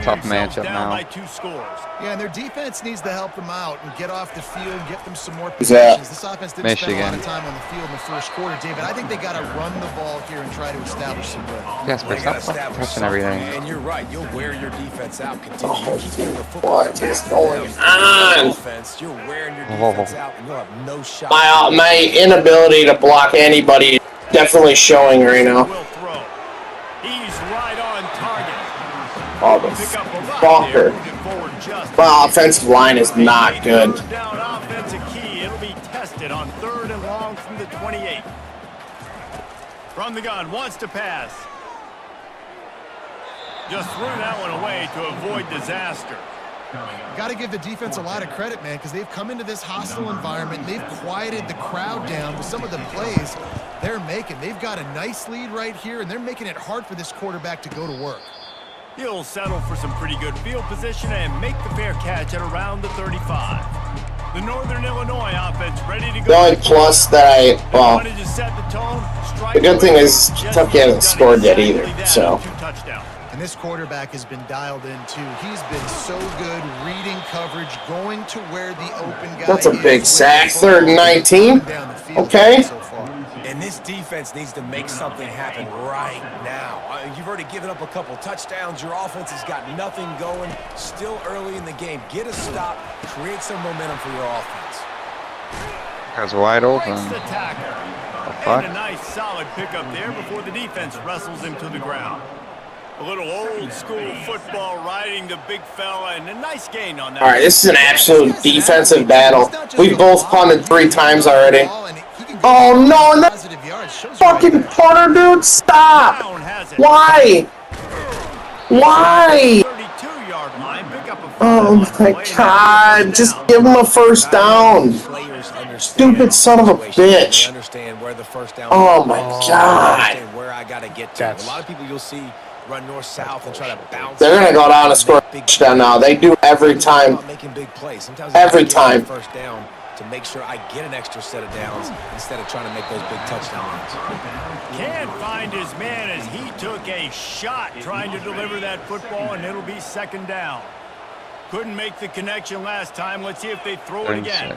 tough matchup down now. by 2 scores. Yeah, and their defense needs to help them out and get off the field and get them some more Who's that? possessions. This offense didn't spend a lot of Michigan. time on the field in the first quarter, David. I think they got to run the ball here and try to establish some rhythm. Yes, They but gotta stop establish touching everything. And you're right, you'll wear your defense out. Continue to keep getting the football. What is going on? Offense, you're wearing your Whoa. defense out, and you'll have no shot. My inability to block anybody is definitely showing right now. Will throw. He's right on target. Oh, the Pick up a lot fucker. there, moving forward just My offensive line is not good. Third down offensive key. It'll be tested on 3rd and long from the 28. From the gun, wants to pass. Just threw that one away to avoid disaster. Got to give the defense a lot of credit, man, because they've come into this hostile environment. They've quieted the crowd down with some of the plays they're making. They've got a nice lead right here, and they're making it hard for this quarterback to go to work. He'll settle for some pretty good field position and make the fair catch at around the 35. The Northern Illinois offense ready to go. The only plus that Wanted to set the tone. the good thing is Kentucky hasn't scored yet either, so. 2 touchdowns. And this quarterback has been dialed in, too. He's been so good reading coverage, going to where the open guy That's a is, big sack. winning 3rd and 19. down the field Okay. so far. And this defense needs to make something happen right now. You've already given up a couple touchdowns. Your offense has got nothing going. Still early in the game. Get a stop. Create some momentum for your offense. That's wide open. Breaks the tackle. fuck? And a nice solid pickup there before the defense wrestles him to the ground. A little old school football riding the big fella, and a nice gain on that. All right, this is an absolute defensive battle. We both punted 3 times already. Oh no, and that fucking punter, dude, stop! Why? Why? 32-yard line, pick up a Oh my god, just give him a first down. Stupid son of a bitch. Oh my god. Where I gotta get to. A lot of people you'll see run north south and try to bounce. They're gonna go down and score a touchdown now. They do every time. Making big plays. Sometimes Every time. First down to make sure I get an extra set of downs instead of trying to make those big touchdown runs. Can't find his man as he took a shot trying to deliver that football, and it'll be 2nd down. Couldn't make the connection last time. Let's see if they throw it again.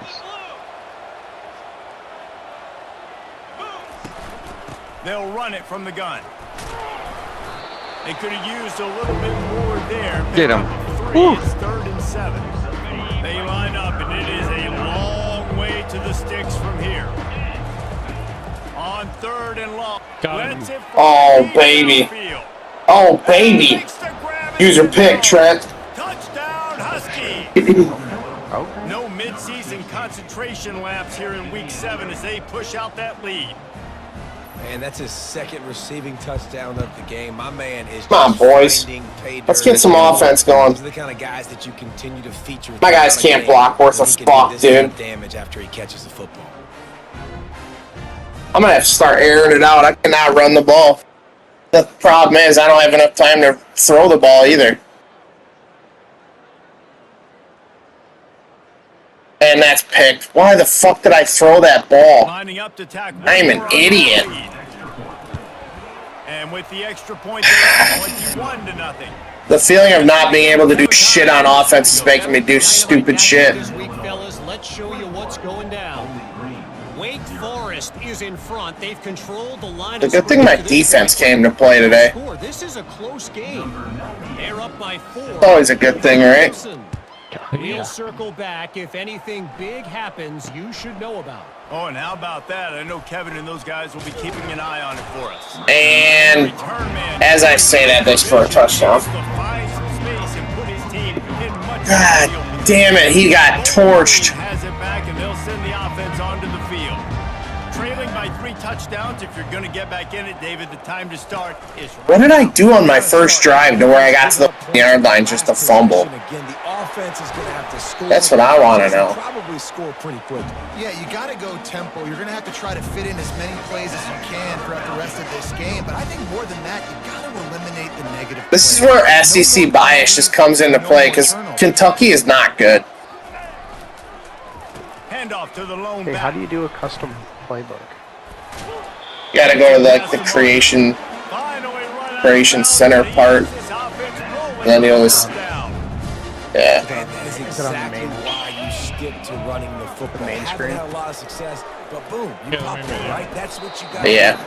They'll run it from the gun. They could have used a little bit more there. Get him. It's 3rd and 7. They line up, and it is a long way to the sticks from here. On 3rd and long. Let's it Oh baby. Oh baby. Use your pick, Trent. Touchdown, Husky. No midseason concentration laps here in Week 7 as they push out that lead. And that's his 2nd receiving touchdown of the game. My man is Come on, boys. Let's get some offense going. Those are the kind of guys that you continue to feature. My guys can't block worth a fuck, dude. Damage after he catches the football. I'm gonna have to start airing it out. I cannot run the ball. The problem is I don't have enough time to throw the ball either. And that's picked. Why the fuck did I throw that ball? Lining up to tack. I'm an idiot. And with the extra point there, 21-0. The feeling of not being able to do shit on offense is making me do stupid shit. This week, fellas, let's show you what's going down. Wake Forest is in front. They've controlled the line. The good thing my defense came to play today. This is a close game. They're up by 4. It's always a good thing, right? We'll circle back. If anything big happens, you should know about. Oh, and how about that? I know Kevin and those guys will be keeping an eye on it for us. And as I say that, they score a touchdown. God damn it, he got torched. Has it back, and they'll send the offense onto the field. Trailing by 3 touchdowns. If you're going to get back in it, David, the time to start is right. What did I do on my first drive to where I got to the yard line just to fumble? Again, the offense is going to have to score. That's what I want to know. Probably score pretty quickly. Yeah, you got to go tempo. You're going to have to try to fit in as many plays as you can throughout the rest of this game. But I think more than that, you got to eliminate the negative. This is where SEC bias just comes into play because Kentucky is not good. Handoff to the lone Hey, back. how do you do a custom playbook? You got to go to the creation center part, and then you'll just, yeah. That is exactly why you stick to running the football. Main screen. Haven't had a lot of success, but boom, you pop it, right? That's what you got. Yeah.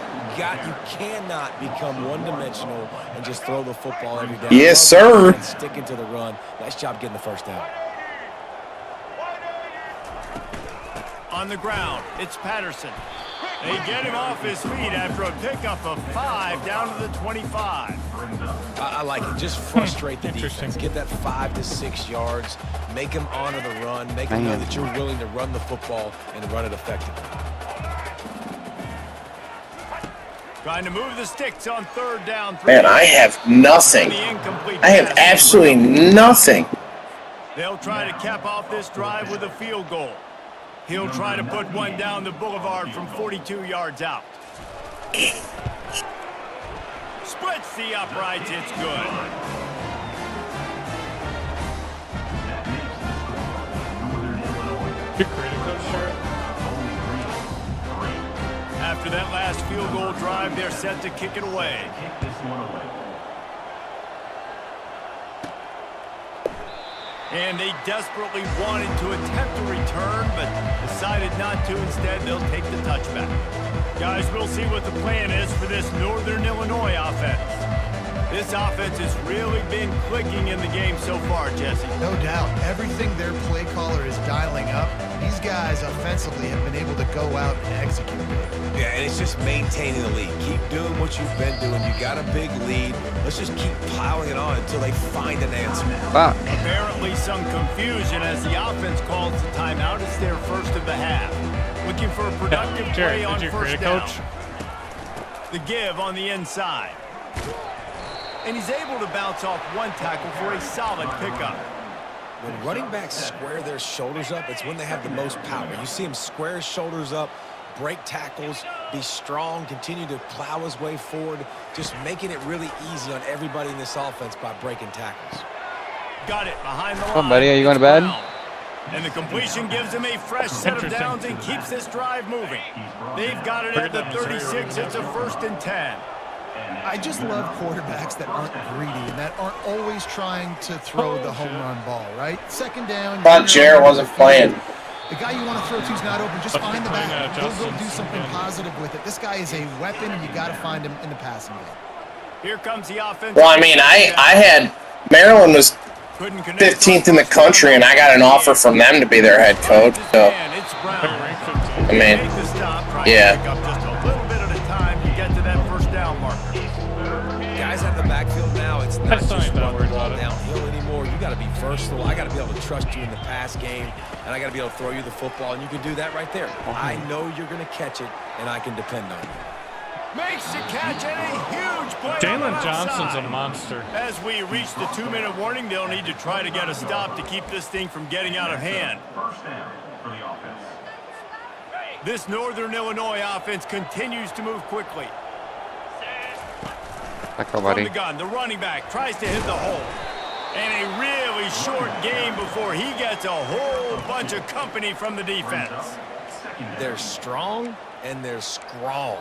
You cannot become one-dimensional and just throw the football every down. Yes, sir. And sticking to the run. Nice job getting the first down. On the ground, it's Patterson. They get him off his feet after a pickup of 5 down to the 25. I like it. Just frustrate the defense. Get that 5 to 6 yards. Make them honor the run. Make them know that you're willing to run the football and run it effectively. Trying to move the sticks on 3rd down. Man, I have nothing. I have absolutely nothing. They'll try to cap off this drive with a field goal. He'll try to put one down the boulevard from 42 yards out. Splits the uprights. It's good. Good creative coach shirt. After that last field goal drive, they're set to kick it away. And they desperately wanted to attempt a return, but decided not to. Instead, they'll take the touchback. Guys, we'll see what the plan is for this Northern Illinois offense. This offense has really been clicking in the game so far, Jesse. No doubt. Everything their play caller is dialing up, these guys offensively have been able to go out and execute. Yeah, and it's just maintaining the lead. Keep doing what you've been doing. You got a big lead. Let's just keep piling it on until they find an answer. Apparently some confusion as the offense calls the timeout. It's their first of the half. Looking for a productive play on first down. The give on the inside. And he's able to bounce off one tackle for a solid pickup. When running backs square their shoulders up, it's when they have the most power. You see him square his shoulders up, break tackles, be strong, continue to plow his way forward, just making it really easy on everybody in this offense by breaking tackles. Got it behind the line. Come on, buddy. Are you going to bed? And the completion gives him a fresh set of downs and keeps this drive moving. They've got it at the 36. It's a 1st and 10. I just love quarterbacks that aren't greedy and that aren't always trying to throw the home run ball, right? 2nd down. Thought Jarrett wasn't playing. The guy you want to throw to's not open. Just find the back. Go do something positive with it. This guy is a weapon, and you got to find him in the passing game. Here comes the offense. Well, I mean, I had Maryland was 15th in the country, and I got an offer from them to be their head coach. So, I mean, yeah. Guys at the backfield now, it's not just run the ball downhill anymore. You got to be versatile. I got to be able to trust you in the pass game, and I got to be able to throw you the football, and you can do that right there. I know you're going to catch it, and I can depend on you. Makes the catch and a huge play. Jalen Johnson's a monster. As we reach the 2-minute warning, they'll need to try to get a stop to keep this thing from getting out of hand. First down for the offense. This Northern Illinois offense continues to move quickly. From the gun, the running back tries to hit the hole. And a really short game before he gets a whole bunch of company from the defense. They're strong and they're strong.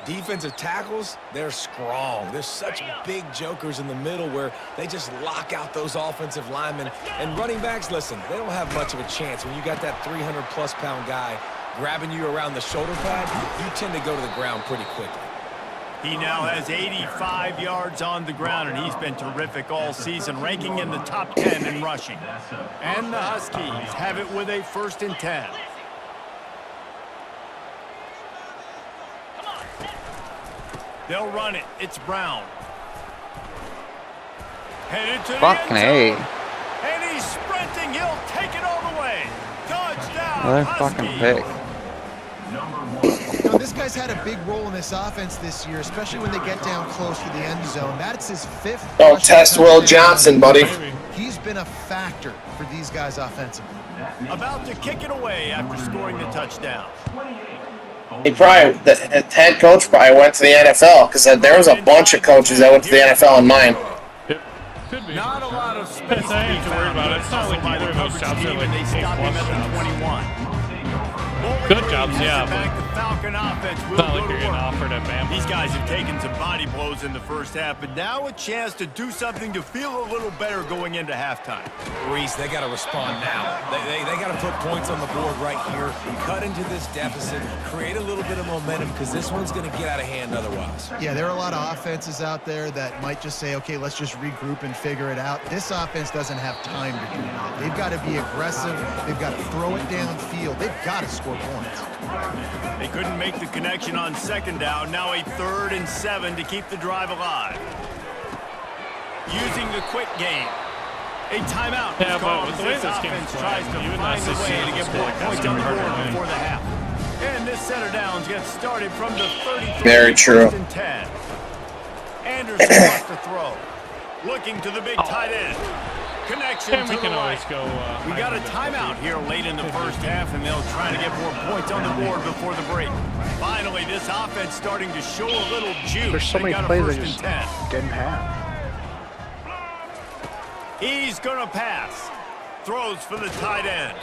Defensive tackles, they're strong. There's such big jokers in the middle where they just lock out those offensive linemen. And running backs, listen, they don't have much of a chance. When you got that 300-plus-pound guy grabbing you around the shoulder pad, you tend to go to the ground pretty quickly. He now has 85 yards on the ground, and he's been terrific all season, ranking in the top 10 in rushing. And the Huskies have it with a 1st and 10. They'll run it. It's Brown. Headed to the Fucking end zone. A. And he's sprinting. He'll take it all the way. Touchdown, Another Huskies. fucking pick. You know, this guy's had a big role in this offense this year, especially when they get down close to the end zone. That's his 5th. Don't test Will Johnson, buddy. He's been a factor for these guys offensively. About to kick it away after scoring the touchdown. He probably, the head coach probably went to the NFL, because there was a bunch of coaches that went to the NFL in mine. Yep. Could be. Not a lot of space. I ain't to worry about it. It's not like either of those jobs are like they stopped him at the 21. Good jobs, yeah, Back the Falcon offense will It's not go like to you're getting work. offered at Bama. These guys have taken some body blows in the first half, but now a chance to do something to feel a little better going into halftime. Reese, they got to respond now. They got to put points on the board right here, cut into this deficit, create a little bit of momentum, because this one's going to get out of hand otherwise. Yeah, there are a lot of offenses out there that might just say, okay, let's just regroup and figure it out. This offense doesn't have time to do that. They've got to be aggressive. They've got to throw it downfield. They've got to score points. They couldn't make the connection on 2nd down. Now a 3rd and 7 to keep the drive alive. Using the quick game. A timeout Yeah, is but called with as the way this this game's offense playing, tries to you would find not a say way to get more like points that's on the gonna be hard board to win. before the half. And this center downs gets started from the 33. Very true. 1st and 10. Anderson wants to throw. Looking to the big tight end. Connection And to we the can right. always go. We got a timeout here late in the first half, and they'll try to get more points on the board before the break. Finally, this offense starting to show a little juice. There's so They many got a plays 1st they and just 10. didn't have. He's going to pass. Throws for the tight end.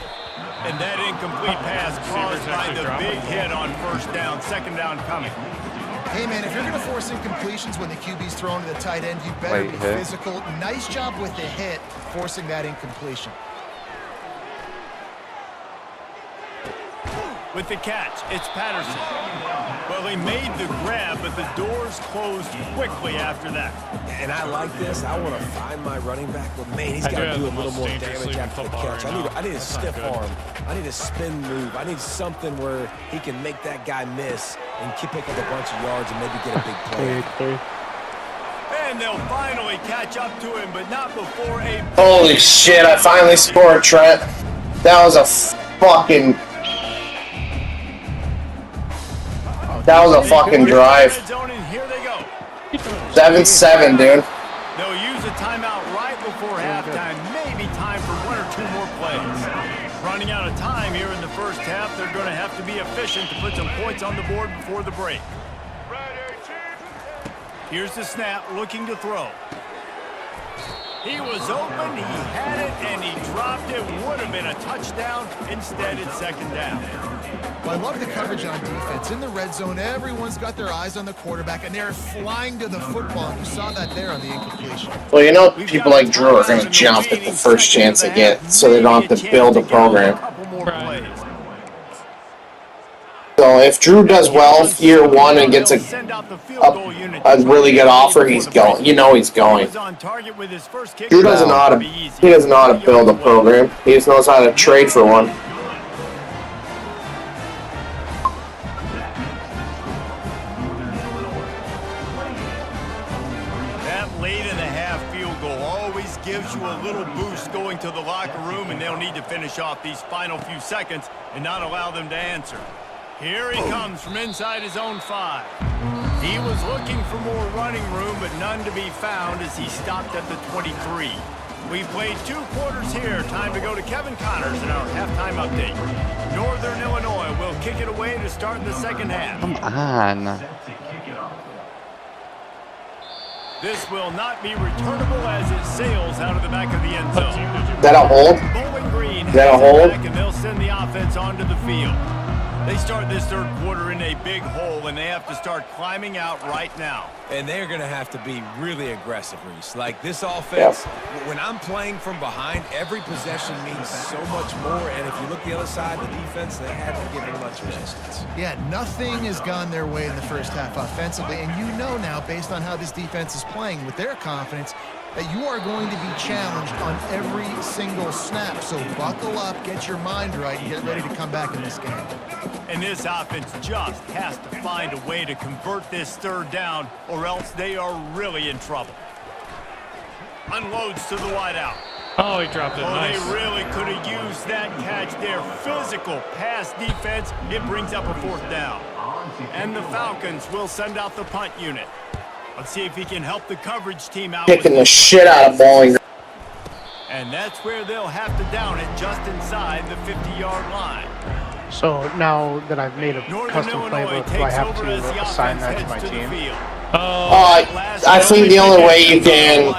And that incomplete pass caused by the big hit on 1st down. 2nd down coming. Hey, man, if you're going to force incompletions when the QB's thrown to the tight end, you better Late be hit. physical. Nice job with the hit, forcing that incompletion. With the catch, it's Patterson. Well, he made the grab, but the doors closed quickly after that. And I like this. I want to find my running back, but man, he's I got do to have do a the little most more dangerous damage league in after the football catch. right now. I need a That's not stiff good. arm. I need a spin move. I need something where he can make that guy miss and pick up a bunch of yards and maybe get a big play. And they'll finally catch up to him, but not before a... Holy shit, I finally scored, Trent. That was a fucking... That was a fucking drive. Red zone, and here they go. 7-7, dude. They'll use a timeout right before halftime. Maybe time for 1 or 2 more plays. Running out of time here in the first half. They're going to have to be efficient to put some points on the board before the break. Here's the snap, looking to throw. He was open, he had it, and he dropped it. Would have been a touchdown. Instead, it's 2nd down. Well, I love the coverage on defense. In the red zone, everyone's got their eyes on the quarterback, and they're flying to the football. You saw that there on the incompletion. Well, you know, people like Drew are going to jump at the first chance they get, so they don't have to build a program. So if Drew does well year 1 and gets a really good offer, he's going. You know he's going. Drew doesn't know how to. He doesn't know how to build a program. He just knows how to trade for one. That late in the half field goal always gives you a little boost going to the locker room, and they'll need to finish off these final few seconds and not allow them to answer. Here he comes from inside his own 5. He was looking for more running room, but none to be found as he stopped at the 23. We've played 2 quarters here. Time to go to Kevin Connors in our halftime update. Northern Illinois will kick it away to start the second half. Come on. This will not be returnable as it sails out of the back of the end zone. Is that a hold? Bowling Green Is that a has it hold? back, and they'll send the offense onto the field. They start this third quarter in a big hole, and they have to start climbing out right now. And they're going to have to be really aggressive, Reese. Like this offense, when I'm playing from behind, every possession means so much more. And if you look the other side, the defense, they haven't given much resistance. Yeah, nothing has gone their way in the first half offensively. And you know now, based on how this defense is playing with their confidence, that you are going to be challenged on every single snap. So buckle up, get your mind right, and get ready to come back in this game. And this offense just has to find a way to convert this third down, or else they are really in trouble. Unloads to the wideout. Oh, he dropped it. Nice. They really could have used that catch there. Physical pass defense. It brings up a fourth down. And the Falcons will send out the punt unit. Let's see if he can help the coverage team out. Kicking the shit out of Bowling Green. And that's where they'll have to down it, just inside the 50-yard line. So now that I've made a Northern custom Illinois playbook, do I have takes over as to the assign that offense to my heads to the team? field. I think the only way you can,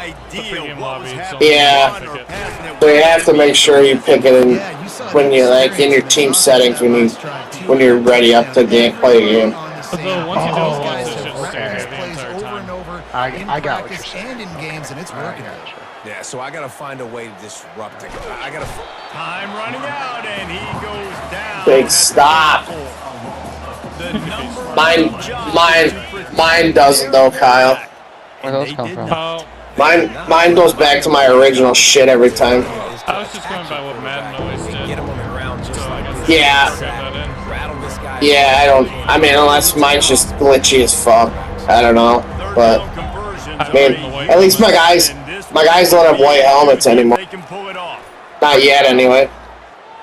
so you have to make sure you pick it in when you like in your team settings when you're ready up to play a game. Although once you do it once, it should stay here the entire time. I got what you're saying. And in games, and it's working. Yeah, so I got to find a way to disrupt it. I got to. Time running out, and he goes down. Big stop. Mine doesn't though, Kyle. Where those come from? Oh, Mine goes back to my original shit every time. I was just going by what Madden always did. Get him on the ground just So I like guess this. Yeah. I got that in. Rattle this guy. Yeah, I mean, unless mine's just glitchy as fuck. I don't know, but I mean, at least my guys don't have white helmets anymore. They can pull it off. Not yet, anyway.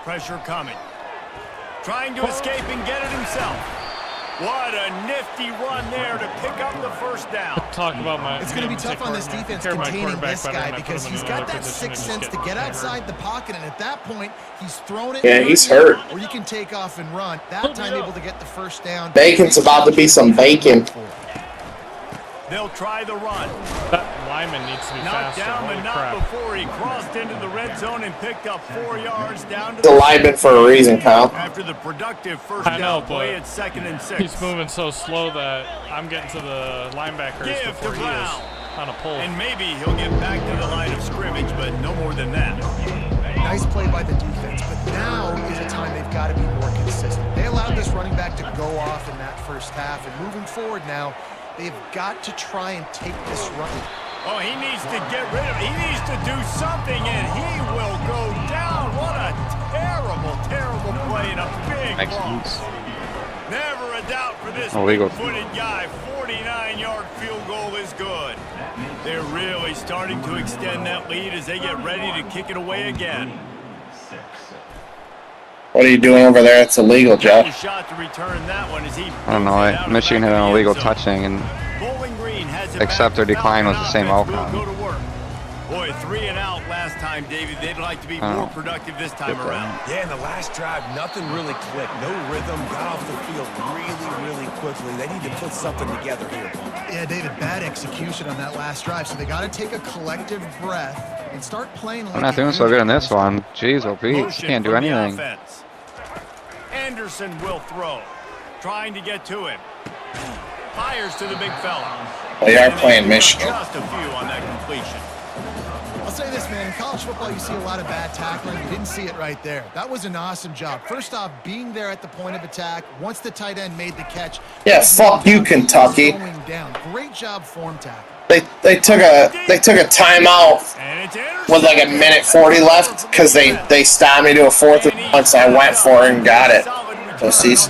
Pressure coming. Trying to escape and get it himself. What a nifty run there to pick up the first down. Talk about my. It's going to be tough on this defense containing this guy because he's got that sixth sense to get outside the pocket, and at that point, he's thrown it. Yeah, he's hurt. Or you can take off and run. That time able to get the first down. Bacon's about to be some bacon. They'll try the run. That lineman needs to be Knocked faster. down, Holy but not crap. before he crossed into the red zone and picked up 4 yards down to He's a lineman for a reason, Kyle. after the productive first I know, down play but at 2nd and 6. He's moving so slow that I'm getting to the linebackers Give before to he is Brown. on a pull. And maybe he'll get back to the line of scrimmage, but no more than that. Nice play by the defense, but now is a time they've got to be more consistent. They allowed this running back to go off in that first half, and moving forward now, they've got to try and take this run. Oh, he needs to get rid of it. He needs to do something, and he will go down. What a terrible, terrible play and a big loss. Never a doubt for this big-footed guy. 49-yard field goal is good. They're really starting to extend that lead as they get ready to kick it away again. What are you doing over there? It's illegal, Jeff. Shot to return that one as he I don't know. Michigan had an illegal touching, and accept or decline was the same outcome. Boy, 3 and out last time, David. They'd like to be more productive this time around. Yeah, in the last drive, nothing really clicked. No rhythm. Got off the field really quickly. They need to put something together here. Yeah, David, bad execution on that last drive, so they got to take a collective breath and start playing like We're not doing so good in this one. Jeez, oh Pete, you can't do anything. Anderson will throw. Trying to get to him. Fires to the big fella. They are playing Michigan. Just a few on that completion. I'll say this, man. In college football, you see a lot of bad tackling. You didn't see it right there. That was an awesome job. First off, being there at the point of attack. Once the tight end made the catch. Yeah, fuck you, Kentucky. Going down. Great job form tackle. They took a timeout with like a minute 40 left because they stopped me to a 4th and 1, so I went for it and got it. So he's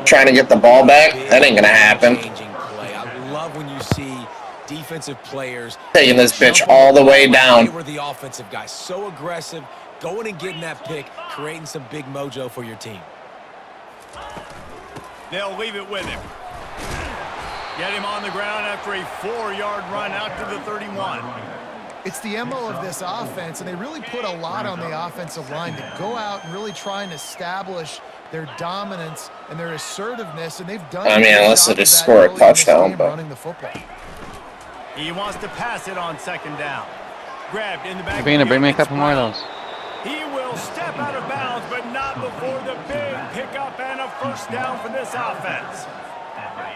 trying to get the ball back. That ain't gonna happen. I love when you see defensive players Taking this bitch all the way down. They were the offensive guys, so aggressive, going and getting that pick, creating some big mojo for your team. They'll leave it with him. Get him on the ground after a 4-yard run out to the 31. It's the MO of this offense, and they really put a lot on the offensive line to go out and really try and establish their dominance and their assertiveness, and they've done. I mean, unless they just score a touchdown, but running the football. He wants to pass it on 2nd down. Grabbed in the back. Bring me a couple more of those. He will step out of bounds, but not before the big pickup and a first down for this offense.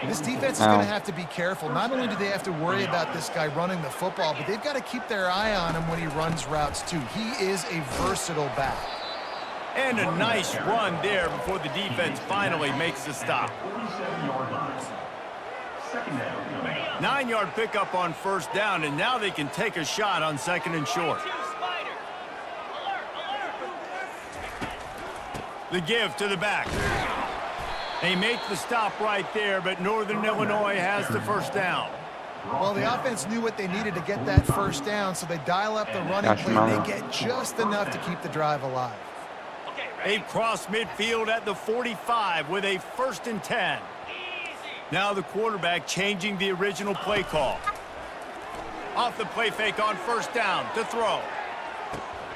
This defense is going to have to be careful. Not only do they have to worry about this guy running the football, but they've got to keep their eye on him when he runs routes too. He is a versatile back. And a nice run there before the defense finally makes the stop. 9-yard pickup on first down, and now they can take a shot on 2nd and short. The give to the back. They make the stop right there, but Northern Illinois has the first down. Well, the offense knew what they needed to get that first down, so they dial up the running play. They get just enough to keep the drive alive. They've crossed midfield at the 45 with a 1st and 10. Now the quarterback changing the original play call. Off the play fake on first down to throw.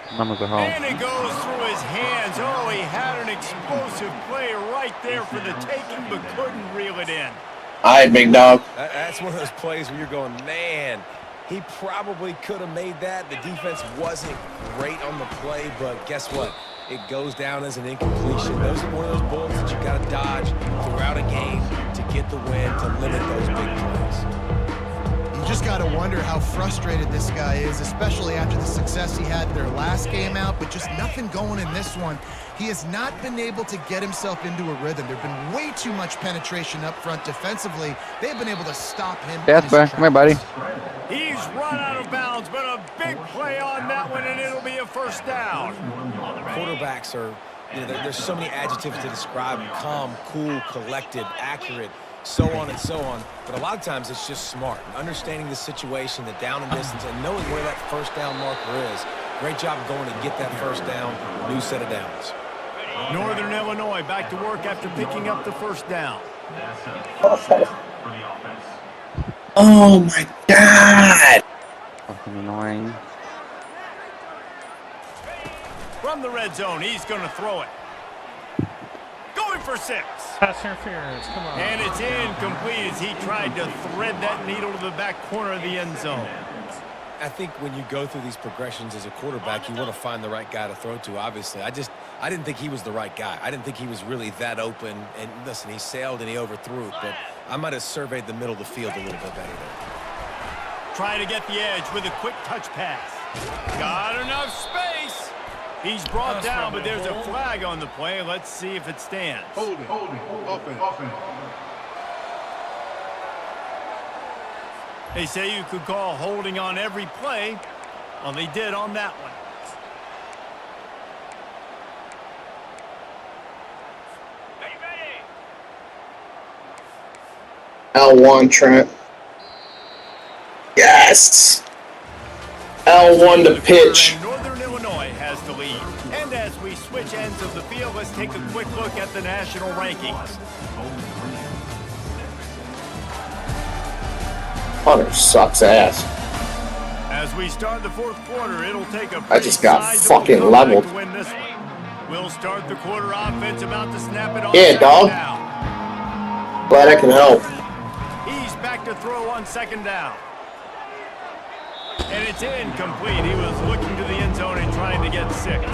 And it goes through his hands. Oh, he had an explosive play right there for the taking, but couldn't reel it in. All right, big dog. That's one of those plays where you're going, man, he probably could have made that. The defense wasn't great on the play, but guess what? It goes down as an incompletion. Those are one of those bullets that you got to dodge throughout a game to get the win, to limit those big plays. You just got to wonder how frustrated this guy is, especially after the success he had in their last game out, but just nothing going in this one. He has not been able to get himself into a rhythm. There's been way too much penetration up front defensively. They've been able to stop him. Come here, buddy. He's run out of bounds, but a big play on that one, and it'll be a first down. Quarterbacks are, there's so many adjectives to describe them. Calm, cool, collected, accurate, so on and so on. But a lot of times it's just smart. Understanding the situation, the down and distance, and knowing where that first down marker is. Great job going to get that first down, new set of downs. Northern Illinois back to work after picking up the first down. Oh, my God. Fucking annoying. From the red zone, he's going to throw it. Going for 6. Pass interference, come on. And it's incomplete as he tried to thread that needle to the back corner of the end zone. I think when you go through these progressions as a quarterback, you want to find the right guy to throw to, obviously. I didn't think he was the right guy. I didn't think he was really that open. And listen, he sailed and he overthrew it, but I might have surveyed the middle of the field a little bit better there. Trying to get the edge with a quick touch pass. Got enough space. He's brought down, but there's a flag on the play. Let's see if it stands. Holding, offense. They say you could call holding on every play. Well, they did on that one. L1, Trent. Yes. L1 to pitch. Northern Illinois has the lead. And as we switch ends of the field, let's take a quick look at the national rankings. Hunter sucks ass. As we start the fourth quarter, it'll take a I just got fucking leveled. to win this one. We'll start the quarter offense about to snap it on. Yeah, dog. Glad I can help. He's back to throw on 2nd down. And it's incomplete. He was looking to the end zone and trying to get 6.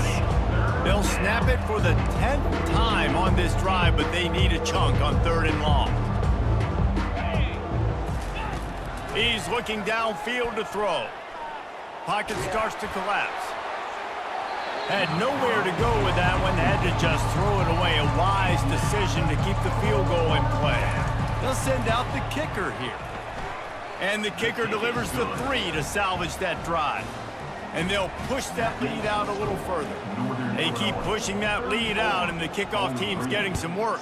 They'll snap it for the 10th time on this drive, but they need a chunk on 3rd and long. He's looking downfield to throw. Pocket starts to collapse. Had nowhere to go with that one. Had to just throw it away. A wise decision to keep the field goal in play. They'll send out the kicker here. And the kicker delivers the 3 to salvage that drive. And they'll push that lead out a little further. They keep pushing that lead out, and the kickoff team's getting some work.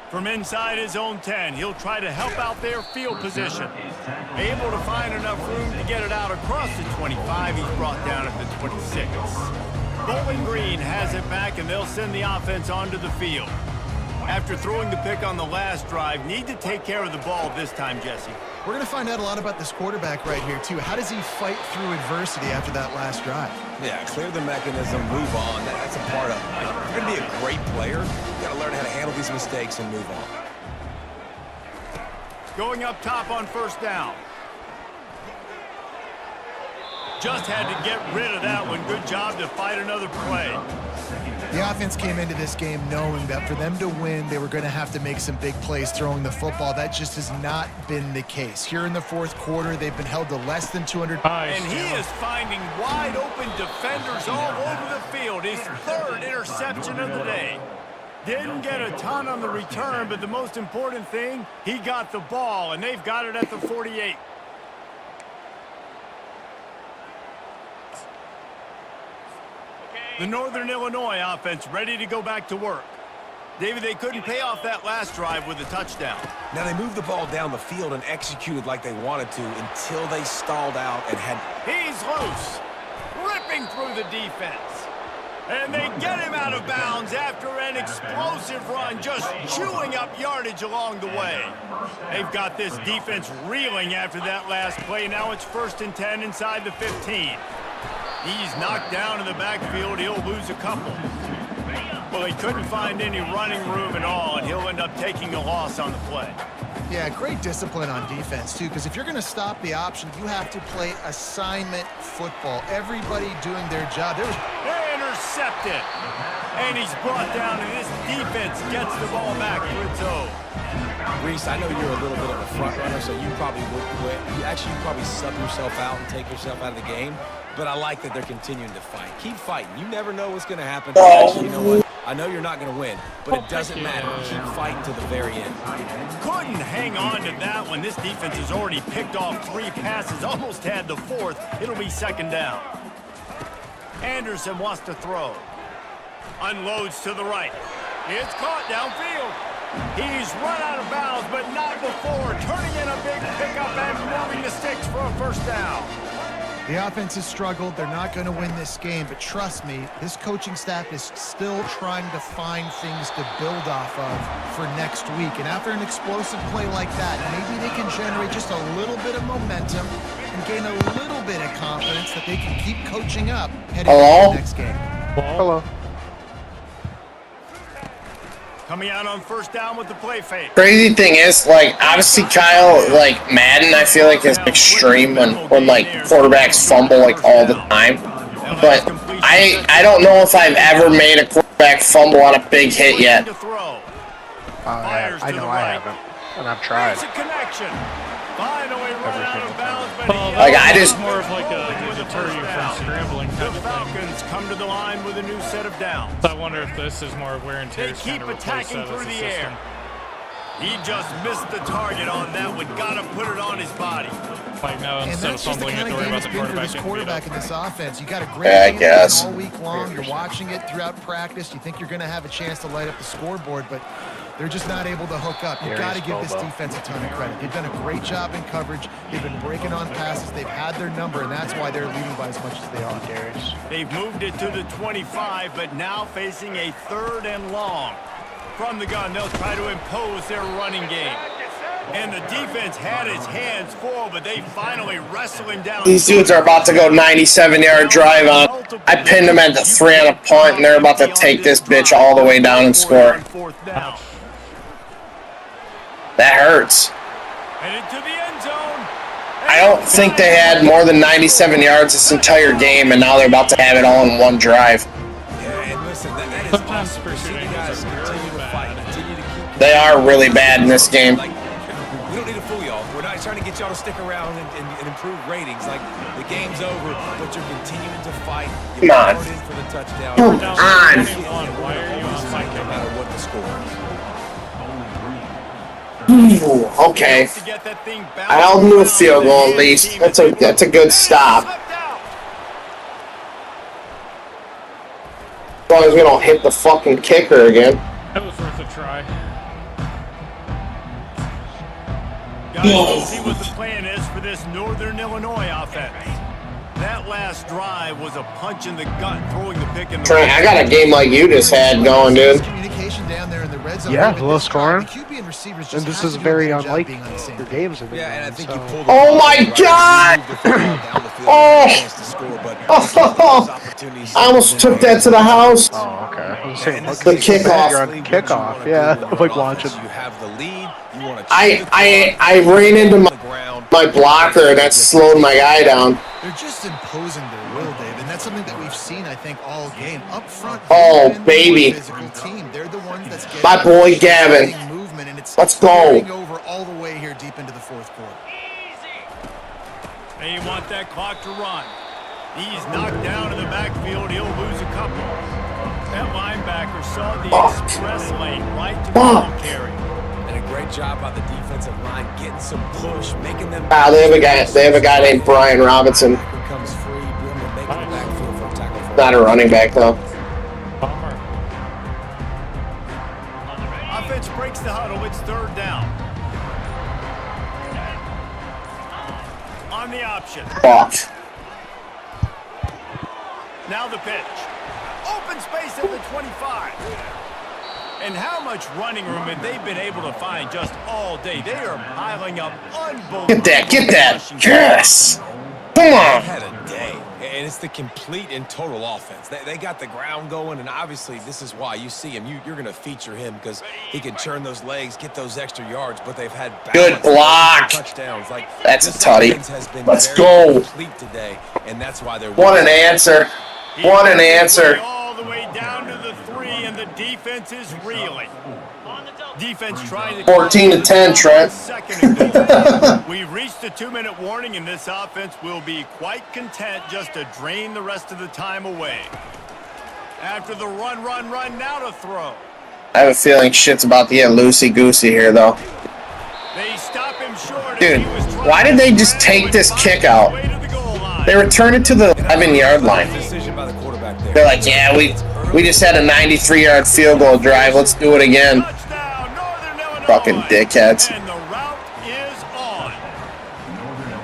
From inside his own 10, he'll try to help out their field position. Able to find enough room to get it out across the 25. He's brought down at the 26. Bowling Green has it back, and they'll send the offense onto the field. After throwing the pick on the last drive, need to take care of the ball this time, Jesse. We're going to find out a lot about this quarterback right here, too. How does he fight through adversity after that last drive? Yeah, clear the mechanism, move on. That's a part of it. If you're going to be a great player, you got to learn how to handle these mistakes and move on. Going up top on 1st down. just had to get rid of that one. Good job to fight another play. The offense came into this game knowing that for them to win, they were going to have to make some big plays throwing the football. That just has not been the case. Here in the fourth quarter, they've been held to less than 200. And he is finding wide open defenders all over the field. His third interception of the day. Didn't get a ton on the return, but the most important thing, he got the ball, and they've got it at the 48. The Northern Illinois offense ready to go back to work. David, they couldn't pay off that last drive with a touchdown. Now they moved the ball down the field and executed like they wanted to until they stalled out and had... He's loose, ripping through the defense. And they get him out of bounds after an explosive run, just chewing up yardage along the way. They've got this defense reeling after that last play. Now it's 1st and 10 inside the 15. He's knocked down in the backfield. He'll lose a couple. Well, he couldn't find any running room at all, and he'll end up taking a loss on the play. Yeah, great discipline on defense, too, because if you're going to stop the option, you have to play assignment football. Everybody doing their job. Intercepted. And he's brought down, and this defense gets the ball back to its own. Reese, I know you're a little bit of a front runner, so you probably would quit. You probably sub yourself out and take yourself out of the game. But I like that they're continuing to fight. Keep fighting. You never know what's going to happen. Actually, you know what? I know you're not going to win, but it doesn't matter. Keep fighting to the very end. Couldn't hang on to that one. This defense has already picked off 3 passes, almost had the 4th. It'll be 2nd down. Anderson wants to throw. Unloads to the right. It's caught downfield. He's run out of bounds, but not before. Turning in a big pickup and moving the sticks for a 1st down. The offense has struggled. They're not going to win this game, but trust me, this coaching staff is still trying to find things to build off of for next week. And after an explosive play like that, maybe they can generate just a little bit of momentum and gain a little bit of confidence that they can keep coaching up heading into the next game. Hello. Coming out on 1st down with the play fake. Crazy thing is, like, obviously Kyle, like, Madden, I feel like is extreme when like quarterbacks fumble like all the time. But I don't know if I've ever made a quarterback fumble on a big hit yet. I know I haven't, and I've tried. Like, I just... more of like a deter you from scrambling type of thing. Falcons come to the line with a new set of downs. So I wonder if this is more wear and tear. They keep attacking through the air. He just missed the target on that one. Got to put it on his body. Like now, And instead of that's just the fumbling kind it, of worry game about it's the been for this quarterback quarterback in this offense. You got a Yeah, I great game guess. all week long. You're watching it throughout practice. You think you're going to have a chance to light up the scoreboard, but they're just not able to hook up. You've got to give this defense a ton of credit. They've done a great job in coverage. They've been breaking on passes. They've had their number, and that's why they're leading by as much as they are. They've moved it to the 25, but now facing a 3rd and long. From the gun, they'll try to impose their running game. And the defense had his hands full, but they finally wrestle him down. These dudes are about to go 97-yard drive on. I pinned them at the 3 on a punt, and they're about to take this bitch all the way down and score. That hurts. I don't think they had more than 97 yards this entire game, and now they're about to have it all in one drive. Yeah, and listen, that is Sometimes awesome. pursuing Guys is continue to fight, continue to keep... They are really bad in this game. Like, we don't need to fool y'all. We're not trying to get y'all to stick around and improve ratings. Like, the game's over, but you're continuing to fight. Come on. In for the touchdown. Come on. Why are you on No matter what the score is. Ooh, okay. I'll do a field goal at least. That's a good stop. As long as we don't hit the fucking kicker again. That was worth a try. Guys, let's see what the plan is for this Northern Illinois offense. That last drive was a punch in the gut, throwing the pick in the... Trent, I got a game like you just had going, dude. Communication down there in the red zone. Yeah, low scoring. And this is very unlike your games. Yeah, and I think you pulled... Oh my god! Oh! I almost took that to the house. Oh, okay. I was saying, The kickoff. You're on kickoff, yeah. Like launching. You have the lead. You want to I ran into my blocker and that slowed my guy down. They're just imposing their will, Dave, and that's something that we've seen, I think, all game. Up front, Oh, they've been the baby. more physical team. They're the ones that's getting My boy Gavin. movement, and it's Let's go. carrying over all the way here deep into the fourth quarter. They want that clock to run. He's knocked down in the backfield. He'll lose a couple. That linebacker saw the express lane right to ball carry. And a great job by the defensive line getting some push, making them. They have a guy named Brian Robinson. Comes free, boom, and making the backfield for a tackle. Not a running back though. Bummer. Offense breaks the huddle. It's third down. On the option. Fuck. Now the pitch. Open space at the 25. And how much running room have they been able to find just all day? They are piling up unbelievable. Get that. Yes. Come on. Had a day, and it's the complete and total offense. They got the ground going, and obviously this is why you see him. You're going to feature him because he can churn those legs, get those extra yards, but they've had Good block. touchdowns. Like, That's a this tutty. offense has been Let's very go. complete today, and that's why they're What an answer. What an answer. All the way down to the 3, and the defense is reeling. Defense trying to 14 to 10, Trent. We've reached the 2-minute warning, and this offense will be quite content just to drain the rest of the time away. After the run, now to throw. I have a feeling shit's about to get loosey-goosey here, though. They stop him short. Dude, why did they just take this kick out? They returned it to the 11-yard line. decision by the quarterback there. They're like, yeah, we just had a 93-yard field goal drive. Let's do it again. Fucking dickheads. And the route is on.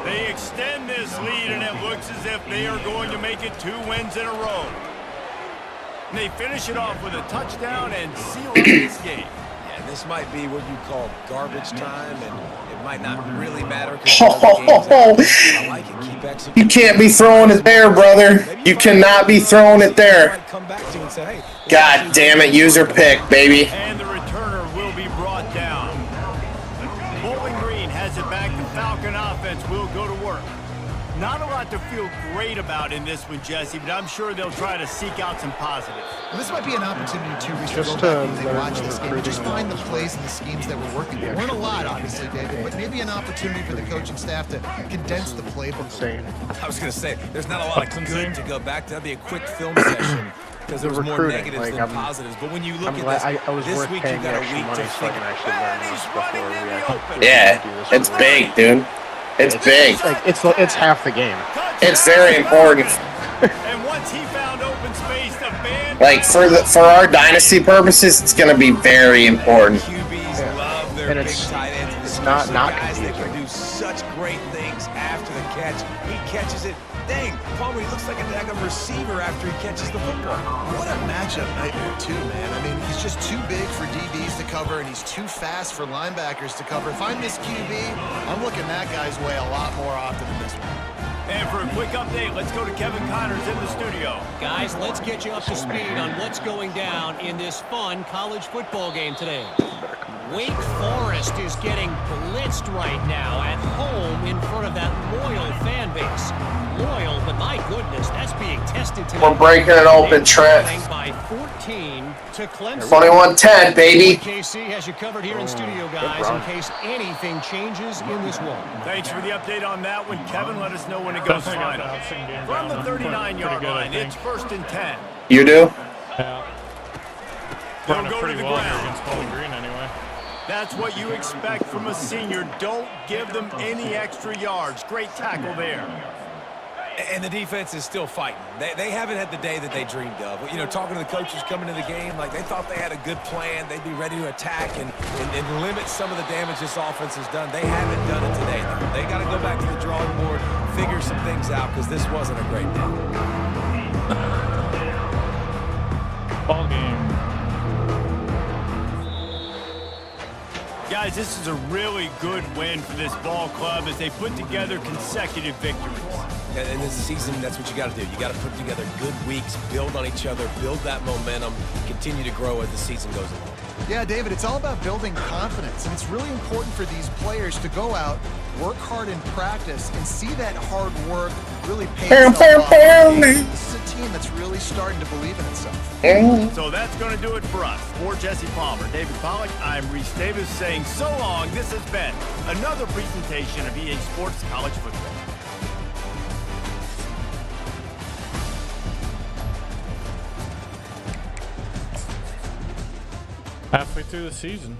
They extend this lead, and it looks as if they are going to make it 2 wins in a row. And they finish it off with a touchdown and seal up this game. Yeah, this might be what you call garbage time, and it might not really matter. You can't be throwing it there, brother. You cannot be throwing it there. God damn it, user pick, baby. And the returner will be brought down. Bowling Green has it back. The Falcon offense will go to work. Not a lot to feel great about in this one, Jesse, but I'm sure they'll try to seek out some positives. Well, this might be an opportunity to Just go back and watch this game and just find the plays and the schemes that were working. There weren't a lot, obviously, David, but maybe an opportunity for the coaching staff to condense the playbook. Insane. I was going to say, there's not a lot of good to go back to. That'd be a quick film session because there was more negatives than positives. But when you look at this, I was this worth week you paying got a extra week money to so I think. can actually learn this before we actually Yeah, it's big, dude. It's big. Like it's half the game. It's very important. And once he found open space, the band Like for our dynasty purposes, it's gonna be very important. QBs love their And big it's- tight ends. it's not guys that confusing. can do such great things after the catch. He catches it. Dang, Palmer, he looks like a daggum receiver after he catches the football. What a matchup nightmare, too, man. I mean, he's just too big for DBs to cover, and he's too fast for linebackers to cover. If I miss QB, I'm looking that guy's way a lot more often than this one. And for a quick update, let's go to Kevin Connors in the studio. Guys, let's get you up to speed on what's going down in this fun college football game today. Wake Forest is getting blitzed right now at home in front of that loyal fan base. Loyal, but my goodness, that's being tested tonight. We're breaking it open, Trent. By 14 to Clemson. 21-10, baby. KC has you covered here in studio, guys, in case anything changes in this one. Thanks for the update on that one, Kevin. Let us know when it goes final. From the 39-yard line, it's 1st and 10. You do? Yeah. They'll Running go to pretty the well here ground. against Bowling Green anyway. That's what you expect from a senior. Don't give them any extra yards. Great tackle there. And the defense is still fighting. They haven't had the day that they dreamed of. You know, talking to the coaches coming into the game, like they thought they had a good plan. They'd be ready to attack and limit some of the damage this offense has done. They haven't done it today, though. They got to go back to the drawing board, figure some things out, because this wasn't a great day. Ball game. Guys, this is a really good win for this ball club as they put together consecutive victories. And this season, that's what you got to do. You got to put together good weeks, build on each other, build that momentum, continue to grow as the season goes along. Yeah, David, it's all about building confidence, and it's really important for these players to go out work hard in practice and see that hard work really pay Bam, itself bam, off. bam. This is a team that's really starting to believe in itself. So that's going to do it for us. For Jesse Palmer, David Pollack, I'm Reese Davis saying so long. This has been another presentation of EA Sports College Football. Halfway through the season.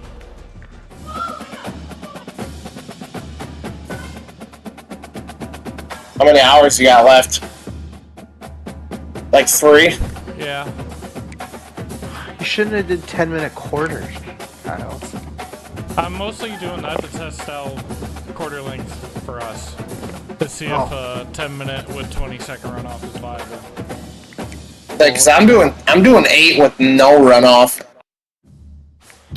How many hours you got left? Like 3? Yeah. You shouldn't have did 10-minute quarters, Kyle. I'm mostly doing that to test out quarter length for us. To see if a 10-minute with 20-second runoff is viable. Like, cause I'm doing 8 with no runoff.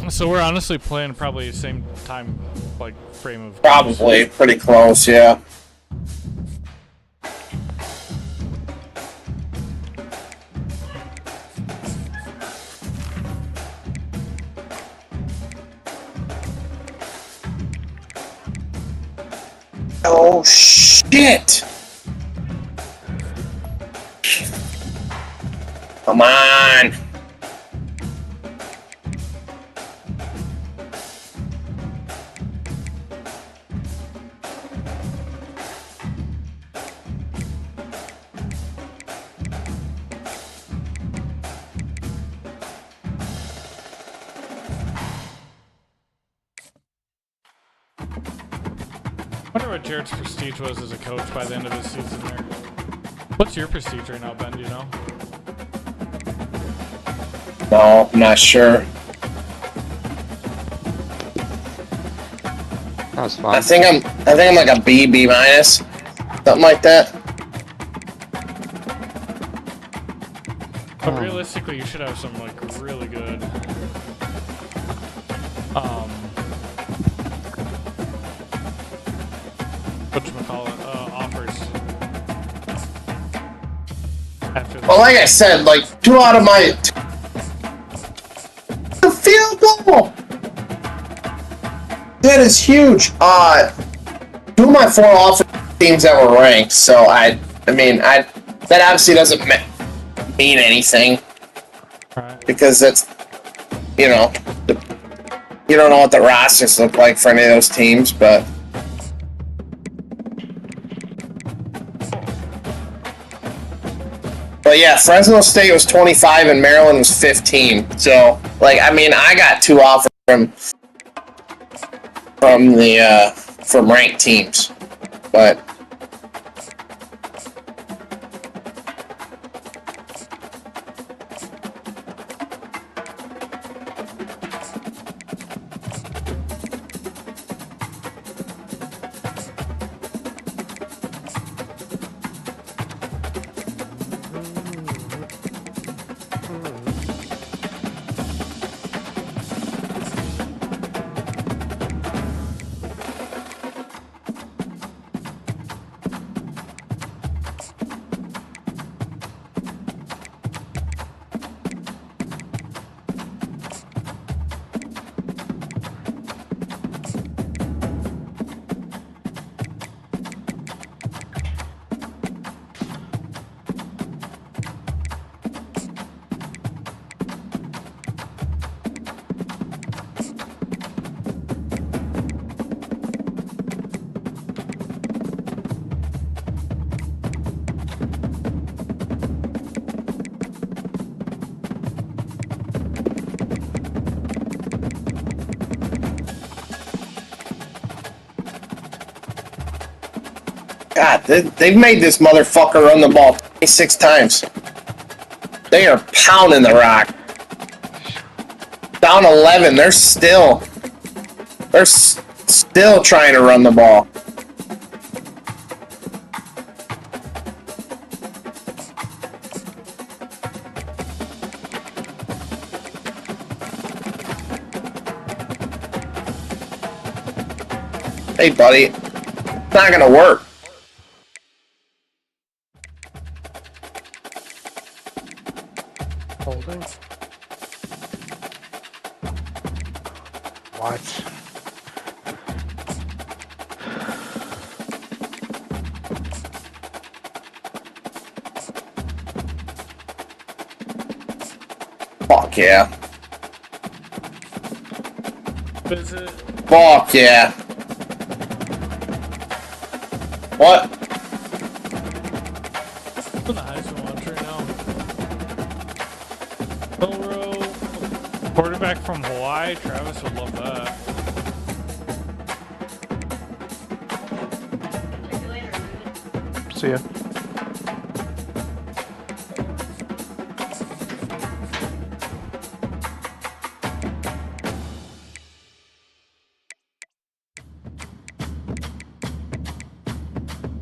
So we're honestly playing probably the same time, like, frame of... Probably pretty close, yeah. Oh shit! Come on! I wonder what Jared's prestige was as a coach by the end of his season there. What's your prestige right now, Ben? Do you know? No, I'm not sure. That was fun. I think I'm like a B minus, something like that. But realistically, you should have some like really good whatchamacallit, offers. After Well, like I said, like 2 out of my the field goal. That is huge. 2 of my 4 offensive teams that were ranked. So I mean, that obviously doesn't mean anything because it's, you know, you don't know what the rosters look like for any of those teams, but. But yeah, Fresno State was 25 and Maryland was 15. So, like, I mean, I got 2 offers from ranked teams, but. God, they've made this motherfucker run the ball 26 times. They are pounding the rock. Down 11, they're still trying to run the ball. Hey, buddy, it's not gonna work. Holding. What? Fuck yeah. Visit. Fuck yeah. What? The Heisman watch right now. Milrow, quarterback from Hawaii. Travis would love that. See ya.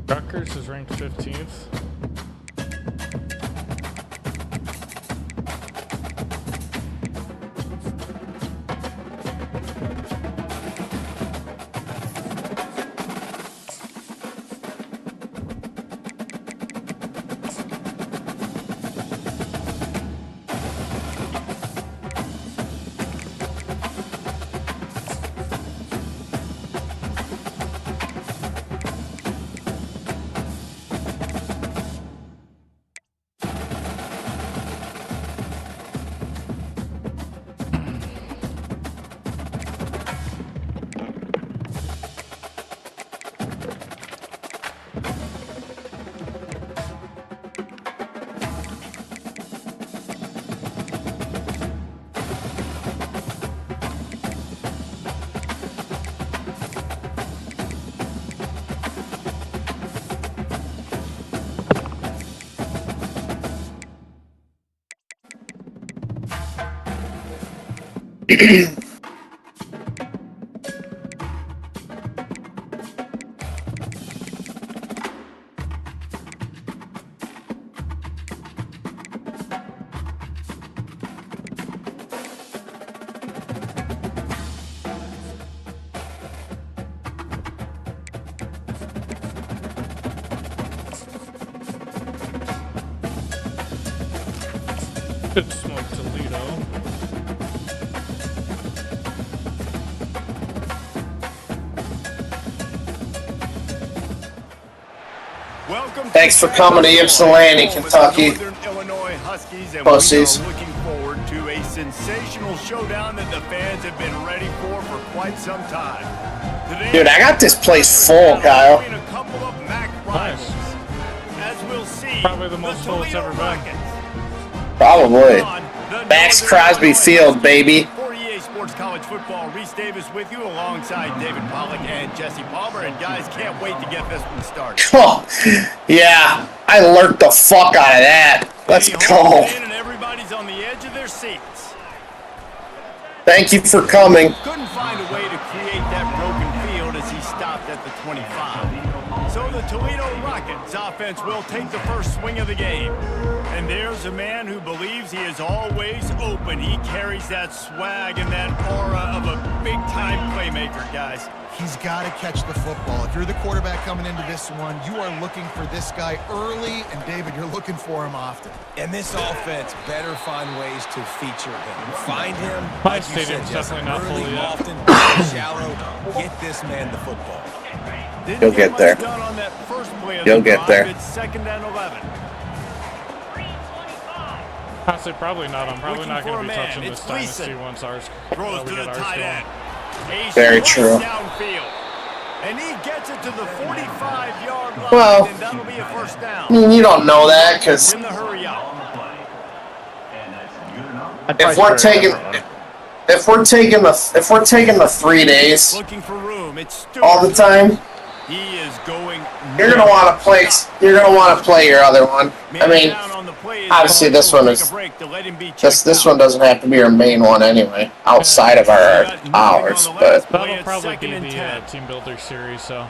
Rutgers is ranked 15th. Could smoke Toledo. Thanks for coming to Ypsilanti, Kentucky. Illinois Huskies, and Pussies. we are looking forward to a sensational showdown that the fans have been ready for quite some time. Today, Dude, I got this place full, Kyle. a couple of MAC rivals. As we'll see, Probably the most full it's ever been. Probably. Max Crosby Field, baby. For EA Sports College Football, Reese Davis with you alongside David Pollack and Jesse Palmer. And guys, can't wait to get this one started. Oh, yeah. I lurked the fuck out of that. Let's go. And everybody's on the edge of their seats. Thank you for coming. Couldn't find a way to create that broken field as he stopped at the 25. So the Toledo Rockets offense will take the first swing of the game. And there's a man who believes he is always open. He carries that swag and that aura of a big-time playmaker, guys. He's got to catch the football. If you're the quarterback coming into this one, you are looking for this guy early, and David, you're looking for him often. And this offense better find ways to feature him. Find him, My like you said, stadium's Justin, definitely not early, full yet. often, shallow. Get this man the football. You'll get there. You'll get there. It's 2nd and 11. Honestly, probably not. I'm probably not going to be man. touching It's this dynasty Gleason. once ours Throws we to the get ours tight going. end. A Very slice true. Downfield. And he gets it to the 45-yard line, Well, and that'll be a first down. I mean, you don't know that because In the hurry up. if we're taking the 3 days Looking for room. It's Stewart. all the time, He is going. you're gonna want to play. You're gonna want to play your other one. I mean, down on the play is obviously this one is. take a break to let him be This checked one doesn't have to be our main one anyway, outside of ours. But That'll probably be the team builder series, so.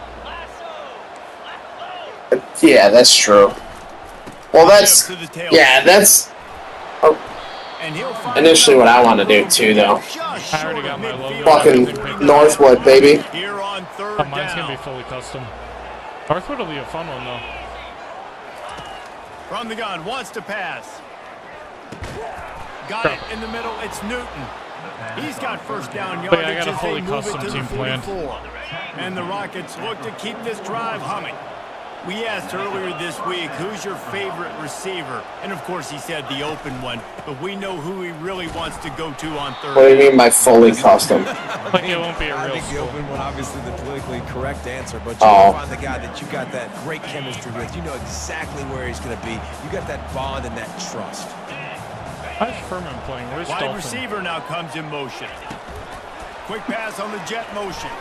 yeah, that's true. Well, that's And he'll find initially what I want to do too, though. I already got my logo. Fucking Northwood, baby. Here on third Oh, mine's going to down. be fully custom. Northwood will be a fun one, though. From the gun, wants to pass. Got it in the middle. It's Newton. He's got first down But yardage yeah, I got a as fully they move it custom to the team planned. 44. And the Rockets look to keep this drive humming. We asked earlier this week, who's your favorite receiver? And of course he said the open one, but we know who he really wants to go to on third. What do you mean by fully custom? Like it won't be a I real think the school. open one, obviously the politically correct answer, but you'll find the guy that you got that great chemistry with. You know exactly where he's going to be. You got that bond and that trust. How's Furman playing? Where's Wide Dalton? receiver now comes in motion. Quick pass on the jet motion.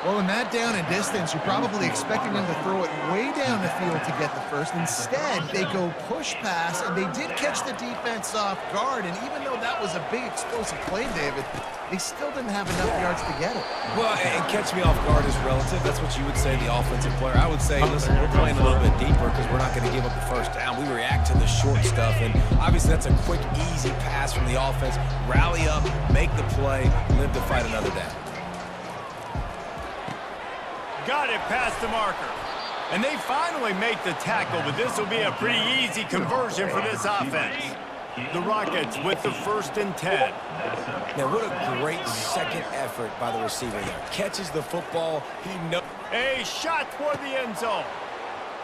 Well, in that down and distance, you're probably expecting them to throw it way down the field to get the first. Instead, they go push pass, and they did catch the defense off guard. And even though that was a big explosive play, David, they still didn't have enough yards to get it. Well, and catch me off guard is relative. That's what you would say, the offensive player. I would say, listen, we're playing a little bit deeper because we're not going to give up the first down. We react to the short stuff, and obviously that's a quick, easy pass from the offense. Rally up, make the play, live to fight another down. Got it past the marker. And they finally make the tackle, but this will be a pretty easy conversion for this offense. The Rockets with the 1st and 10. Now, what a great second effort by the receiver there. Catches the football. He knows. A shot toward the end zone.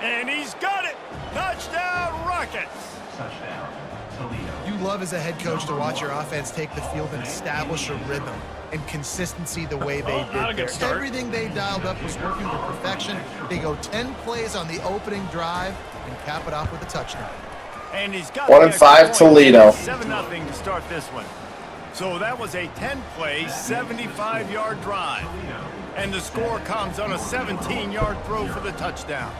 And he's got it. Touchdown, Rockets. Touchdown, Toledo. You love as a head coach to watch your offense take the field and establish a rhythm and consistency the way they Not a did good there. start. Everything they dialed up was working to perfection. They go 10 plays on the opening drive and cap it off with a touchdown. And he's got 1 and 5 Toledo. 7-0 to start this one. So that was a 10-play, 75-yard drive. And the score comes on a 17-yard throw for the touchdown.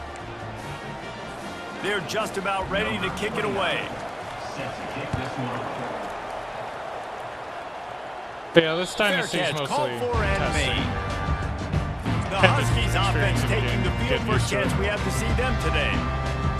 They're just about ready to kick it away. Yeah, this dynasty is Fair catch, mostly called for and testing. made. The Huskies offense taking the field. First chance we have to see them today.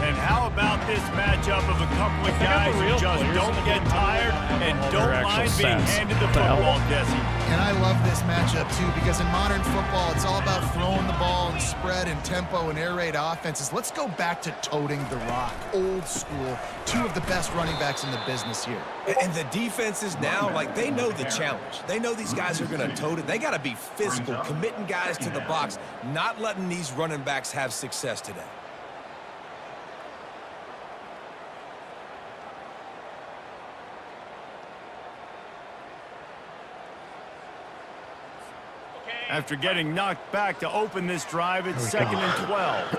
And how about this matchup of a couple of guys who just don't get tired and don't mind being handed the football, Jesse? And I love this matchup, too, because in modern football, it's all about throwing the ball and spread and tempo and air raid offenses. Let's go back to toting the rock. Old school. 2 of the best running backs in the business here. And the defenses now, like, they know the challenge. They know these guys are going to tote it. They got to be physical, committing guys to the box, not letting these running backs have success today. After getting knocked back to open this drive, it's 2nd and 12.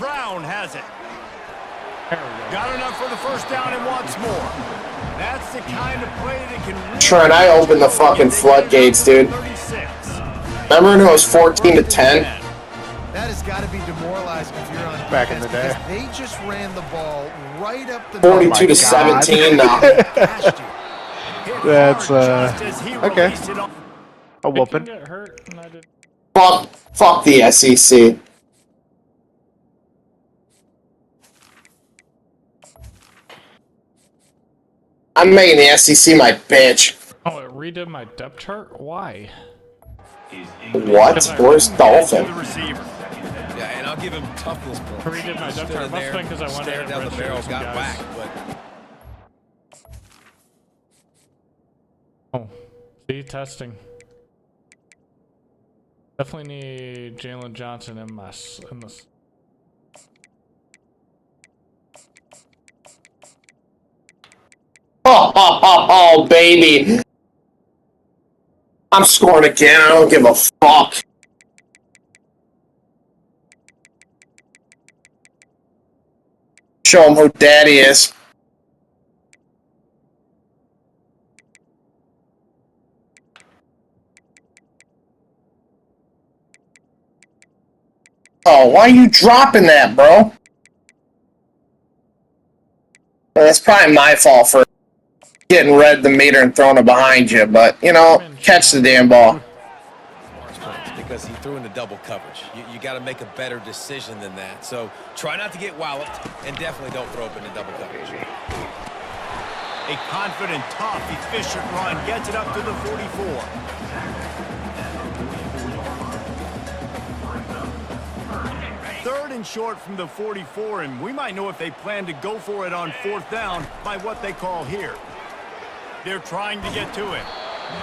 Brown has it. Got enough for the first down and wants more. That's the kind of play that can really Trent, I opened the fucking floodgates, dude. 36. Remember when it was 14 to 10? That has got to be demoralizing if you're on defense. Back in the day. Because they just ran the ball right up the 42 to 17 now. That's, Okay. a I can whooping. get hurt, and I did. Fuck the SEC. I'm making the SEC my bitch. Oh, it redid my depth chart? Why? What? Where's Dolphin? Yeah, and I'll give him toughness points. Redid my depth chart. Must have been because I wanted stared to down the barrel, some got guys. whacked, but Oh, see, testing. Definitely need Jalen Johnson in this. Oh, baby. I'm scoring again. I don't give a fuck. Show him who daddy is. Oh, why are you dropping that, bro? Well, that's probably my fault for getting read the meter and throwing it behind you, but, you know, catch the damn ball. because he threw into double coverage. You got to make a better decision than that. So try not to get walloped, and definitely don't throw up into double coverage. A confident, tough, efficient run gets it up to the 44. Third and short from the 44, and we might know if they plan to go for it on 4th down by what they call here. They're trying to get to it.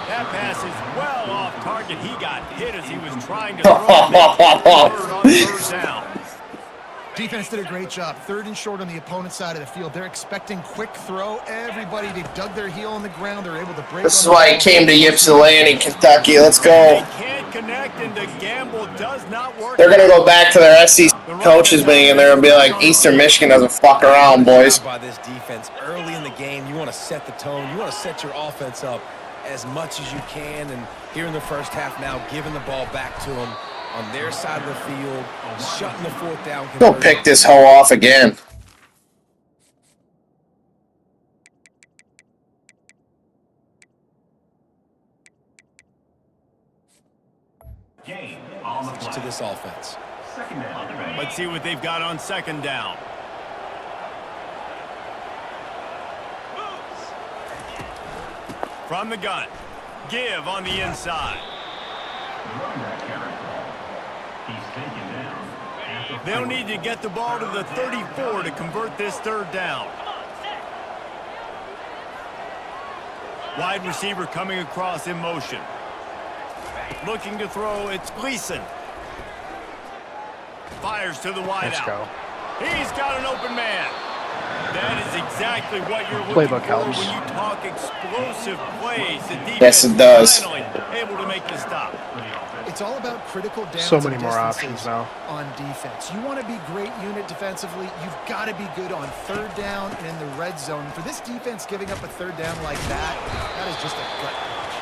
That pass is well off target. He got hit as he was trying to throw on third down. Defense did a great job. 3rd and short on the opponent's side of the field. They're expecting quick throw. Everybody, they dug their heel on the ground. They're able to break. This is why he came to Ypsilanti, Kentucky. Let's go. They can't connect, and the gamble does not work. They're going to go back to their SEC coaches being in there and be like, Eastern Michigan doesn't fuck around, boys. By this defense early in the game, you want to set the tone. You want to set your offense up as much as you can. And here in the first half now, giving the ball back to them on their side of the field, shutting the 4th down. Go pick this hoe off again. Game on the to this offense. Second down. Let's see what they've got on 2nd down. From the gun. Give on the inside. They'll need to get the ball to the 34 to convert this 3rd down. Wide receiver coming across in motion. Looking to throw, it's Gleason. Fires to the wide out. He's got an open man. That is exactly what you're looking Playbook for helps. when you talk explosive plays. The defense Yes, it does. finally able to make the stop. It's all about critical downs. So many and more distances options now. on defense. You want to be great unit defensively. You've got to be good on 3rd down and in the red zone. For this defense, giving up a 3rd down like that is just a gut punch.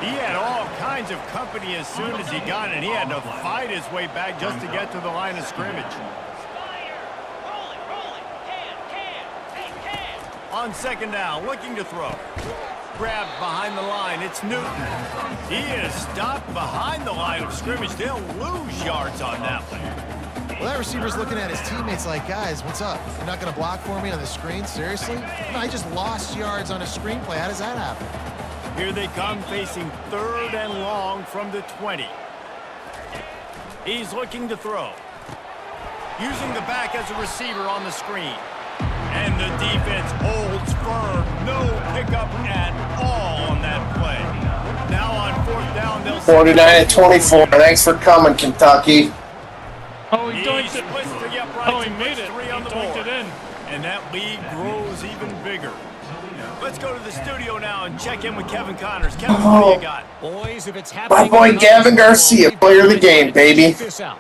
He had all kinds of company as soon as he got it. He had to fight his way back just to get to the line of scrimmage. On 2nd down, looking to throw. Grabbed behind the line, it's Newton. He is stopped behind the line of scrimmage. They'll lose yards on that one. Well, that receiver's looking at his teammates like, guys, what's up? You're not going to block for me on the screen? Seriously? No, I just lost yards on a screenplay. How does that happen? Here they come, facing 3rd and long from the 20. He's looking to throw. Using the back as a receiver on the screen. And the defense holds firm. No pickup at all on that play. Now on 4th down, they'll 49-24. Thanks for coming, Kentucky. Oh, he dunked it. Oh, he made it. He dunked it in. And that lead grows even bigger. Let's go to the studio now and check in with Kevin Connors. Kevin, what do you got? Boys, if it's My happening, boy Gavin Garcia, player of the game, baby. check this out.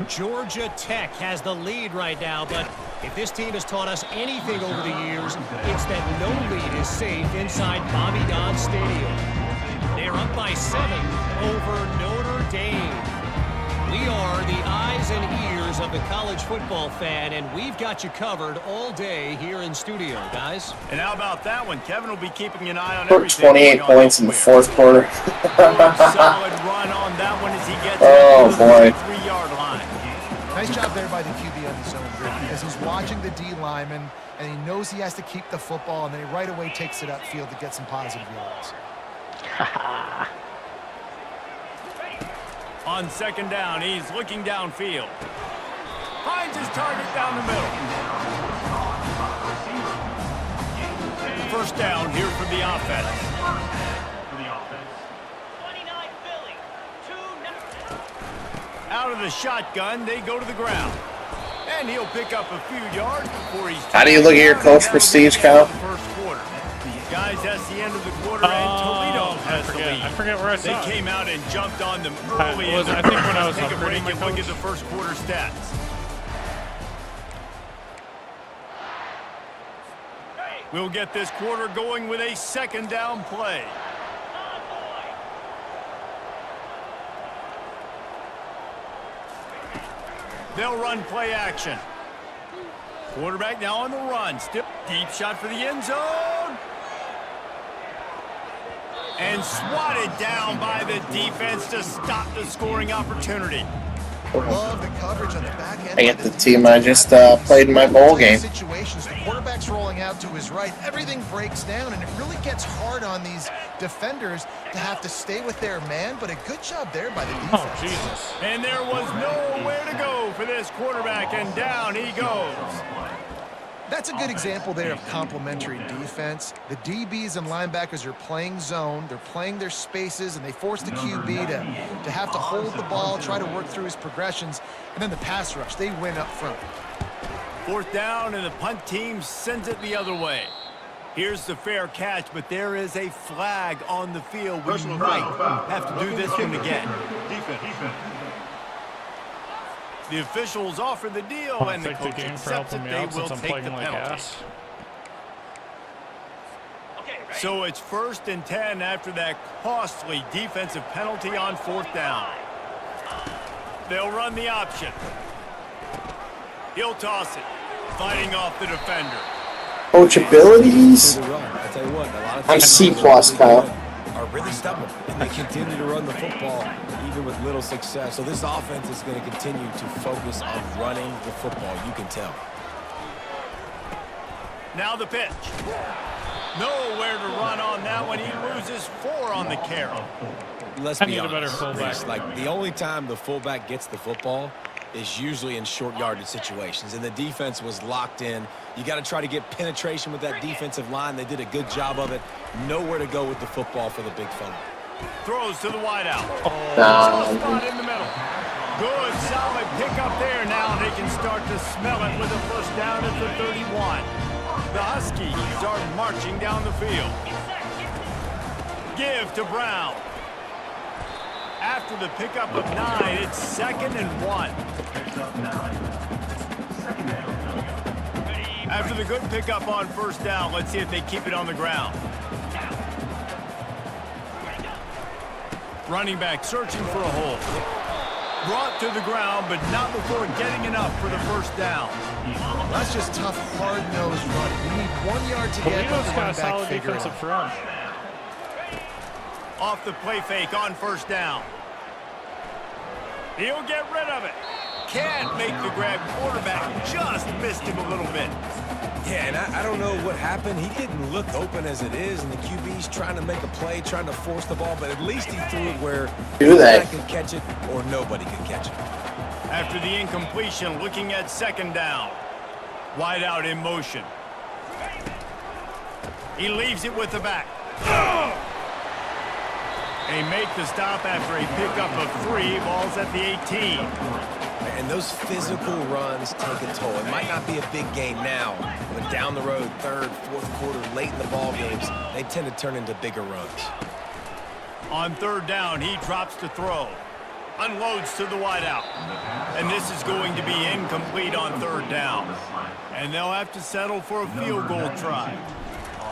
Georgia Tech has the lead right now, but if this team has taught us anything over the years, it's that no lead is safe inside Bobby Dodd Stadium. They're up by 7 over Notre Dame. We are the eyes and ears of the college football fan, and we've got you covered all day here in studio, guys. And how about that one? Kevin will be keeping an eye on Scored everything. 28 points in the 4th quarter. Solid run on that one as he gets Oh, to boy. the 3-yard line. Nice job there by the QB on the zone grid because he's watching the D lineman and he knows he has to keep the football, and then he right away takes it upfield to get some positive yards. On 2nd down, he's looking downfield. Finds his target down the middle. 1st down here for the offense. Out of the shotgun, they go to the ground. And he'll pick up a few yards before he's... How do you look at your coach prestige, Kyle? First quarter. Guys, that's the end of the quarter, and Toledo has the lead. I forget where I saw They it. came out and jumped on them early. I think when I was Take a break upgrading my and look at coach. the first quarter stats. We'll get this quarter going with a 2nd down play. They'll run play action. Quarterback now on the run. Still deep shot for the end zone. And swatted down by the defense to stop the scoring opportunity. Love the coverage on the back end. I get the team I just played in my bowl game. Situations, the quarterback's rolling out to his right. Everything breaks down, and it really gets hard on these defenders to have to stay with their man, but a good job there by the defense. Oh, Jesus. And there was nowhere to go for this quarterback, and down he goes. That's a good example there of complementary defense. The DBs and linebackers are playing zone, they're playing their spaces, and they force the QB to have to hold the ball, try to work through his progressions, and then the pass rush, they win up front. 4th down, and the punt team sends it the other way. Here's the fair catch, but there is a flag on the field. We might have to do this one again. Defense. The officials offer the deal, and the coach accepts it. They will take the penalty. So it's 1st and 10 after that costly defensive penalty on 4th down. They'll run the option. He'll toss it, fighting off the defender. Coach abilities? I'm C+, Kyle. Are really stubborn, and they continue to run the football even with little success. So this offense is going to continue to focus on running the football. You can tell. Now the pitch. Nowhere to run on that one. He loses 4 on the carry. Let's be honest. A better fullback. Like the only time the fullback gets the football is usually in short yardage situations, and the defense was locked in. You got to try to get penetration with that defensive line. They did a good job of it. Nowhere to go with the football for the big fella. Throws to the wideout. Spot in the middle. Good, solid pickup there. Now they can start to smell it with a 1st down at the 31. The Huskies are marching down the field. Give to Brown. After the pickup of 9, it's 2nd and 1. After the good pickup on 1st down, let's see if they keep it on the ground. Running back searching for a hole. Brought to the ground, but not before getting enough for the 1st down. That's just tough, hard-nosed running. You need 1 yard to get, but the running back figure it out. Off the play fake on 1st down. He'll get rid of it. Can't make the grab. Quarterback just missed him a little bit. Yeah, and I don't know what happened. He didn't look open as it is, and the QB's trying to make a play, trying to force the ball, but at least he threw it where nobody could catch it or nobody could catch it. After the incompletion, looking at 2nd down. Wide out in motion. He leaves it with the back. They make the stop after a pickup of 3. Ball's at the 18. And those physical runs take a toll. It might not be a big game now, but down the road, 3rd, 4th quarter, late in the ball games, they tend to turn into bigger runs. On 3rd down, he drops to throw. Unloads to the wideout. And this is going to be incomplete on 3rd down. And they'll have to settle for a field goal try.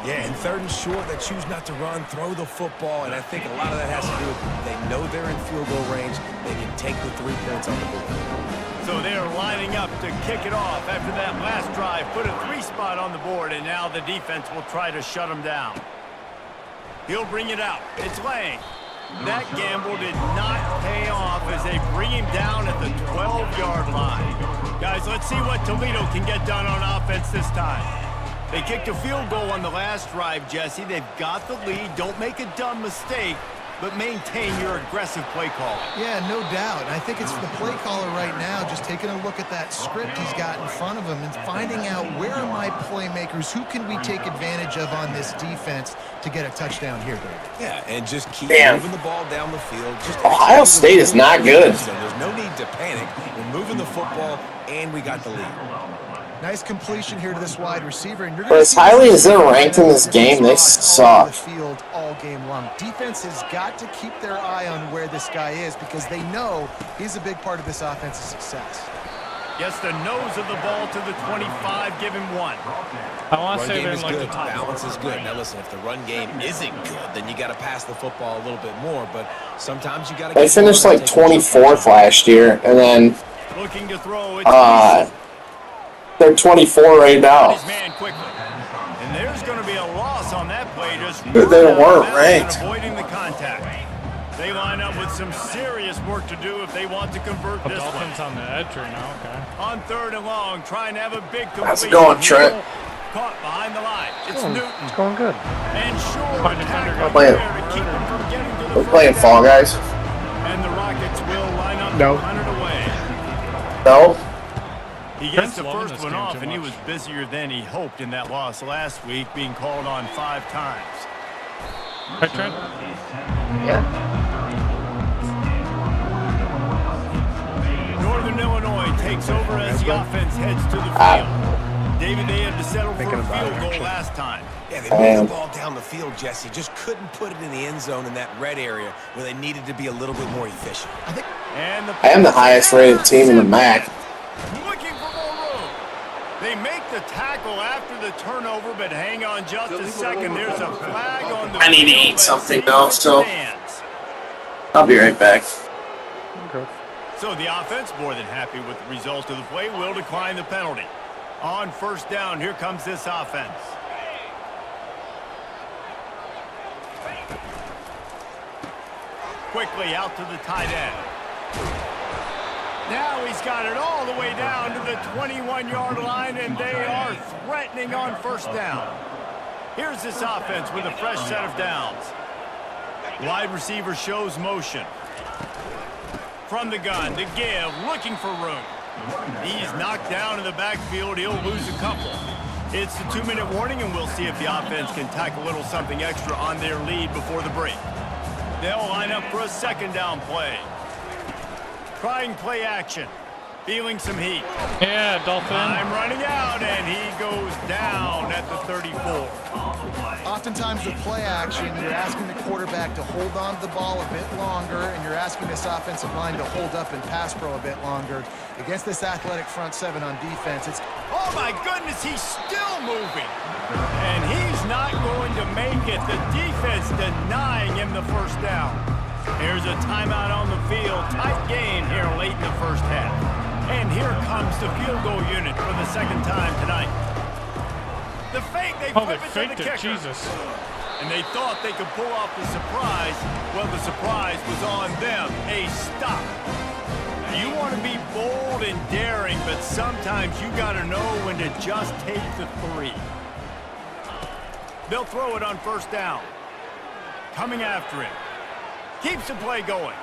Yeah, and 3rd and short, they choose not to run, throw the football, and I think a lot of that has to do with they know they're in field goal range. They can take the 3 points on the board. So they're lining up to kick it off after that last drive. Put a 3 spot on the board, and now the defense will try to shut them down. He'll bring it out. It's Lang. That gamble did not pay off as they bring him down at the 12-yard line. Guys, let's see what Toledo can get done on offense this time. They kicked a field goal on the last drive, Jesse. They've got the lead. Don't make a dumb mistake, but maintain your aggressive play call. Yeah, no doubt. I think it's the play caller right now just taking a look at that script he's got in front of him and finding out where are my playmakers, who can we take advantage of on this defense to get a touchdown here, Dave. Yeah, and just keep moving the ball down the field. Just Ohio State is not good. So there's no need to panic. We're moving the football, and we got the lead. Nice completion here to this wide receiver. And you're but as highly as they're ranked in this game, they suck. Field all game long. Defense has got to keep their eye on where this guy is because they know he's a big part of this offense's success. Gets the nose of the ball to the 25. Give him 1. I want to say they're like the top. Balance is good. Now listen, if the run game isn't good, then you got to pass the football a little bit more. But sometimes you got to. They finished like 24th last year, and then. Looking to throw. They're 24 right now. Man quickly. And there's going to be a loss on that play. Just they weren't ranked. Avoiding the contact. They line up with some serious work to do if they want to convert this one. Dolphins on the edge right now. Okay. On 3rd and long, trying to have a big completion. How's it going, Trent? Caught behind the line. It's Newton. It's going good. And sure, We're playing Fall Guys. And the Rockets will line up no. to run it away. No. He gets the first one off, and he was busier than he hoped in that loss last week, being called on 5 times. Right, Trent? Yeah. Northern Illinois takes over as the offense heads to the field. David, they had to settle for a field goal last time. Yeah, they moved the ball down the field, Jesse. Just couldn't put it in the end zone in that red area where they needed to be a little bit more efficient. I am the highest rated team in the MAC. Looking for more room. They make the tackle after the turnover, but hang on just a second. There's a flag on the I need to field eat as something it though, so stands. I'll be right back. Okay. So the offense, more than happy with the result of the play, will decline the penalty. On first down, here comes this offense. Quickly out to the tight end. Now he's got it all the way down to the 21-yard line, and they are threatening on first down. Here's this offense with a fresh set of downs. Wide receiver shows motion. From the gun, to give, looking for room. He's knocked down in the backfield. He'll lose a couple. It's the 2-minute warning, and we'll see if the offense can tack a little something extra on their lead before the break. They'll line up for a second down play. Trying play action. Feeling some heat. Yeah, Dolphin. Time running out, and he goes down at the 34. Oftentimes with play action, you're asking the quarterback to hold on to the ball a bit longer, and you're asking this offensive line to hold up and pass pro a bit longer. Against this athletic front seven on defense, it's... Oh, my goodness, he's still moving. And he's not going to make it. The defense denying him the first down. There's a timeout on the field. Tight game here late in the first half. And here comes the field goal unit for the second time tonight. The fake, they flip it to the kicker. Jesus. And they thought they could pull off the surprise. Well, the surprise was on them. A stop. You want to be bold and daring, but sometimes you got to know when to just take the 3. They'll throw it on first down. Coming after him. Keeps the play going.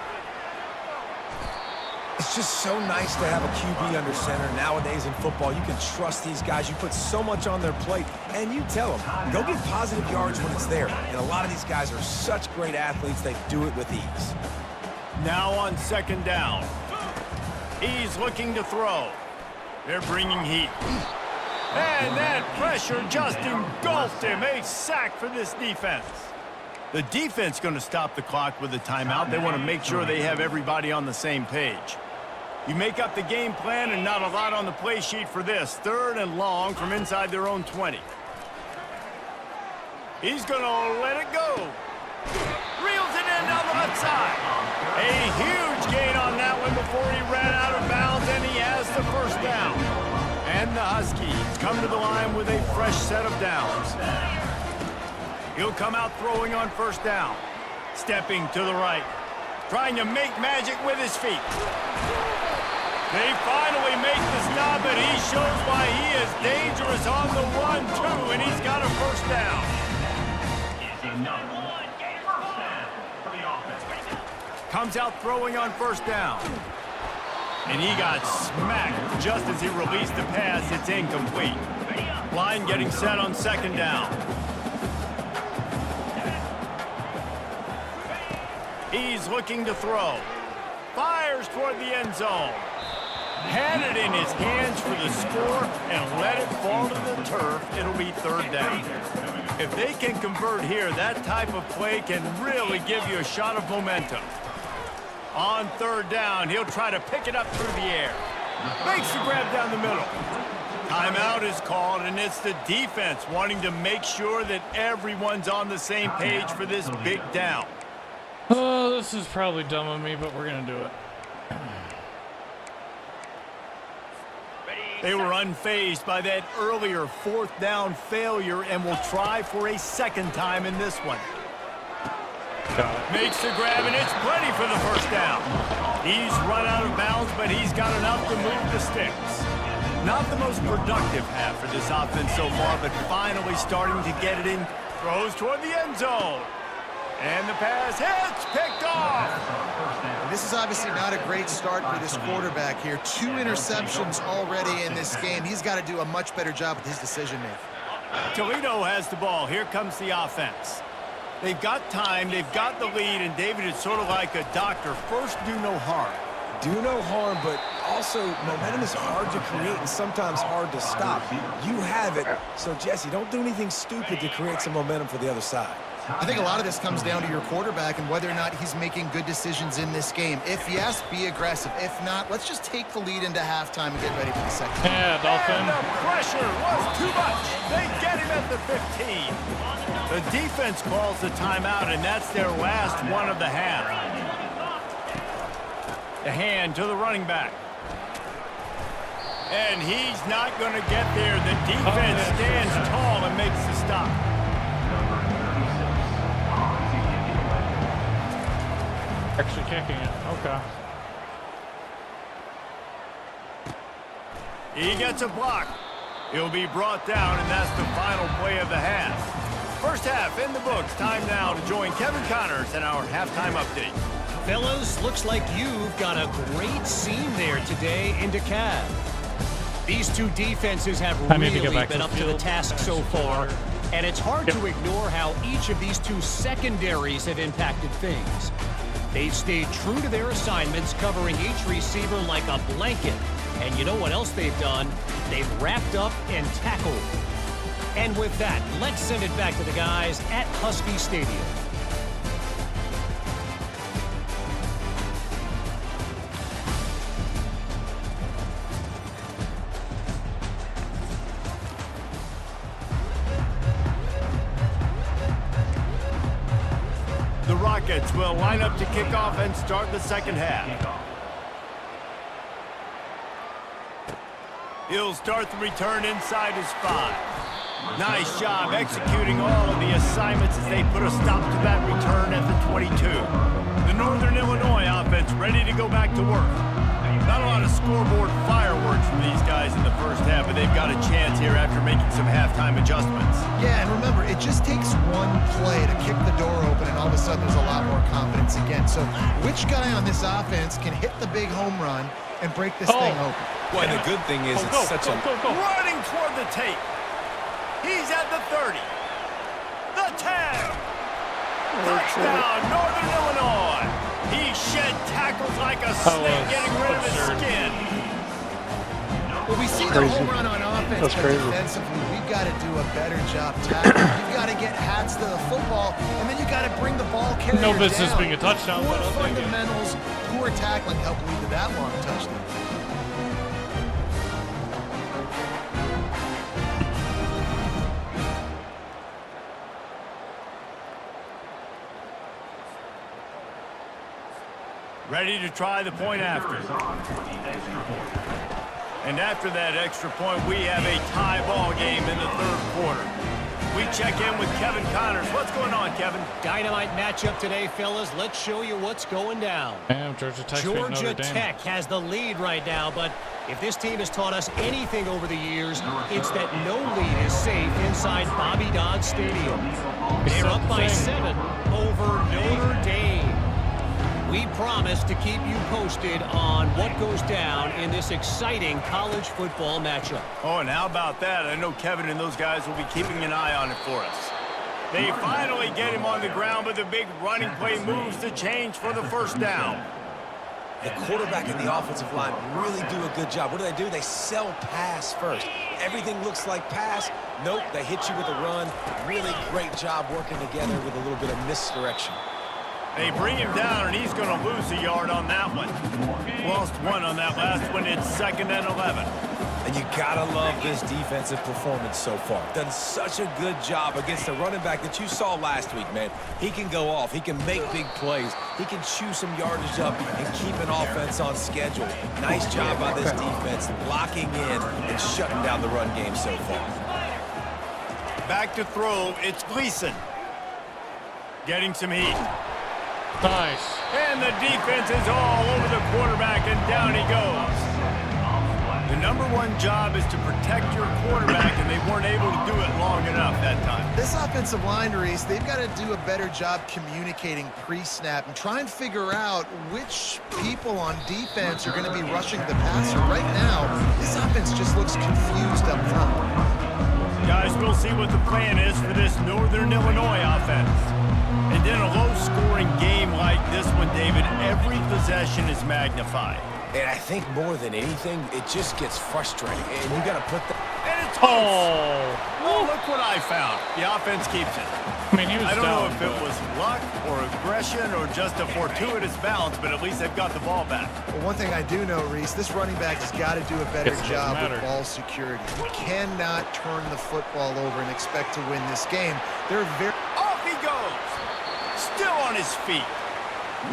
It's just so nice to have a QB under center. Nowadays in football, you can trust these guys. You put so much on their plate, and you tell them, go get positive yards when it's there. And a lot of these guys are such great athletes, they do it with ease. Now on second down. He's looking to throw. They're bringing heat. And that pressure just engulfed him. A sack for this defense. The defense going to stop the clock with a timeout. They want to make sure they have everybody on the same page. You make up the game plan and not a lot on the play sheet for this. 3rd and long from inside their own 20. He's going to let it go. Reels it in down the left side. A huge gain on that one before he ran out of bounds, and he has the first down. And the Huskies come to the line with a fresh set of downs. He'll come out throwing on first down. Stepping to the right. Trying to make magic with his feet. They finally make the stop, and he shows why he is dangerous on the run, too, and he's got a first down. Comes out throwing on first down. And he got smacked just as he released the pass. It's incomplete. Line getting set on second down. He's looking to throw. Fires toward the end zone. Had it in his hands for the score and let it fall to the turf. It'll be 3rd down. If they can convert here, that type of play can really give you a shot of momentum. On 3rd down, he'll try to pick it up through the air. Makes the grab down the middle. Timeout is called, and it's the defense wanting to make sure that everyone's on the same page for this big down. Oh, this is probably dumb of me, but we're going to do it. They were unfazed by that earlier 4th down failure and will try for a second time in this one. Makes the grab, and it's plenty for the first down. He's run out of bounds, but he's got enough to move the sticks. Not the most productive half for this offense so far, but finally starting to get it in. Throws toward the end zone. And the pass hits, picked off. This is obviously not a great start for this quarterback here. 2 interceptions already in this game. He's got to do a much better job with his decision-making. Toledo has the ball. Here comes the offense. They've got time. They've got the lead. And, David, it's sort of like a doctor. First, do no harm. Do no harm, but also momentum is hard to create and sometimes hard to stop. You have it. So, Jesse, don't do anything stupid to create some momentum for the other side. I think a lot of this comes down to your quarterback and whether or not he's making good decisions in this game. If yes, be aggressive. If not, let's just take the lead into halftime and get ready for the second. Yeah, Dolphin. And the pressure was too much. They get him at the 15. The defense calls the timeout, and that's their last one of the half. The hand to the running back. And he's not going to get there. The defense stands tall and makes the stop. Actually kicking it. Okay. He gets a block. He'll be brought down, and that's the final play of the half. First half in the books. Time now to join Kevin Connors in our halftime update. Fellas, looks like you've got a great scene there today in DeKalb. These two defenses have really been up to the task so far, and it's hard to ignore how each of these two secondaries have impacted things. They've stayed true to their assignments, covering each receiver like a blanket. And you know what else they've done? They've wrapped up and tackled. And with that, let's send it back to the guys at Husky Stadium. The Rockets will line up to kick off and start the second half. He'll start the return inside his 5. Nice job executing all of the assignments as they put a stop to that return at the 22. The Northern Illinois offense ready to go back to work. Not a lot of scoreboard fireworks from these guys in the first half, but they've got a chance here after making some halftime adjustments. Yeah, and remember, it just takes one play to kick the door open, and all of a sudden there's a lot more confidence again. So which guy on this offense can hit the big home run and break this thing open? Well, the good thing is it's such a... Running toward the tape. He's at the 30. The 10. Touchdown, Northern Illinois. He shed tackles like a snake, getting rid of his skin. Well, we see the home run on offense, but defensively, we've got to do a better job tackling. You've got to get hats to the football, and then you've got to bring the ball carrier down. No business being a touchdown. Poor fundamentals, poor tackling helped lead to that long touchdown. Ready to try the point after. And after that extra point, we have a tie ball game in the third quarter. We check in with Kevin Connors. What's going on, Kevin? Dynamite matchup today, fellas. Let's show you what's going down. Damn, Georgia Tech has the lead right now, but if this team has taught us anything over the years, it's that no lead is safe inside Bobby Dodd Stadium. They're up by 7 over Notre Dame. We promise to keep you posted on what goes down in this exciting college football matchup. Oh, and how about that? I know Kevin and those guys will be keeping an eye on it for us. They finally get him on the ground, but the big running play moves the change for the first down. The quarterback and the offensive line really do a good job. What do? They sell pass first. Everything looks like pass. Nope, they hit you with a run. Really great job working together with a little bit of misdirection. They bring him down, and he's going to lose a yard on that one. Lost 1 on that last one. It's 2nd and 11. And you got to love this defensive performance so far. Done such a good job against the running back that you saw last week, man. He can go off. He can make big plays. He can chew some yardage up and keep an offense on schedule. Nice job by this defense locking in and shutting down the run game so far. Back to throw. It's Gleason. Getting some heat. Nice. And the defense is all over the quarterback, and down he goes. The number one job is to protect your quarterback, and they weren't able to do it long enough that time. This offensive line, Reese, they've got to do a better job communicating pre-snap and try and figure out which people on defense are going to be rushing the passer. Right now, this offense just looks confused up front. Guys, we'll see what the plan is for this Northern Illinois offense. And in a low-scoring game like this one, David, every possession is magnified. And I think more than anything, it just gets frustrating. And you got to put the... And it's oh, look what I found. The offense keeps it. I mean, he was I don't know down, if it but- was luck or aggression or just a fortuitous bounce, but at least they've got the ball back. Well, one thing I do know, Reese, this running back has got to do a better It doesn't job matter. with ball security. You cannot turn the football over and expect to win this game. They're very... Off he goes. Still on his feet.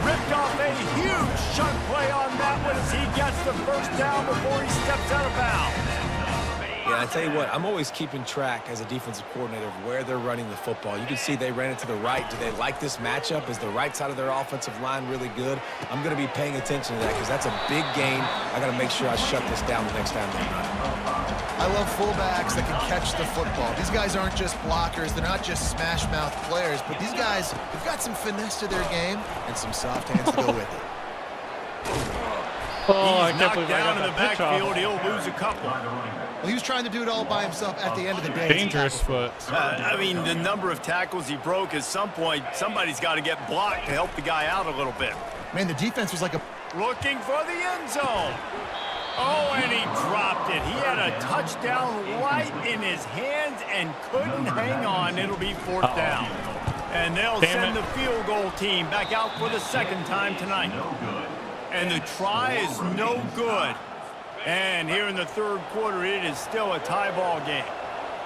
Ripped off a huge chunk play on that one as he gets the first down before he steps out of bounds. Yeah, I tell you what, I'm always keeping track as a defensive coordinator of where they're running the football. You can see they ran it to the right. Do they like this matchup? Is the right side of their offensive line really good? I'm going to be paying attention to that because that's a big game. I got to make sure I shut this down the next time they run. I love fullbacks that can catch the football. These guys aren't just blockers. They're not just smash-mouth players. But these guys, they've got some finesse to their game and some soft hands to go with it. Oh, I He's can't knocked believe I down got in the that pitch off. backfield. He'll lose a couple. Well, he was trying to do it all by himself at the end of the day. Dangerous, but I mean, the number of tackles he broke, at some point, somebody's got to get blocked to help the guy out a little bit. Man, the defense was like a... Looking for the end zone. Oh, and he dropped it. He had a touchdown right in his hands and couldn't hang on. It'll be fourth down. And they'll send the field goal team back out for the second time tonight. And the try is no good. And here in the third quarter, it is still a tie ball game.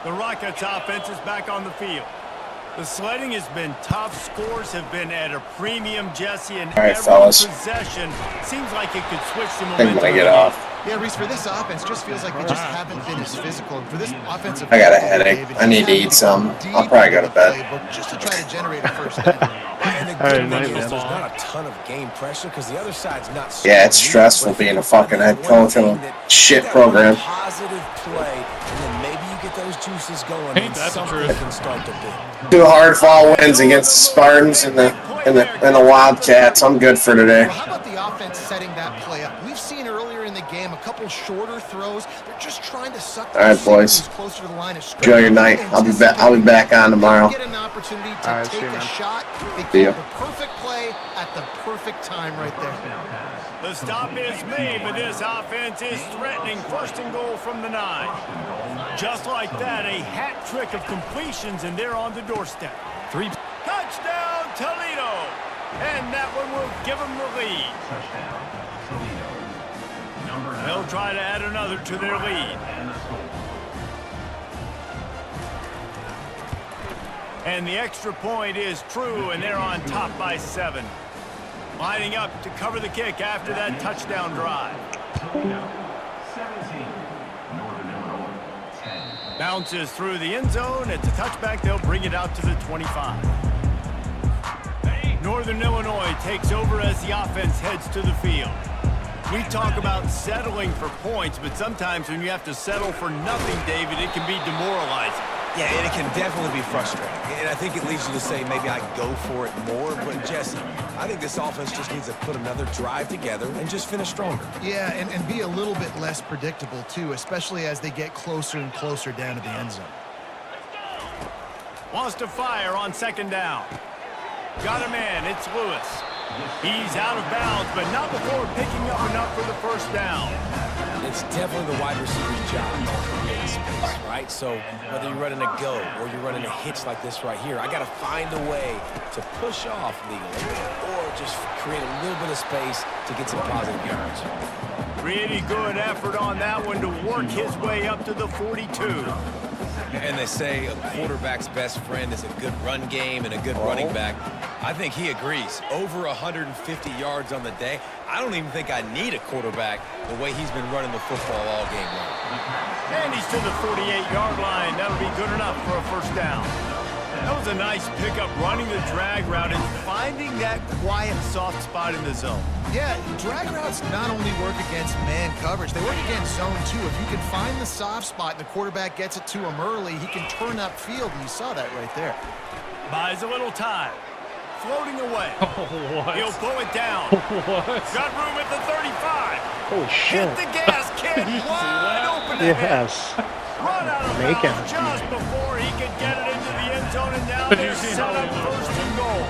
The Rockets offense is back on the field. The sledding has been tough. Scores have been at a premium, Jesse, and right, every fellas. possession seems like it could switch the I think momentum. I'm gonna get of the off. Yeah, Reese, for this offense, just feels like they just haven't been as physical. And for this offensive... I got a headache. I need to eat some. I'll probably go to bed. Just to try to generate a first down. And the good thing is there's not a ton of game pressure because the other side's not... Yeah, it's stressful being a fucking head coach of a shit program. Positive play, and then maybe you get those juices going Ain't and that the something truth? can start to build. 2 hard-fought wins against the Spartans and the Wildcats. I'm good for today. Well, how about the offense setting that play up? We've seen earlier in the game a couple shorter throws. They're just trying to suck the All right, boys. safeties closer to the line of scrimmage. Enjoy your night. I'll be back on tomorrow. Get an opportunity to All right, see take you, a man. shot. They See ya. called the perfect play at the perfect time right there. The stop is made, but this offense is threatening first and goal from the 9. Just like that, a hat trick of completions, and they're on the doorstep. 3. Touchdown, Toledo! And that one will give them the lead. They'll try to add another to their lead. And the extra point is true, and they're on top by 7. Lining up to cover the kick after that touchdown drive. Bounces through the end zone. It's a touchback. They'll bring it out to the 25. Northern Illinois takes over as the offense heads to the field. We talk about settling for points, but sometimes when you have to settle for nothing, David, it can be demoralizing. Yeah, and it can definitely be frustrating. And I think it leads you to say maybe I go for it more. But, Jesse, I think this offense just needs to put another drive together and just finish stronger. Yeah, and be a little bit less predictable, too, especially as they get closer and closer down to the end zone. Wants to fire on second down. Got him in. It's Lewis. He's out of bounds, but not before picking up enough for the first down. It's definitely the wide receiver's job to create space, right? So whether you're running a go or you're running a hitch like this right here, I got to find a way to push off legally or just create a little bit of space to get some positive yards. Really good effort on that one to work his way up to the 42. And they say a quarterback's best friend is a good run game and a good running back. I think he agrees. Over 150 yards on the day. I don't even think I need a quarterback the way he's been running the football all game long. And he's to the 48-yard line. That'll be good enough for a first down. That was a nice pickup, running the drag route and finding that quiet, soft spot in the zone. Yeah, drag routes not only work against man coverage, they work against zone too. If you can find the soft spot and the quarterback gets it to him early, he can turn upfield, and you saw that right there. Buys a little time. Floating away. What? He'll pull it down. What? Got room at the 35. Holy shit. Hit the gas, kid. Wide open ahead. Yes. Run out of Make bounds him. just before he could get it into the end zone, and now Did you they're see set how up he first and goal.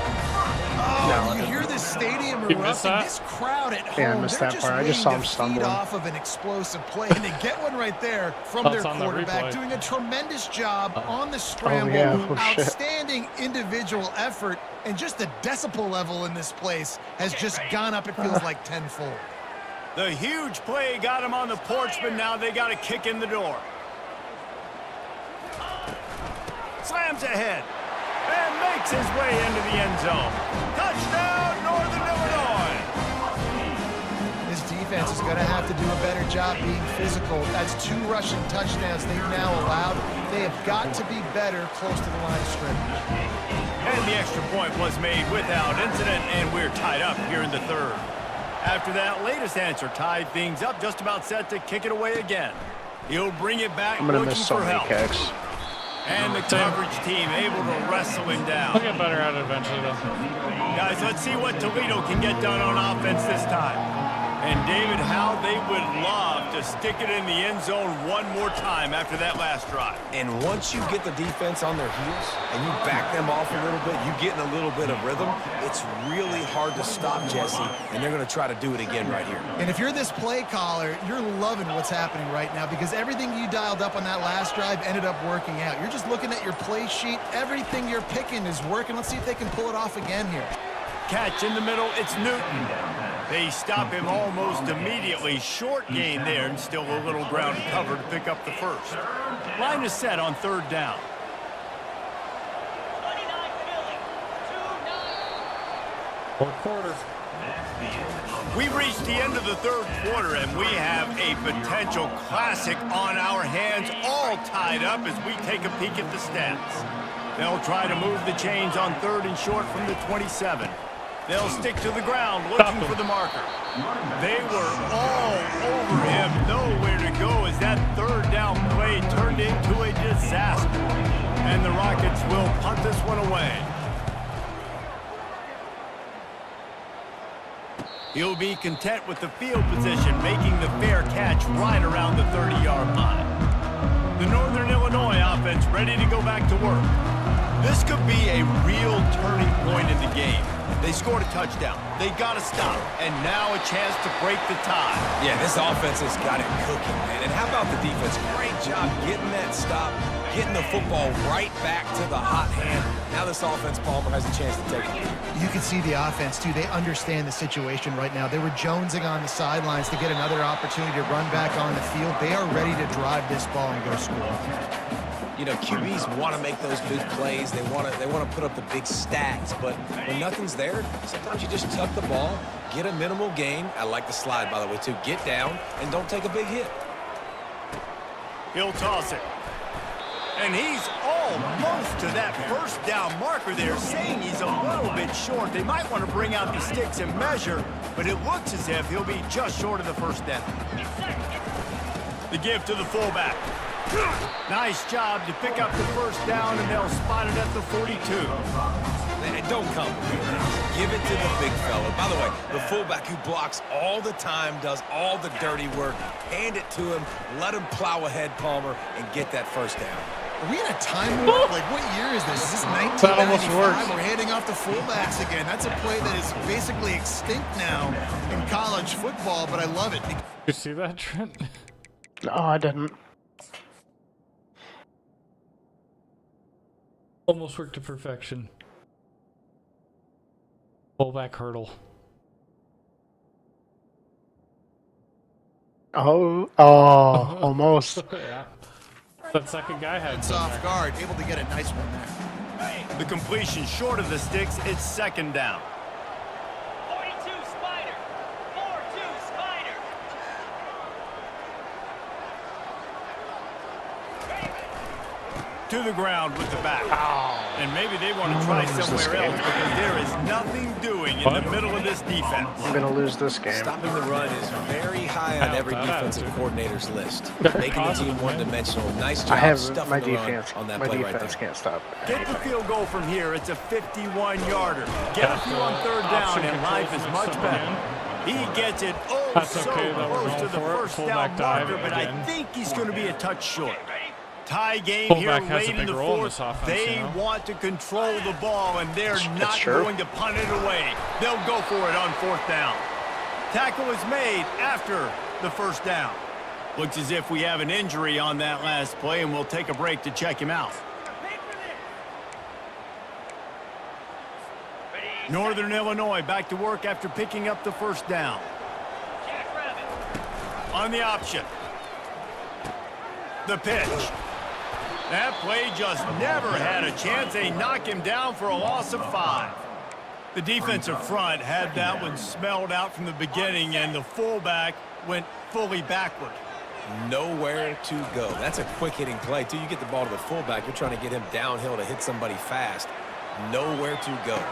Oh, you hear this stadium You missed erupting. that? This crowd at Yeah, I home, missed they're that just part. I just waiting saw to him feed stumbling. off of an explosive play, and they get one right there from their That's on the quarterback, replay. doing a tremendous job on the scramble. yeah. Oh, shit. Outstanding individual effort, and just the decibel level in this place has just gone up, it feels like tenfold. The huge play got him on the porch, but now they got a kick in the door. Slams ahead and makes his way into the end zone. Touchdown, Northern Illinois. This defense is going to have to do a better job being physical. That's 2 rushing touchdowns they've now allowed. They have got to be better close to the line of scrimmage. And the extra point was made without incident, and we're tied up here in the third. After that latest answer tied things up, just about set to kick it away again. He'll bring it back, I'm going to looking miss so for many help. kicks. And the coverage team able to wrestle him down. He'll get better at it eventually, though. Guys, let's see what Toledo can get done on offense this time. And David, how they would love to stick it in the end zone one more time after that last drive. And once you get the defense on their heels and you back them off a little bit, you get in a little bit of rhythm, it's really hard to stop Jesse, and they're going to try to do it again right here. And if you're this play caller, you're loving what's happening right now because everything you dialed up on that last drive ended up working out. You're just looking at your play sheet. Everything you're picking is working. Let's see if they can pull it off again here. Catch in the middle, it's Newton. They stop him almost immediately. Short gain there, and still a little ground to cover to pick up the first. Line is set on third down. Fourth quarter. We've reached the end of the third quarter, and we have a potential classic on our hands, all tied up as we take a peek at the stats. They'll try to move the chains on third and short from the 27. They'll stick to the ground looking for the marker. They were all over him, nowhere to go as that third down play turned into a disaster. And the Rockets will punt this one away. He'll be content with the field position, making the fair catch right around the 30-yard line. The Northern Illinois offense ready to go back to work. This could be a real turning point in the game. They scored a touchdown. They got to stop. And now a chance to break the tie. Yeah, this offense has got it cooking, man. And how about the defense? Great job getting that stop, getting the football right back to the hot hand. Now this offense, Palmer, has a chance to take it. You can see the offense, too. They understand the situation right now. They were jonesing on the sidelines to get another opportunity to run back on the field. They are ready to drive this ball and go score. You know, QBs want to make those big plays. They want to put up the big stats. But when nothing's there, sometimes you just tuck the ball, get a minimal gain. I like the slide, by the way, too. Get down and don't take a big hit. He'll toss it. And he's almost to that first down marker there, saying he's a little bit short. They might want to bring out the sticks and measure, but it looks as if he'll be just short of the first down. The give to the fullback. Nice job to pick up the first down, and they'll spot it at the 42. Man, don't complicate things. Give it to the big fella. By the way, the fullback who blocks all the time, does all the dirty work. Hand it to him, let him plow ahead, Palmer, and get that first down. Are we in a time warp? Like, what year is this? Is this 1995? We're handing off the fullbacks again. That's a play that is basically extinct now in college football, but I love it. You see that, Trent? No, I didn't. Almost worked to perfection. Fullback hurdle. Almost. Yeah. That second guy had It's off guard, able to get a nice one there. The completion short of the sticks, it's second down. 42 Spider. 4-2 Spider. To the ground with the back. And maybe they want to try somewhere else because there is nothing doing in the middle of this defense. I'm going to lose this game. Stopping the run is very high on every defensive coordinator's list. Making the team one-dimensional. Nice job I have stuffing my the run defense. on that My play right defense there. can't stop. Get the field goal from here. It's a 51-yarder. Get a few on third down, and life is much better. He gets it so close to the first down marker, but I think he's going to be a touch short. Tie game here late in the fourth. They want to control the ball, and they're not going to punt it away. They'll go for it on fourth down. Tackle is made after the first down. Looks as if we have an injury on that last play, and we'll take a break to check him out. Northern Illinois back to work after picking up the first down. On the option. The pitch. That play just never had a chance. They knock him down for a loss of 5. The defensive front had that one smelled out from the beginning, and the fullback went fully backward. Nowhere to go. That's a quick-hitting play, too. You get the ball to the fullback. You're trying to get him downhill to hit somebody fast. Nowhere to go.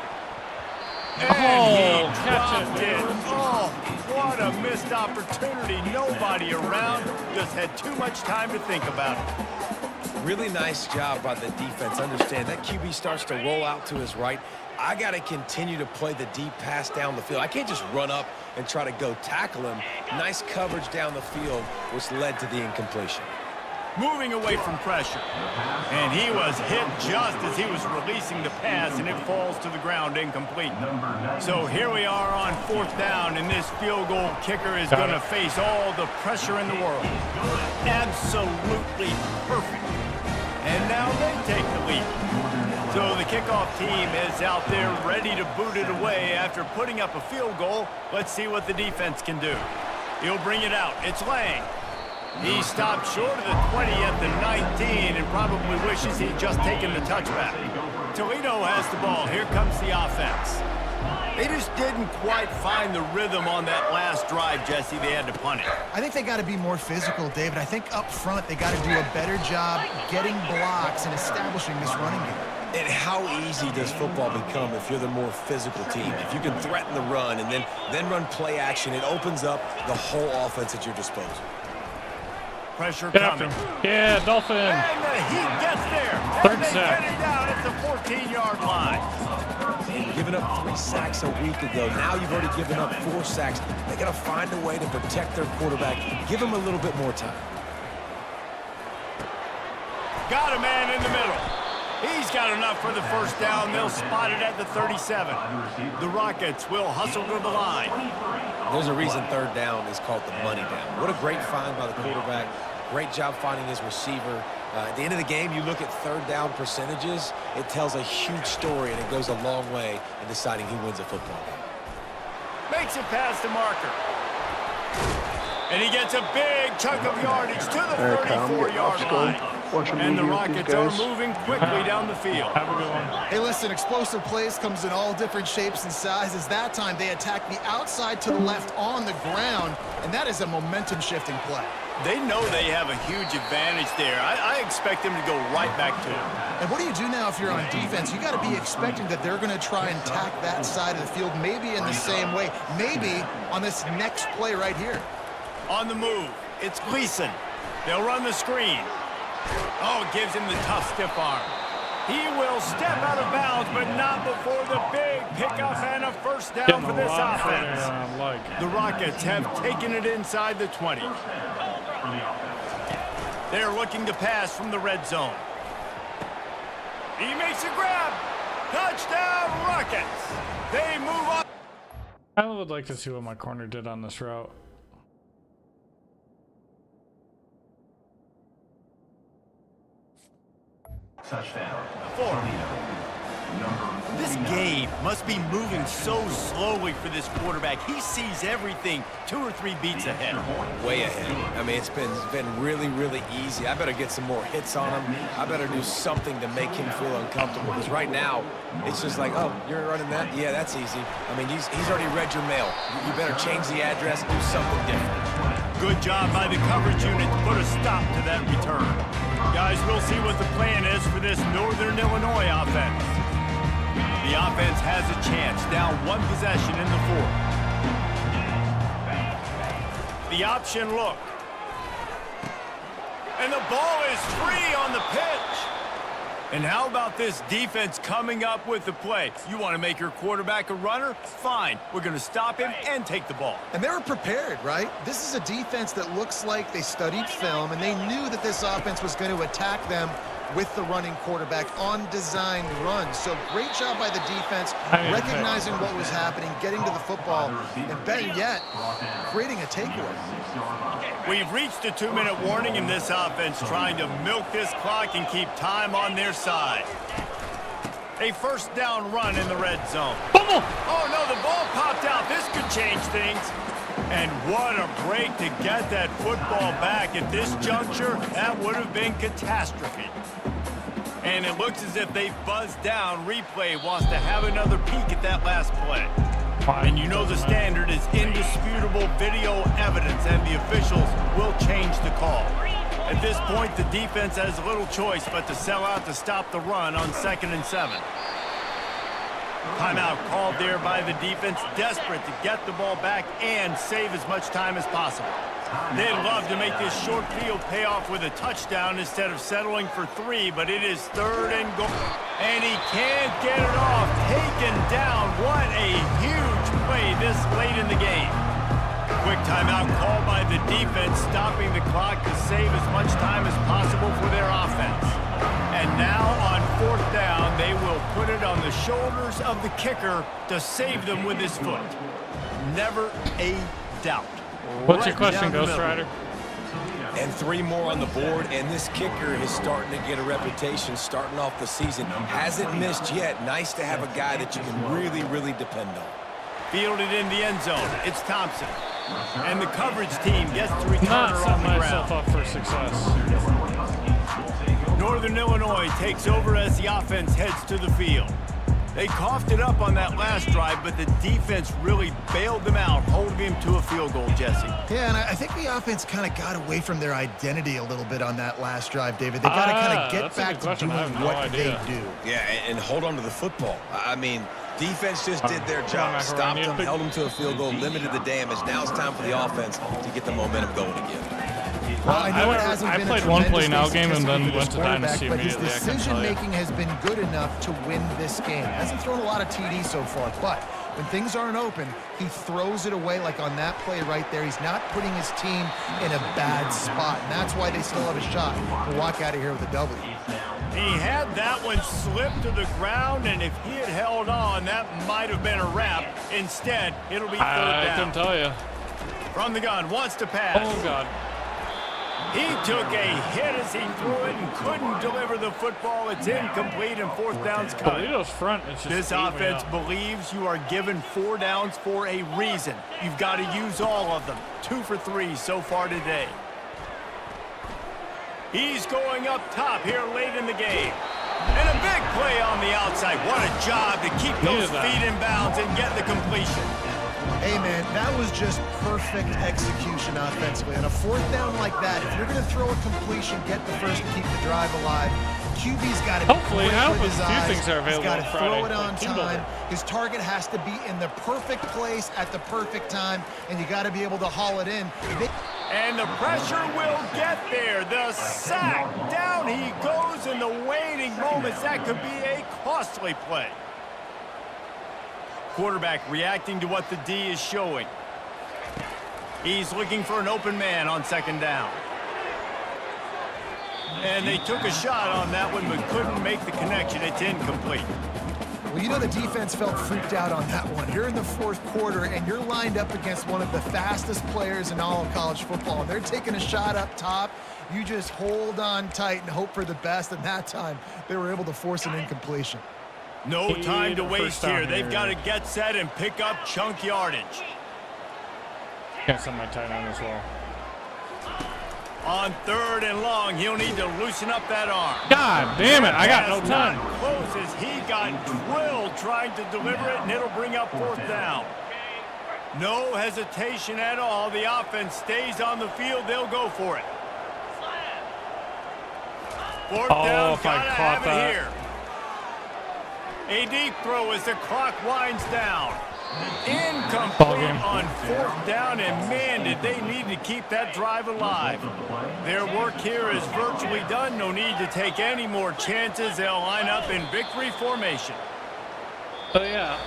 And he dropped it. Oh, what a missed opportunity. Nobody around. Just had too much time to think about it. Really nice job by the defense. Understand that QB starts to roll out to his right. I got to continue to play the deep pass down the field. I can't just run up and try to go tackle him. Nice coverage down the field, which led to the incompletion. Moving away from pressure. And he was hit just as he was releasing the pass, and it falls to the ground incomplete. So here we are on fourth down, and this field goal kicker is going to face all the pressure in the world. Absolutely perfect. And now they take the lead. So the kickoff team is out there ready to boot it away after putting up a field goal. Let's see what the defense can do. He'll bring it out. It's Lang. He stopped short of the 20 at the 19 and probably wishes he'd just taken the touchback. Toledo has the ball. Here comes the offense. They just didn't quite find the rhythm on that last drive, Jesse. They had to punt it. I think they got to be more physical, David. I think up front they got to do a better job getting blocks and establishing this running game. And how easy does football become if you're the more physical team? If you can threaten the run and then run play action, it opens up the whole offense at your disposal. Pressure coming. Yeah, Dolphin. And the heat gets there. Third sack. Get it down at the 14-yard line. And giving up 3 sacks a week ago. Now you've already given up 4 sacks. They got to find a way to protect their quarterback. Give him a little bit more time. Got a man in the middle. He's got enough for the first down. They'll spot it at the 37. The Rockets will hustle to the line. There's a reason third down is called the money down. What a great find by the quarterback. Great job finding his receiver. At the end of the game, you look at third down percentages. It tells a huge story, and it goes a long way in deciding who wins a football game. Makes it past the marker. And he gets a big chunk of yardage to the 34-yard line. And the Rockets are moving quickly down the field. Have a good one. Hey, listen, explosive plays comes in all different shapes and sizes. That time they attack the outside to the left on the ground, and that is a momentum-shifting play. They know they have a huge advantage there. I expect them to go right back to it. And what do you do now if you're on defense? You got to be expecting that they're going to try and attack that side of the field, maybe in the same way, maybe on this next play right here. On the move, it's Gleason. They'll run the screen. Oh, gives him the tough stiff arm. He will step out of bounds, but not before the big pickup and a first down for this offense. The Rockets have taken it inside the 20. They're looking to pass from the red zone. He makes a grab. Touchdown, Rockets. They move on. I would like to see what my corner did on this route. Touchdown. 4. This game must be moving so slowly for this quarterback. He sees everything 2 or 3 beats ahead. Way ahead. I mean, it's been really, really easy. I better get some more hits on him. I better do something to make him feel uncomfortable. Because right now, it's just like, oh, you're running that? Yeah, that's easy. I mean, he's already read your mail. You better change the address, do something different. Good job by the coverage unit to put a stop to that return. Guys, we'll see what the plan is for this Northern Illinois offense. The offense has a chance, down one possession in the fourth. The option look. And the ball is free on the pitch. And how about this defense coming up with the play? You want to make your quarterback a runner? Fine. We're going to stop him and take the ball. And they were prepared, right? This is a defense that looks like they studied film, and they knew that this offense was going to attack them with the running quarterback on designed runs. So great job by the defense, recognizing what was happening, getting to the football, and better yet, creating a takeaway. We've reached a 2-minute warning in this offense, trying to milk this clock and keep time on their side. A first down run in the red zone. Oh no, the ball popped out. This could change things. And what a break to get that football back. At this juncture, that would have been catastrophe. And it looks as if they buzzed down. Replay wants to have another peek at that last play. And you know the standard is indisputable video evidence, and the officials will change the call. At this point, the defense has little choice but to sell out to stop the run on 2nd and 7. Timeout called there by the defense, desperate to get the ball back and save as much time as possible. They'd love to make this short field pay off with a touchdown instead of settling for 3, but it is 3rd and goal. And he can't get it off. Taken down. What a huge play this late in the game. Quick timeout called by the defense, stopping the clock to save as much time as possible for their offense. And now on 4th down, they will put it on the shoulders of the kicker to save them with his foot. Never a doubt. What's your question, Ghost Rider? And 3 more on the board, and this kicker is starting to get a reputation starting off the season. Hasn't missed yet. Nice to have a guy that you can really, really depend on. Fielded in the end zone. It's Thompson. And the coverage team gets to return Not her on setting the myself ground. up for success. Northern Illinois takes over as the offense heads to the field. They coughed it up on that last drive, but the defense really bailed them out, holding him to a field goal, Jesse. Yeah, and I think the offense kind of got away from their identity a little bit on that last drive, David. They got to kind of get back to doing what they do. Yeah, and hold on to the football. I mean, defense just did their job. Stopped them, held them to a field goal, limited the damage. Now it's time for the offense to get the momentum going again. Well, I know it hasn't been played a one play now tremendously game and then went to successful Dynasty quarterback, but his immediately. decision-making has been good enough to win this game. Hasn't thrown a lot of TDs so far, but when things aren't open, he throws it away like on that play right there. He's not putting his team in a bad spot, and that's why they still have a shot to walk out of here with a W. He had that one slip to the ground, and if he had held on, that might have been a wrap. Instead, it'll be 3rd down. I couldn't tell you. From the gun, wants to pass. Oh, God. He took a hit as he threw it and couldn't deliver the football. It's incomplete, and 4th down's cut. Toledo's front is just This offense believes you are given 4 downs for a reason. You've got to use all of them. 2 for 3 so far today. He's going up top here late in the game. And a big play on the outside. What a job to keep those feet in bounds and get the completion. Hey, man, that was just perfect execution offensively. On a 4th down like that, if you're going to throw a completion, get the first and keep the drive alive. QB's got to be hopefully quick with his a few eyes. things are available. He's got to on Friday. throw it on Like time. His target has to be in the perfect place at the perfect time, and you got to be able to haul it in. And the pressure will get there. The sack. Down he goes in the waning moments. That could be a costly play. Quarterback reacting to what the D is showing. He's looking for an open man on 2nd down. And they took a shot on that one but couldn't make the connection. It's incomplete. Well, you know the defense felt freaked out on that one. You're in the 4th quarter, and you're lined up against one of the fastest players in all of college football. And they're taking a shot up top. You just hold on tight and hope for the best. And that time, they were able to force an incompletion. No time to waste here. They've got to get set and pick up chunk yardage. Can't send my tight end as well. On 3rd and long, he'll need to loosen up that arm. God damn it, I got no time. Not close as he got drilled trying to deliver it, and it'll bring up 4th down. No hesitation at all. The offense stays on the field. They'll go for it. Fourth down, if I gotta caught have that. it here. A deep throw as the clock winds down. Incomplete on fourth down, and man, did they need to keep that drive alive. Their work here is virtually done. No need to take any more chances. They'll line up in victory formation. But yeah,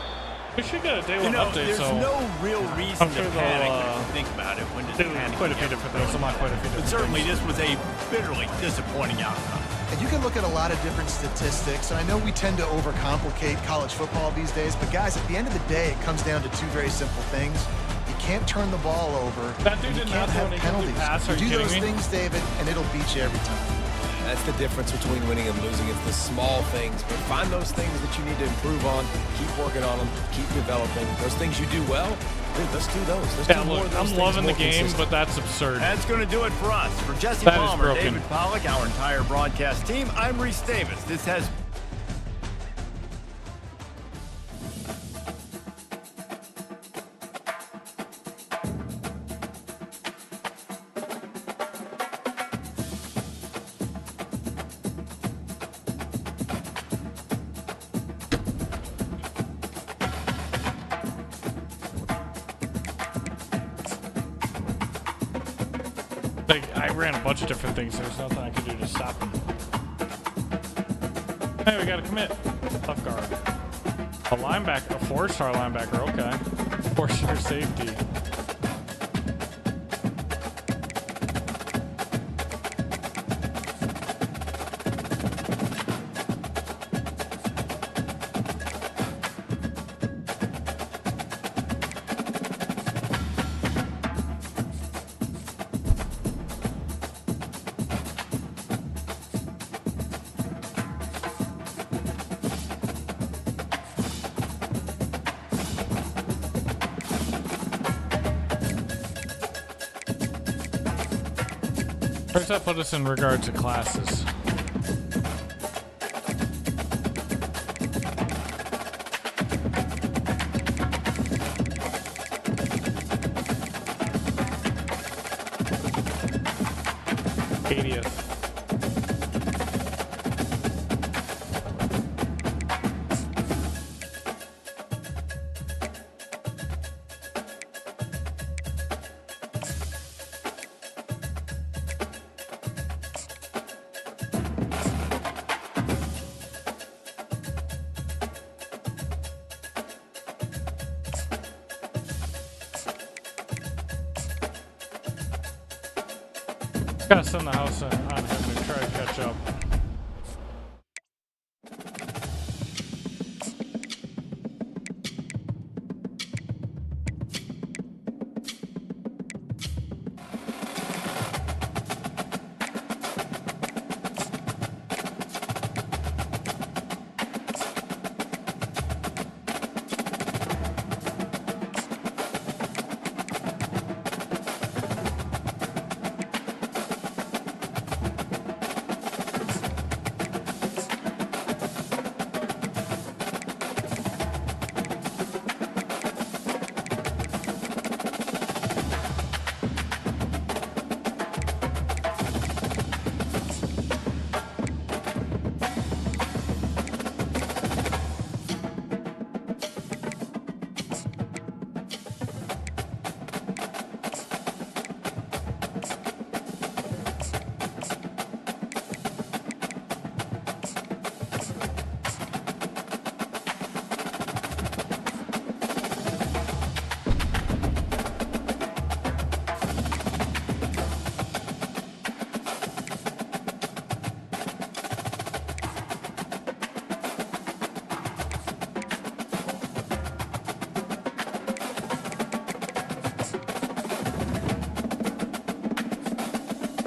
we should get a day one update. There's So no real reason I'm sure to they'll, panic if you think about it. When does do panic quite a few get different things. Not quite a few different But certainly things. this was a bitterly disappointing outcome. And you can look at a lot of different statistics. And I know we tend to overcomplicate college football these days, but guys, at the end of the day, it comes down to two very simple things. You can't turn the ball over. That dude and you did can't not have throw an penalties. incomplete pass. Are You you do kidding those me? things, David, and it'll beat you every time. That's the difference between winning and losing. It's the small things. But find those things that you need to improve on. Keep working on them. Keep developing. Those things you do well, dude, let's do those. Let's Yeah, do more look, of those I'm things loving the more game, consistent. but that's absurd. That's going to do it for us. For Jesse That is Palmer, broken. David Pollack, our entire broadcast team, I'm Reese Davis. This has Like, I ran a bunch of different things. There's nothing I could do to stop him. Hey, we got to commit. Tough guard. A linebacker, a 4-star linebacker. Okay. 4-star safety. Where's that put us in regard to classes? Gotta send the house on him to try to catch up.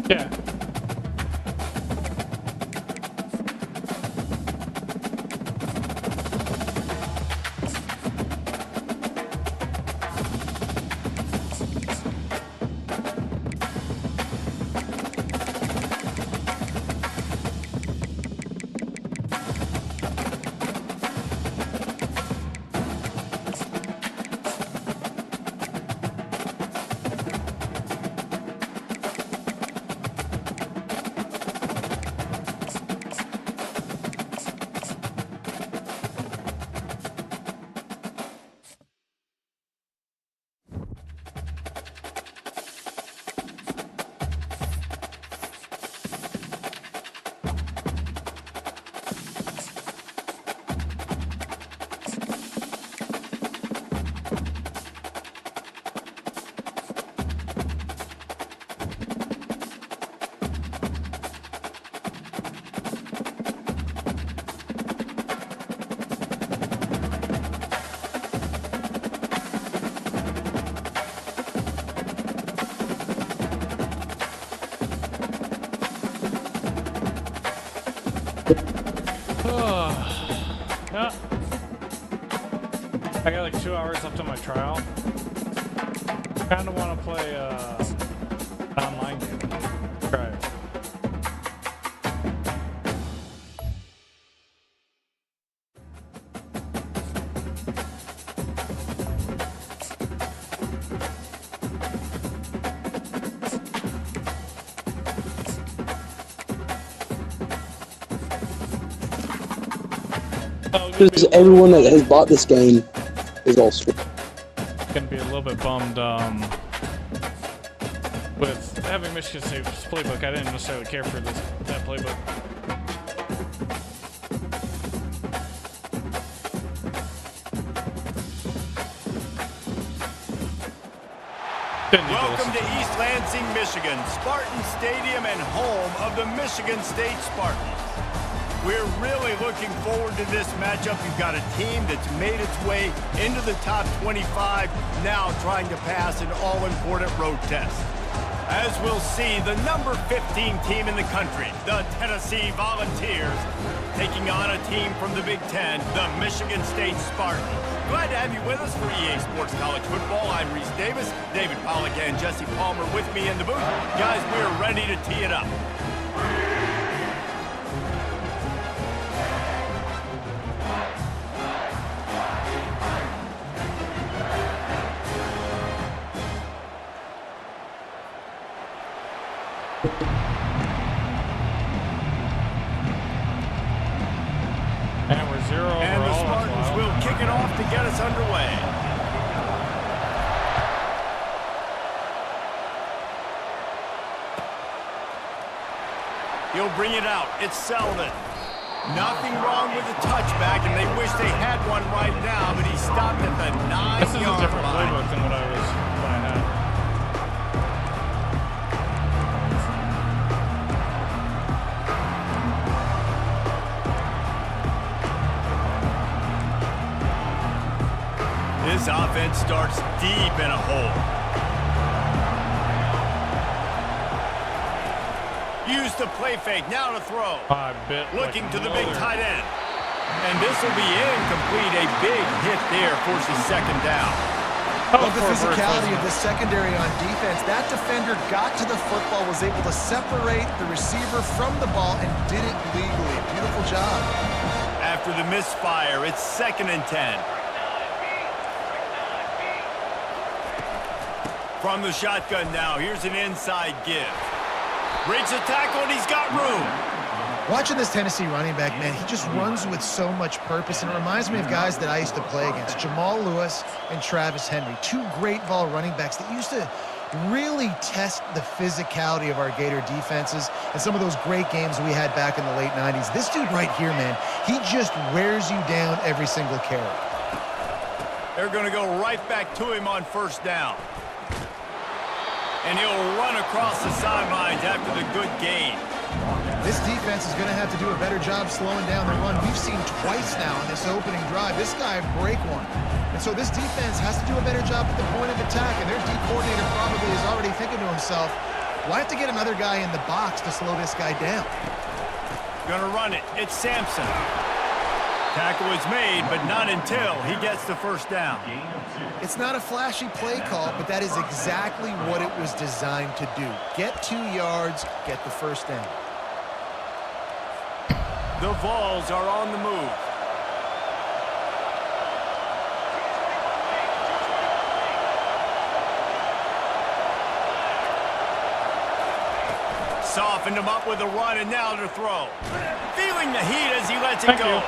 Yeah. Yeah. I got like 2 hours left on my trial. Kinda wanna play an online game. Try it. Because everyone that has bought this game is all straight. Gonna be a little bit bummed with having Michigan State's playbook. I didn't necessarily care for that playbook. Welcome to East Lansing, Michigan, Spartan Stadium and home of the Michigan State Spartans. We're really looking forward to this matchup. You've got a team that's made its way into the top 25, now trying to pass an all-important road test. As we'll see, the number 15 team in the country, the Tennessee Volunteers, taking on a team from the Big Ten, the Michigan State Spartans. Glad to have you with us for EA Sports College Football. I'm Reese Davis, David Pollack and Jesse Palmer with me in the booth. Guys, we're ready to tee it up. And we're 0 overall. And the Spartans will kick it off to get us underway. He'll bring it out. It's Sullivan. Nothing wrong with the touchback, and they wish they had one right now, but he stopped at the 9-yard line. This is a different playbook than what I had. This offense starts deep in a hole. Use the play fake, now to throw. Looking to the big tight end. And this will be incomplete. A big hit there forces second down. Love the physicality of the secondary on defense. That defender got to the football, was able to separate the receiver from the ball, and did it legally. Beautiful job. After the misfire, it's 2nd and 10. From the shotgun now, here's an inside give. Breaks the tackle, and he's got room. Watching this Tennessee running back, man, he just runs with so much purpose, and it reminds me of guys that I used to play against, Jamal Lewis and Travis Henry, two great ball running backs that used to really test the physicality of our Gator defenses and some of those great games we had back in the late 90s. This dude right here, man, he just wears you down every single carry. They're going to go right back to him on first down. And he'll run across the sidelines after the good gain. This defense is going to have to do a better job slowing down the run. We've seen twice now in this opening drive. This guy break one. And so this defense has to do a better job at the point of attack. And their D coordinator probably is already thinking to himself, well, I have to get another guy in the box to slow this guy down. Gonna run it. It's Sampson. Tackle is made, but not until he gets the first down. It's not a flashy play call, but that is exactly what it was designed to do. Get 2 yards, get the first down. The Vols are on the move. Softened him up with a run, and now to throw. Feeling the heat as he lets it go.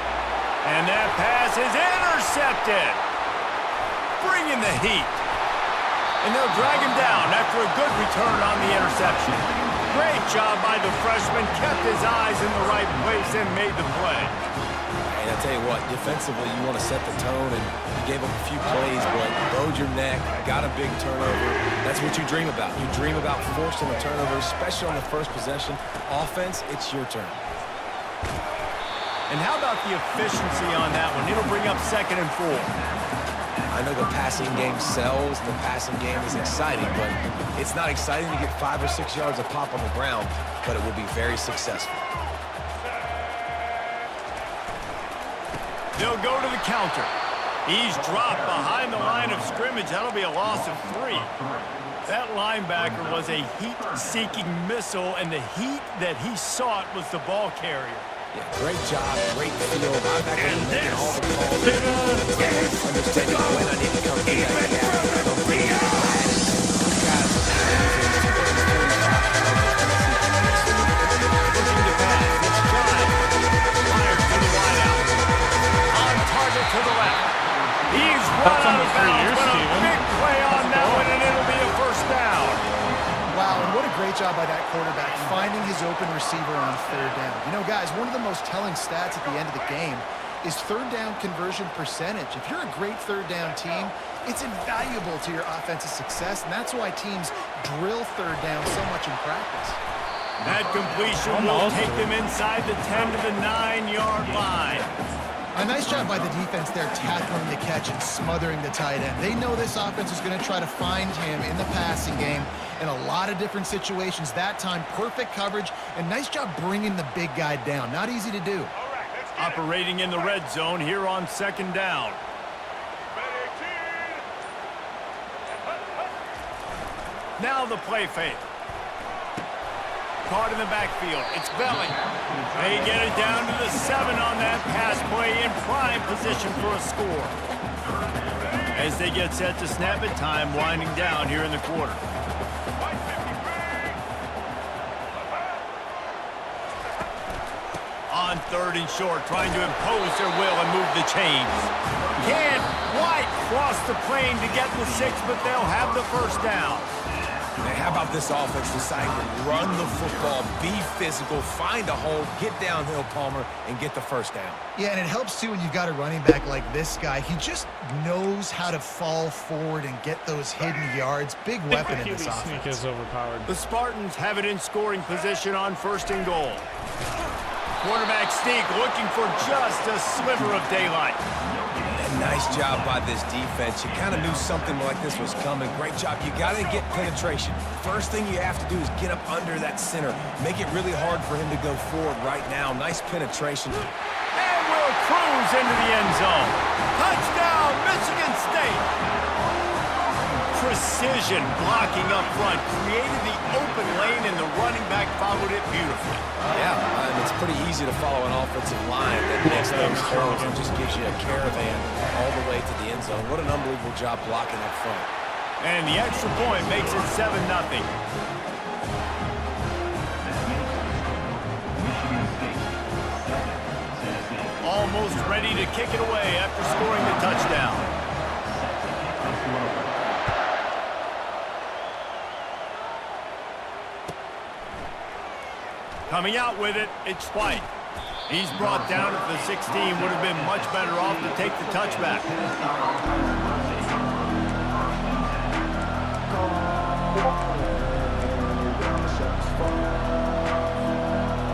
And that pass is intercepted. Bringing the heat. And they'll drag him down after a good return on the interception. Great job by the freshman. Kept his eyes in the right place and made the play. And I'll tell you what, defensively, you want to set the tone, and you gave up a few plays, but bowed your neck, got a big turnover. That's what you dream about. You dream about forcing a turnover, especially on the first possession. Offense, it's your turn. And how about the efficiency on that one? It'll bring up 2nd and 4. I know the passing game sells, the passing game is exciting, but it's not exciting to get 5 or 6 yards of pop on the ground, but it will be very successful. They'll go to the counter. He's dropped behind the line of scrimmage. That'll be a loss of 3. That linebacker was a heat-seeking missile, and the heat that he sought was the ball carrier. Yeah, great job, great field. I'm back and making all the calls. Understanding when I need to come to the left. He's run out of bounds, but a big play on that one, and it'll be a first down. Wow, and what a great job by that quarterback, finding his open receiver on 3rd down. You know, guys, one of the most telling stats at the end of the game is 3rd down conversion percentage. If you're a great 3rd down team, it's invaluable to your offensive success, and that's why teams drill 3rd down so much in practice. That completion will take them inside the 10 to the 9-yard line. A nice job by the defense there, tackling the catch and smothering the tight end. They know this offense is going to try to find him in the passing game in a lot of different situations. That time, perfect coverage, and nice job bringing the big guy down. Not easy to do. Operating in the red zone here on 2nd down. Now the play fake. Caught in the backfield. It's Belling. They get it down to the 7 on that pass play, in prime position for a score. As they get set to snap it, time winding down here in the quarter. On 3rd and short, trying to impose their will and move the chains. Can't quite cross the plane to get the 6, but they'll have the first down. Man, how about this offense deciding to run the football, be physical, find a hole, get downhill, Palmer, and get the first down? Yeah, and it helps, too, when you've got a running back like this guy. He just knows how to fall forward and get those hidden yards. Big weapon in this offense. Sneak is overpowered. The Spartans have it in scoring position on 1st and goal. Quarterback sneak looking for just a sliver of daylight. Nice job by this defense. You kind of knew something like this was coming. Great job. You got to get penetration. First thing you have to do is get up under that center. Make it really hard for him to go forward right now. Nice penetration. And will cruise into the end zone. Touchdown, Michigan State. Precision blocking up front created the open lane, and the running back followed it beautifully. Yeah, it's pretty easy to follow an offensive line that makes those holes and just gives you a caravan all the way to the end zone. What an unbelievable job blocking up front. And the extra point makes it 7-0. Almost ready to kick it away after scoring the touchdown. Coming out with it, it's White. He's brought down at the 16. Would have been much better off to take the touchback.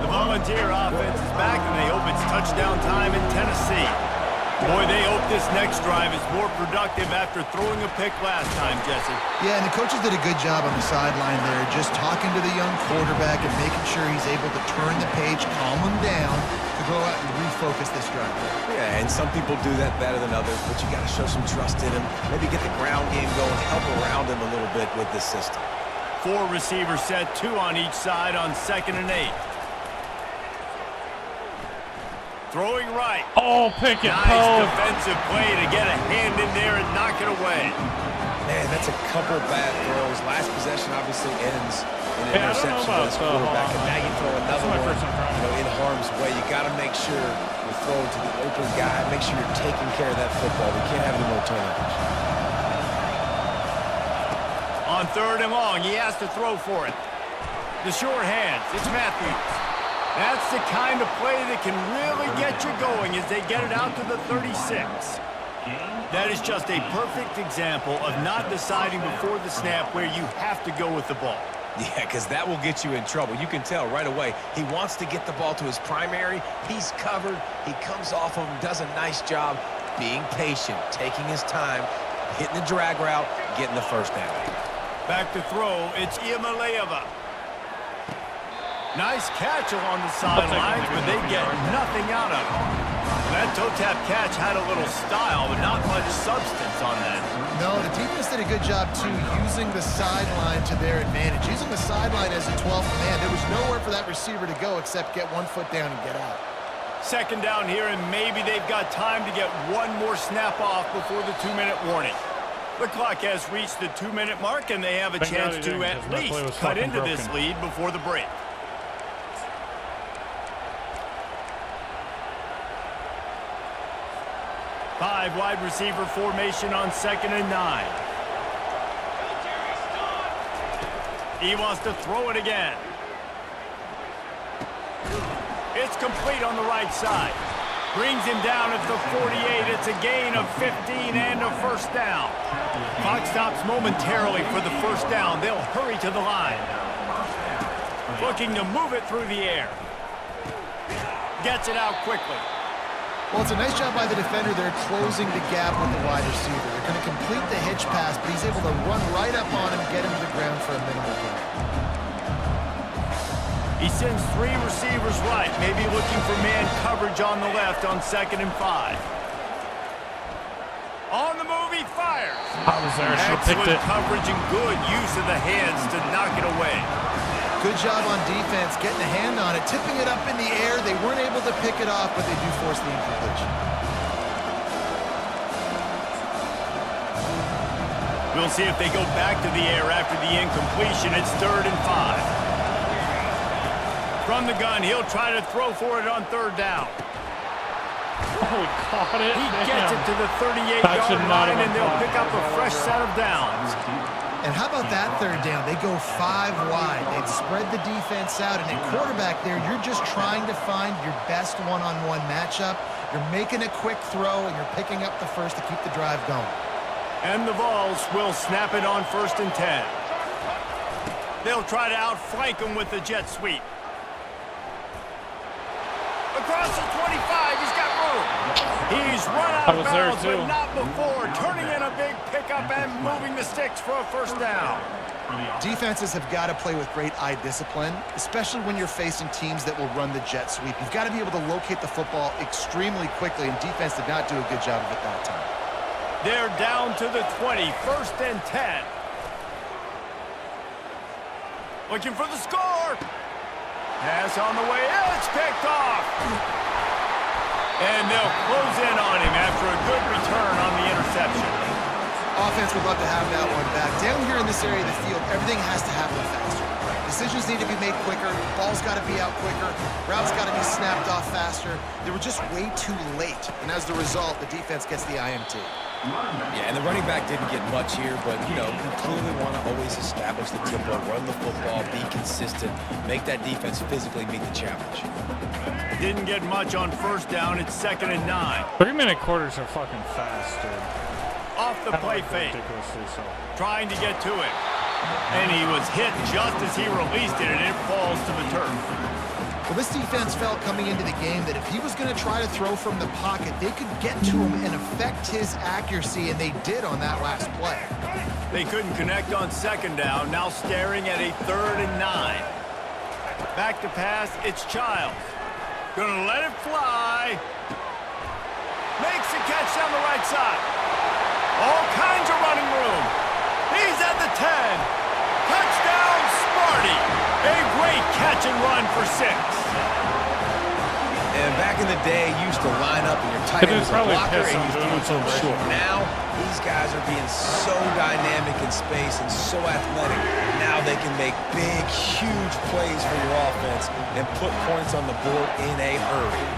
The Volunteer offense is back, and they hope it's touchdown time in Tennessee. Boy, they hope this next drive is more productive after throwing a pick last time, Jesse. Yeah, and the coaches did a good job on the sideline there, just talking to the young quarterback and making sure he's able to turn the page, calm him down, to go out and refocus this drive. Yeah, and some people do that better than others, but you got to show some trust in him. Maybe get the ground game going, help around him a little bit with this system. 4 receivers set, 2 on each side on 2nd and 8. Throwing right. Oh, Pickett. Nice defensive play to get a hand in there and knock it away. Man, that's a couple bad throws. Last possession obviously ends in an interception by this quarterback, and now you throw another one in harm's way. You got to make sure you're throwing to the open guy. Make sure you're taking care of that football. We can't have any more turnovers. On 3rd and long, he has to throw for it. The short hands. It's Matthews. That's the kind of play that can really get you going as they get it out to the 36. That is just a perfect example of not deciding before the snap where you have to go with the ball. Yeah, because that will get you in trouble. You can tell right away he wants to get the ball to his primary. He's covered. He comes off of him, does a nice job being patient, taking his time, hitting the drag route, getting the first down. Back to throw, it's Iamaleava. Nice catch along the sidelines, but they get nothing out of it. That toe tap catch had a little style, but not much substance on that. No, the defense did a good job, too, using the sideline to their advantage. Using the sideline as a 12th man. There was nowhere for that receiver to go except get 1 foot down and get out. Second down here, and maybe they've got time to get one more snap off before the 2-minute warning. The clock has reached the 2-minute mark, and they have a chance to at least cut into this lead before the break. Five wide receiver formation on 2nd and 9. He wants to throw it again. It's complete on the right side. Brings him down at the 48. It's a gain of 15 and a first down. Clock stops momentarily for the first down. They'll hurry to the line. Looking to move it through the air. Gets it out quickly. Well, it's a nice job by the defender. They're closing the gap with the wide receiver. They're going to complete the hitch pass, but he's able to run right up on him, get him to the ground for a minimal gain. He sends 3 receivers right, maybe looking for man coverage on the left on 2nd and 5. On the move, he fires. I was there. She picked it. Coverage and good use of the hands to knock it away. Good job on defense, getting a hand on it, tipping it up in the air. They weren't able to pick it off, but they do force the incompletion. We'll see if they go back to the air after the incompletion. It's 3rd and 5. From the gun, he'll try to throw for it on 3rd down. Oh, he caught it. He gets it to the 38-yard line, and they'll pick up a fresh set of downs. And how about that 3rd down? They go 5 wide. They'd spread the defense out, and at quarterback there, you're just trying to find your best one-on-one matchup. You're making a quick throw, and you're picking up the first to keep the drive going. And the Vols will snap it on 1st and 10. They'll try to outflank him with the jet sweep. Across the 25, he's got room. He's run out of bounds, but not before. Turning in a big pickup and moving the sticks for a first down. Defenses have got to play with great eye discipline, especially when you're facing teams that will run the jet sweep. You've got to be able to locate the football extremely quickly, and defense did not do a good job of it that time. They're down to the 20, 1st and 10. Looking for the score. Pass on the way, it's picked off. And they'll close in on him after a good return on the interception. Offense would love to have that one back. Down here in this area of the field, everything has to happen faster. Decisions need to be made quicker. Ball's got to be out quicker. Routes got to be snapped off faster. They were just way too late. And as the result, the defense gets the INT. Yeah, and the running back didn't get much here, but, you know, you clearly want to always establish the tempo, run the football, be consistent, make that defense physically meet the challenge. Didn't get much on 1st down. It's 2nd and 9. 3-minute quarters are fucking fast, dude. Off the play fake. Trying to get to it. And he was hit just as he released it, and it falls to the turf. Well, this defense felt coming into the game that if he was going to try to throw from the pocket, they could get to him and affect his accuracy, and they did on that last play. They couldn't connect on 2nd down, now staring at a 3rd and 9. Back to pass, it's Childs. Gonna let it fly. Makes the catch down the right side. All kinds of running room. He's at the 10. Touchdown, Sparty. A great catch and run for 6. And back in the day, you used to line up and your tight end was a blocker and you threw it so short. Now, these guys are being so dynamic in space and so athletic. Now they can make big, huge plays for your offense and put points on the board in a hurry.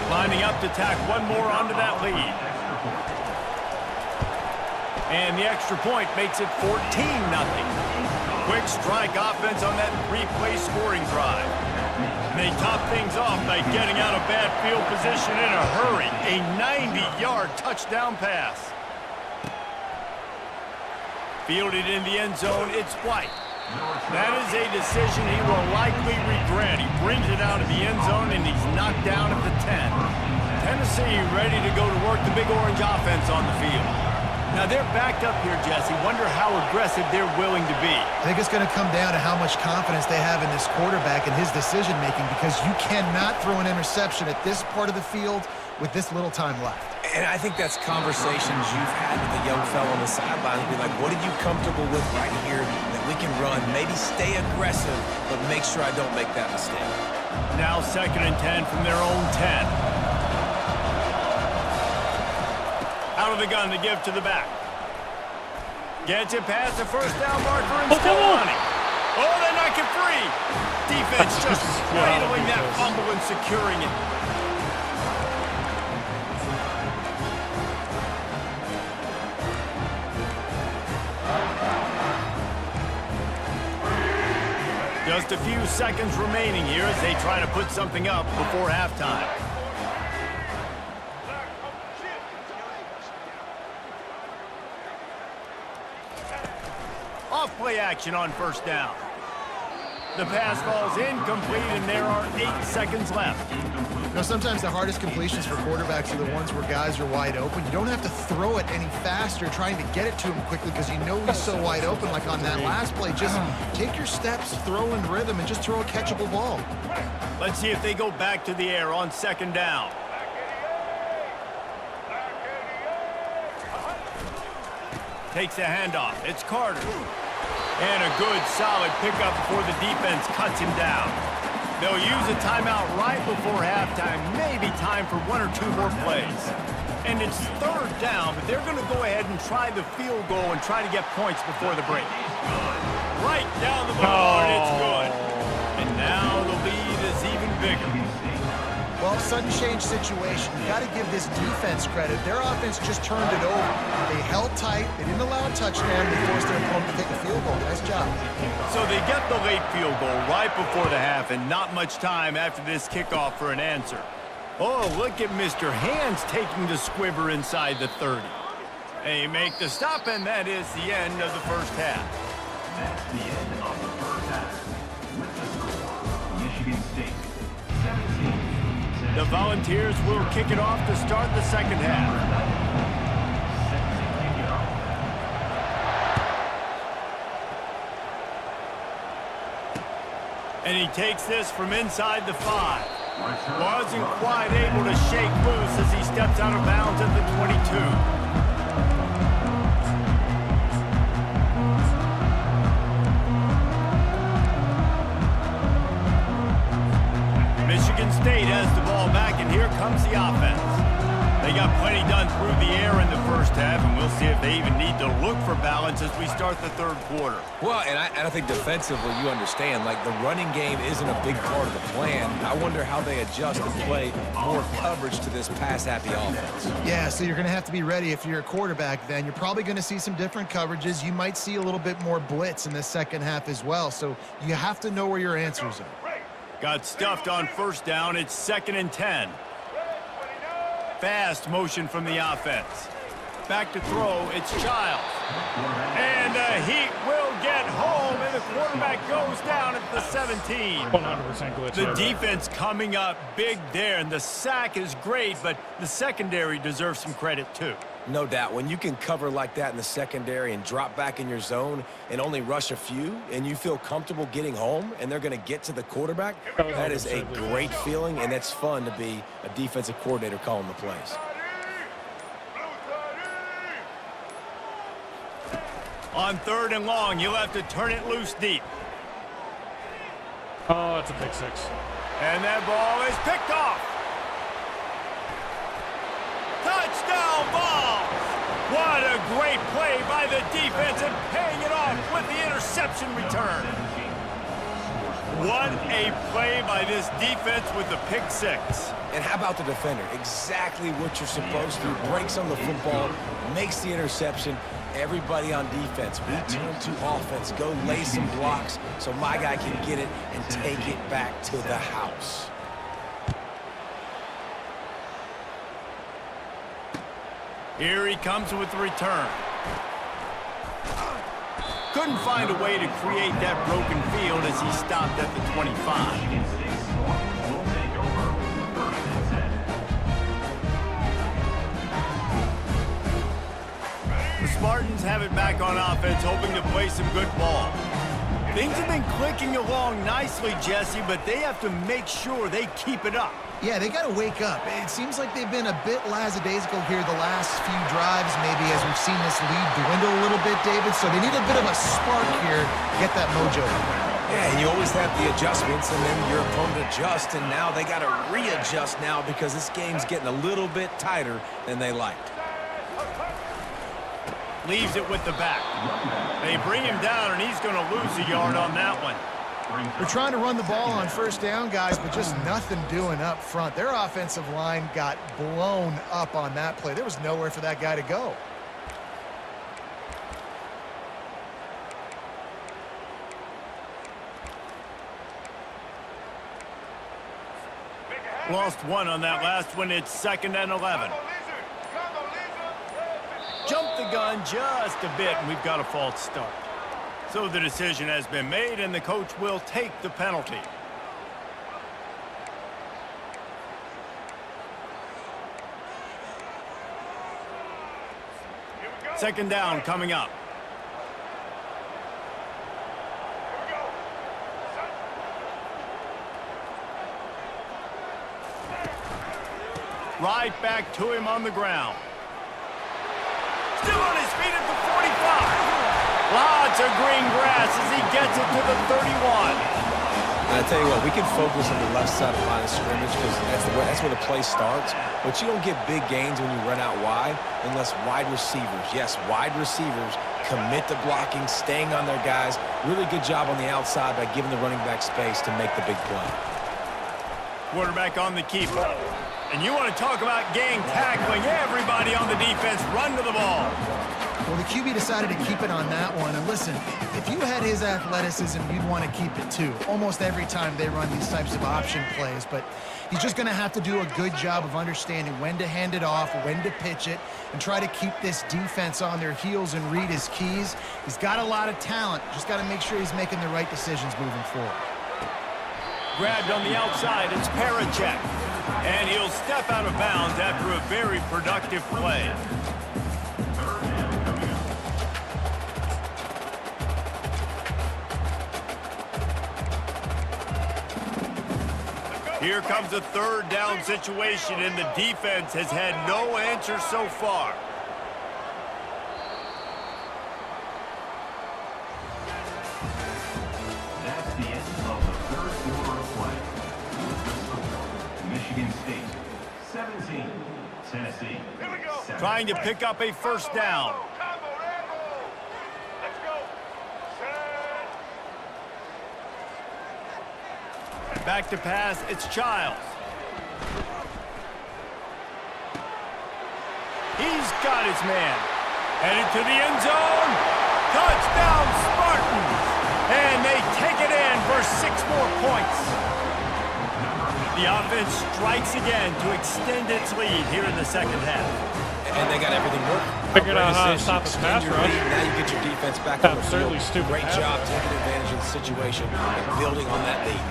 Lining up to tack one more onto that lead. And the extra point makes it 14-0. Quick strike offense on that 3-play scoring drive. And they top things off by getting out of bad field position in a hurry. A 90-yard touchdown pass. Fielded in the end zone, it's White. That is a decision he will likely regret. He brings it out of the end zone, and he's knocked down at the 10. Tennessee ready to go to work the Big Orange offense on the field. Now they're backed up here, Jesse. Wonder how aggressive they're willing to be. I think it's going to come down to how much confidence they have in this quarterback and his decision-making, because you cannot throw an interception at this part of the field with this little time left. And I think that's conversations you've had with the young fellow on the sideline. Be like, what are you comfortable with right here that we can run? Maybe stay aggressive, but make sure I don't make that mistake. Now 2nd and 10 from their own 10. Out of the gun to give to the back. Gets it past the first down marker and still running. Oh, they knock it free. Defense just cradling that fumble and securing it. Just a few seconds remaining here as they try to put something up before halftime. Off-play action on 1st down. The pass falls incomplete, and there are 8 seconds left. You know, sometimes the hardest completions for quarterbacks are the ones where guys are wide open. You don't have to throw it any faster trying to get it to him quickly because you know he's so wide open. Like on that last play, just take your steps, throw in rhythm, and just throw a catchable ball. Let's see if they go back to the air on 2nd down. Takes the handoff. It's Carter. And a good, solid pickup before the defense cuts him down. They'll use a timeout right before halftime. Maybe time for 1 or 2 more plays. And it's 3rd down, but they're going to go ahead and try the field goal and try to get points before the break. Right down the middle, and it's good. And now the lead is even bigger. Well, sudden change situation. You got to give this defense credit. Their offense just turned it over. They held tight. They didn't allow a touchdown. They forced their opponent to take a field goal. Nice job. So they get the late field goal right before the half, and not much time after this kickoff for an answer. Oh, look at Mr. Hands taking the squibber inside the 30. They make the stop, and that is the end of the first half. That's the end of the first half. With the score, Michigan State 17. The Volunteers will kick it off to start the second half. And he takes this from inside the 5. Wasn't quite able to shake loose as he steps out of bounds at the 22. Michigan State has the ball back, and here comes the offense. They got plenty done through the air in the first half, and we'll see if they even need to look for balance as we start the 3rd quarter. Well, and I think defensively, you understand, like the running game isn't a big part of the plan. I wonder how they adjust and play more coverage to this pass-happy offense. Yeah, so you're going to have to be ready if you're a quarterback then. You're probably going to see some different coverages. You might see a little bit more blitz in the second half as well, so you have to know where your answers are. Got stuffed on 1st down. It's 2nd and 10. Fast motion from the offense. Back to throw. It's Childs. And the Heat will get home, and the quarterback goes down at the 17. 100% glitch. The defense coming up big there, and the sack is great, but the secondary deserves some credit too. No doubt. When you can cover like that in the secondary and drop back in your zone and only rush a few, and you feel comfortable getting home and they're going to get to the quarterback, that is a great feeling, and it's fun to be a defensive coordinator calling the plays. On 3rd and long, you'll have to turn it loose deep. Oh, it's a pick 6. And that ball is picked off. Touchdown ball! What a great play by the defense, and paying it off with the interception return. What a play by this defense with the pick 6. And how about the defender? Exactly what you're supposed to. Breaks on the football, makes the interception. Everybody on defense, we turn to offense. Go lay some blocks so my guy can get it and take it back to the house. Here he comes with the return. Couldn't find a way to create that broken field as he stopped at the 25. The Spartans have it back on offense, hoping to play some good ball. Things have been clicking along nicely, Jesse, but they have to make sure they keep it up. Yeah, they got to wake up. It seems like they've been a bit lackadaisical here the last few drives, maybe, as we've seen this lead dwindle a little bit, David. So they need a bit of a spark here to get that mojo. Yeah, and you always have the adjustments, and then your opponent adjusts, and now they got to readjust now because this game's getting a little bit tighter than they liked. Leaves it with the back. They bring him down, and he's going to lose a yard on that one. They're trying to run the ball on first down, guys, but just nothing doing up front. Their offensive line got blown up on that play. There was nowhere for that guy to go. Lost one on that last one. It's 2nd and 11. Jumped the gun just a bit, and we've got a false start. So the decision has been made, and the coach will take the penalty. Second down coming up. Right back to him on the ground. Still on his feet at the 45. Lots of green grass as he gets it to the 31. And I tell you what, we can focus on the left side of the line of scrimmage because that's where the play starts. But you don't get big gains when you run out wide unless wide receivers, yes, wide receivers commit to blocking, staying on their guys. Really good job on the outside by giving the running back space to make the big play. Quarterback on the keeper. And you want to talk about gang tackling. Everybody on the defense run to the ball. Well, the QB decided to keep it on that one. And listen, if you had his athleticism, you'd want to keep it too. Almost every time they run these types of option plays. But he's just going to have to do a good job of understanding when to hand it off, when to pitch it, and try to keep this defense on their heels and read his keys. He's got a lot of talent. Just got to make sure he's making the right decisions moving forward. Grabbed on the outside, it's Parachek. And he'll step out of bounds after a very productive play. Here comes a third down situation, and the defense has had no answer so far. That's the end of the third quarter of play. Michigan State, 17. Tennessee, 7. Trying to pick up a first down. Back to pass, it's Childs. He's got his man. Headed to the end zone. Touchdown, Spartans. And they take it in for 6 more points. The offense strikes again to extend its lead here in the second half. And they got everything working. Figured out how to stop his pass rush. Now you get your defense back on the field. Stupid Great job taking advantage of the situation and building on that lead.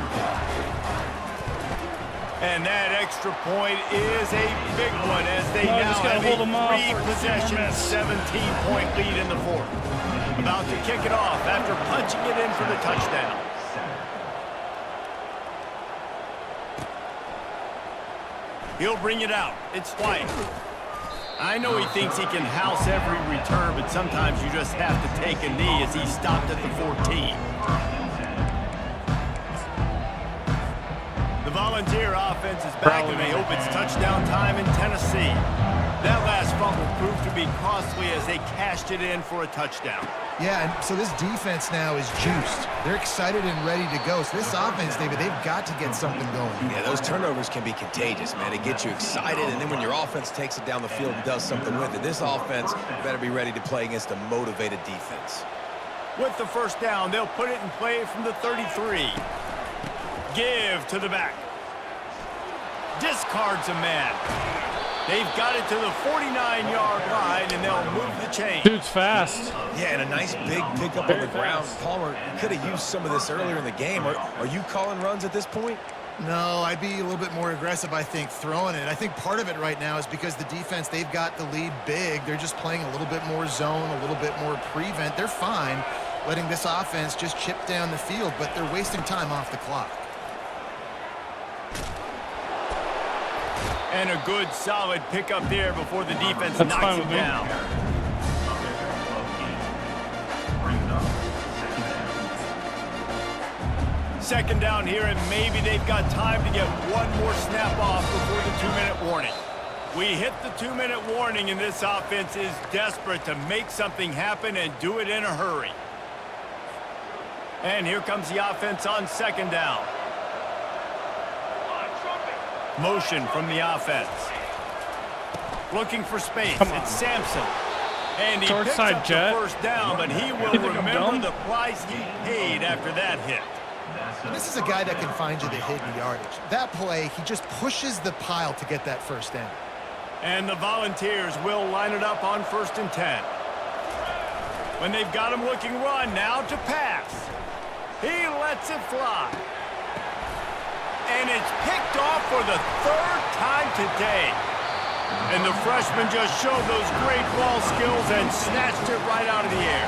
And that extra point is a big one as they now have a 3-possession, 17-point lead in the fourth. About to kick it off after punching it in for the touchdown. He'll bring it out. It's White. I know he thinks he can house every return, but sometimes you just have to take a knee as he stopped at the 14. The Volunteer offense is back, and they hope it's touchdown time in Tennessee. That last fumble proved to be costly as they cashed it in for a touchdown. Yeah, and so this defense now is juiced. They're excited and ready to go. So this offense, David, they've got to get something going. Yeah, those turnovers can be contagious, man. It gets you excited, and then when your offense takes it down the field and does something with it, this offense better be ready to play against a motivated defense. With the first down, they'll put it in play from the 33. Give to the back. Discards a man. They've got it to the 49-yard line, and they'll move the chain. Dude's fast. Yeah, and a nice big pickup on the ground. Palmer could have used some of this earlier in the game. Are you calling runs at this point? No, I'd be a little bit more aggressive, I think, throwing it. I think part of it right now is because the defense, they've got the lead big. They're just playing a little bit more zone, a little bit more prevent. They're fine letting this offense just chip down the field, but they're wasting time off the clock. And a good, solid pickup there before the defense knocks it down. Second down here, and maybe they've got time to get one more snap off before the 2-minute warning. We hit the 2-minute warning, and this offense is desperate to make something happen and do it in a hurry. And here comes the offense on second down. Motion from the offense. Looking for space. It's Sampson. And he picks up the first down, but he will remember the price he paid after that hit. This is a guy that can find you the hidden yardage. That play, he just pushes the pile to get that first down. And the Volunteers will line it up on 1st and 10. When they've got him looking run, now to pass. He lets it fly. And it's picked off for the 3rd time today. And the freshman just showed those great ball skills and snatched it right out of the air.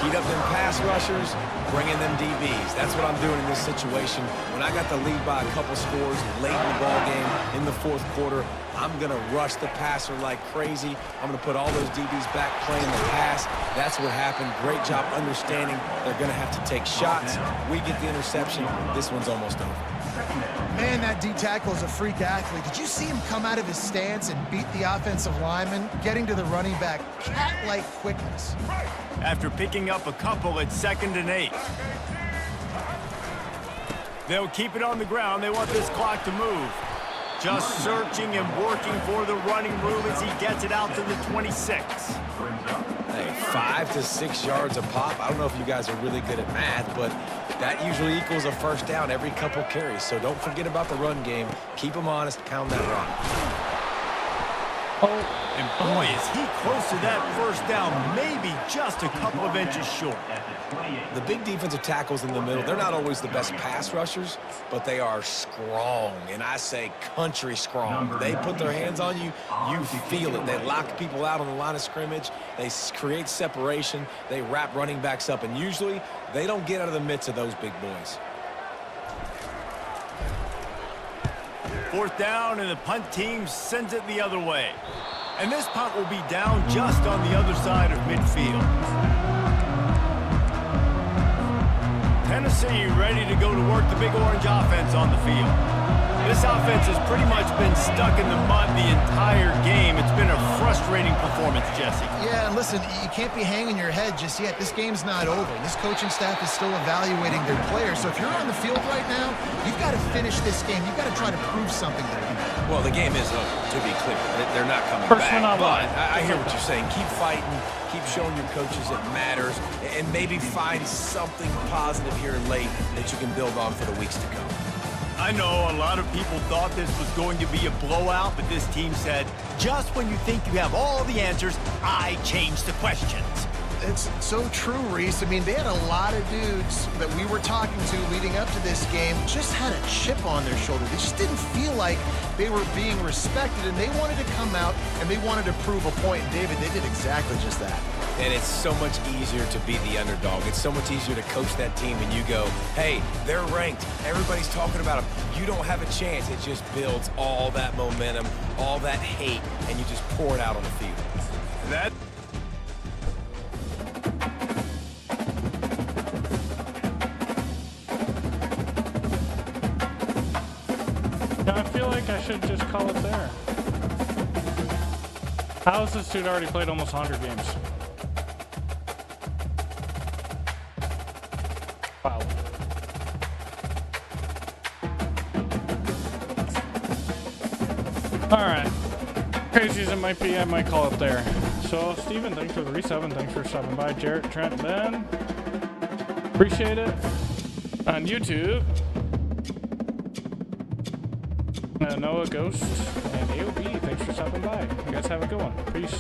Heat up them pass rushers, bring in them DBs. That's what I'm doing in this situation. When I got the lead by a couple scores late in the ball game in the 4th quarter, I'm going to rush the passer like crazy. I'm going to put all those DBs back playing the pass. That's what happened. Great job understanding they're going to have to take shots. We get the interception. This one's almost over. Man, that D-tackle is a freak athlete. Did you see him come out of his stance and beat the offensive lineman, getting to the running back? Cat-like quickness. After picking up a couple at 2nd and 8. They'll keep it on the ground. They want this clock to move. Just searching and working for the running room as he gets it out to the 26. Hey, 5 to 6 yards a pop. I don't know if you guys are really good at math, but that usually equals a first down every couple carries. So don't forget about the run game. Keep them honest. Pound that rock. And boy, is he close to that first down, maybe just a couple of inches short. The big defensive tackles in the middle, they're not always the best pass rushers, but they are strong, and I say country strong. They put their hands on you, you feel it. They lock people out on the line of scrimmage. They create separation. They wrap running backs up, and usually they don't get out of the midst of those big boys. 4th down, and the punt team sends it the other way. And this punt will be down just on the other side of midfield. Tennessee ready to go to work the Big Orange offense on the field. This offense has pretty much been stuck in the mud the entire game. It's been a frustrating performance, Jesse. Yeah, and listen, you can't be hanging your head just yet. This game's not over. This coaching staff is still evaluating their players. So if you're on the field right now, you've got to finish this game. You've got to try to prove something there. Well, the game is over, to be clear. They're not coming back. But I hear what you're saying. Keep fighting. Keep showing your coaches it matters. And maybe find something positive here late that you can build on for the weeks to come. I know a lot of people thought this was going to be a blowout, but this team said, just when you think you have all the answers, I change the questions. It's so true, Reese. I mean, they had a lot of dudes that we were talking to leading up to this game just had a chip on their shoulder. They just didn't feel like they were being respected, and they wanted to come out and they wanted to prove a point. And David, they did exactly just that. And it's so much easier to be the underdog. It's so much easier to coach that team when you go, hey, they're ranked. Everybody's talking about them. You don't have a chance. It just builds all that momentum, all that hate, and you just pour it out on the field. That I feel like I should just call it there. How has this dude already played almost 100 games? Wow. Alright. Crazy as it might be, I might call it there. So, Steven, thanks for the resub. Thanks for stopping by. Jarrett, Trent, Ben. Appreciate it. On YouTube. Noah, Ghost, and AOB. Thanks for stopping by. You guys have a good one. Peace.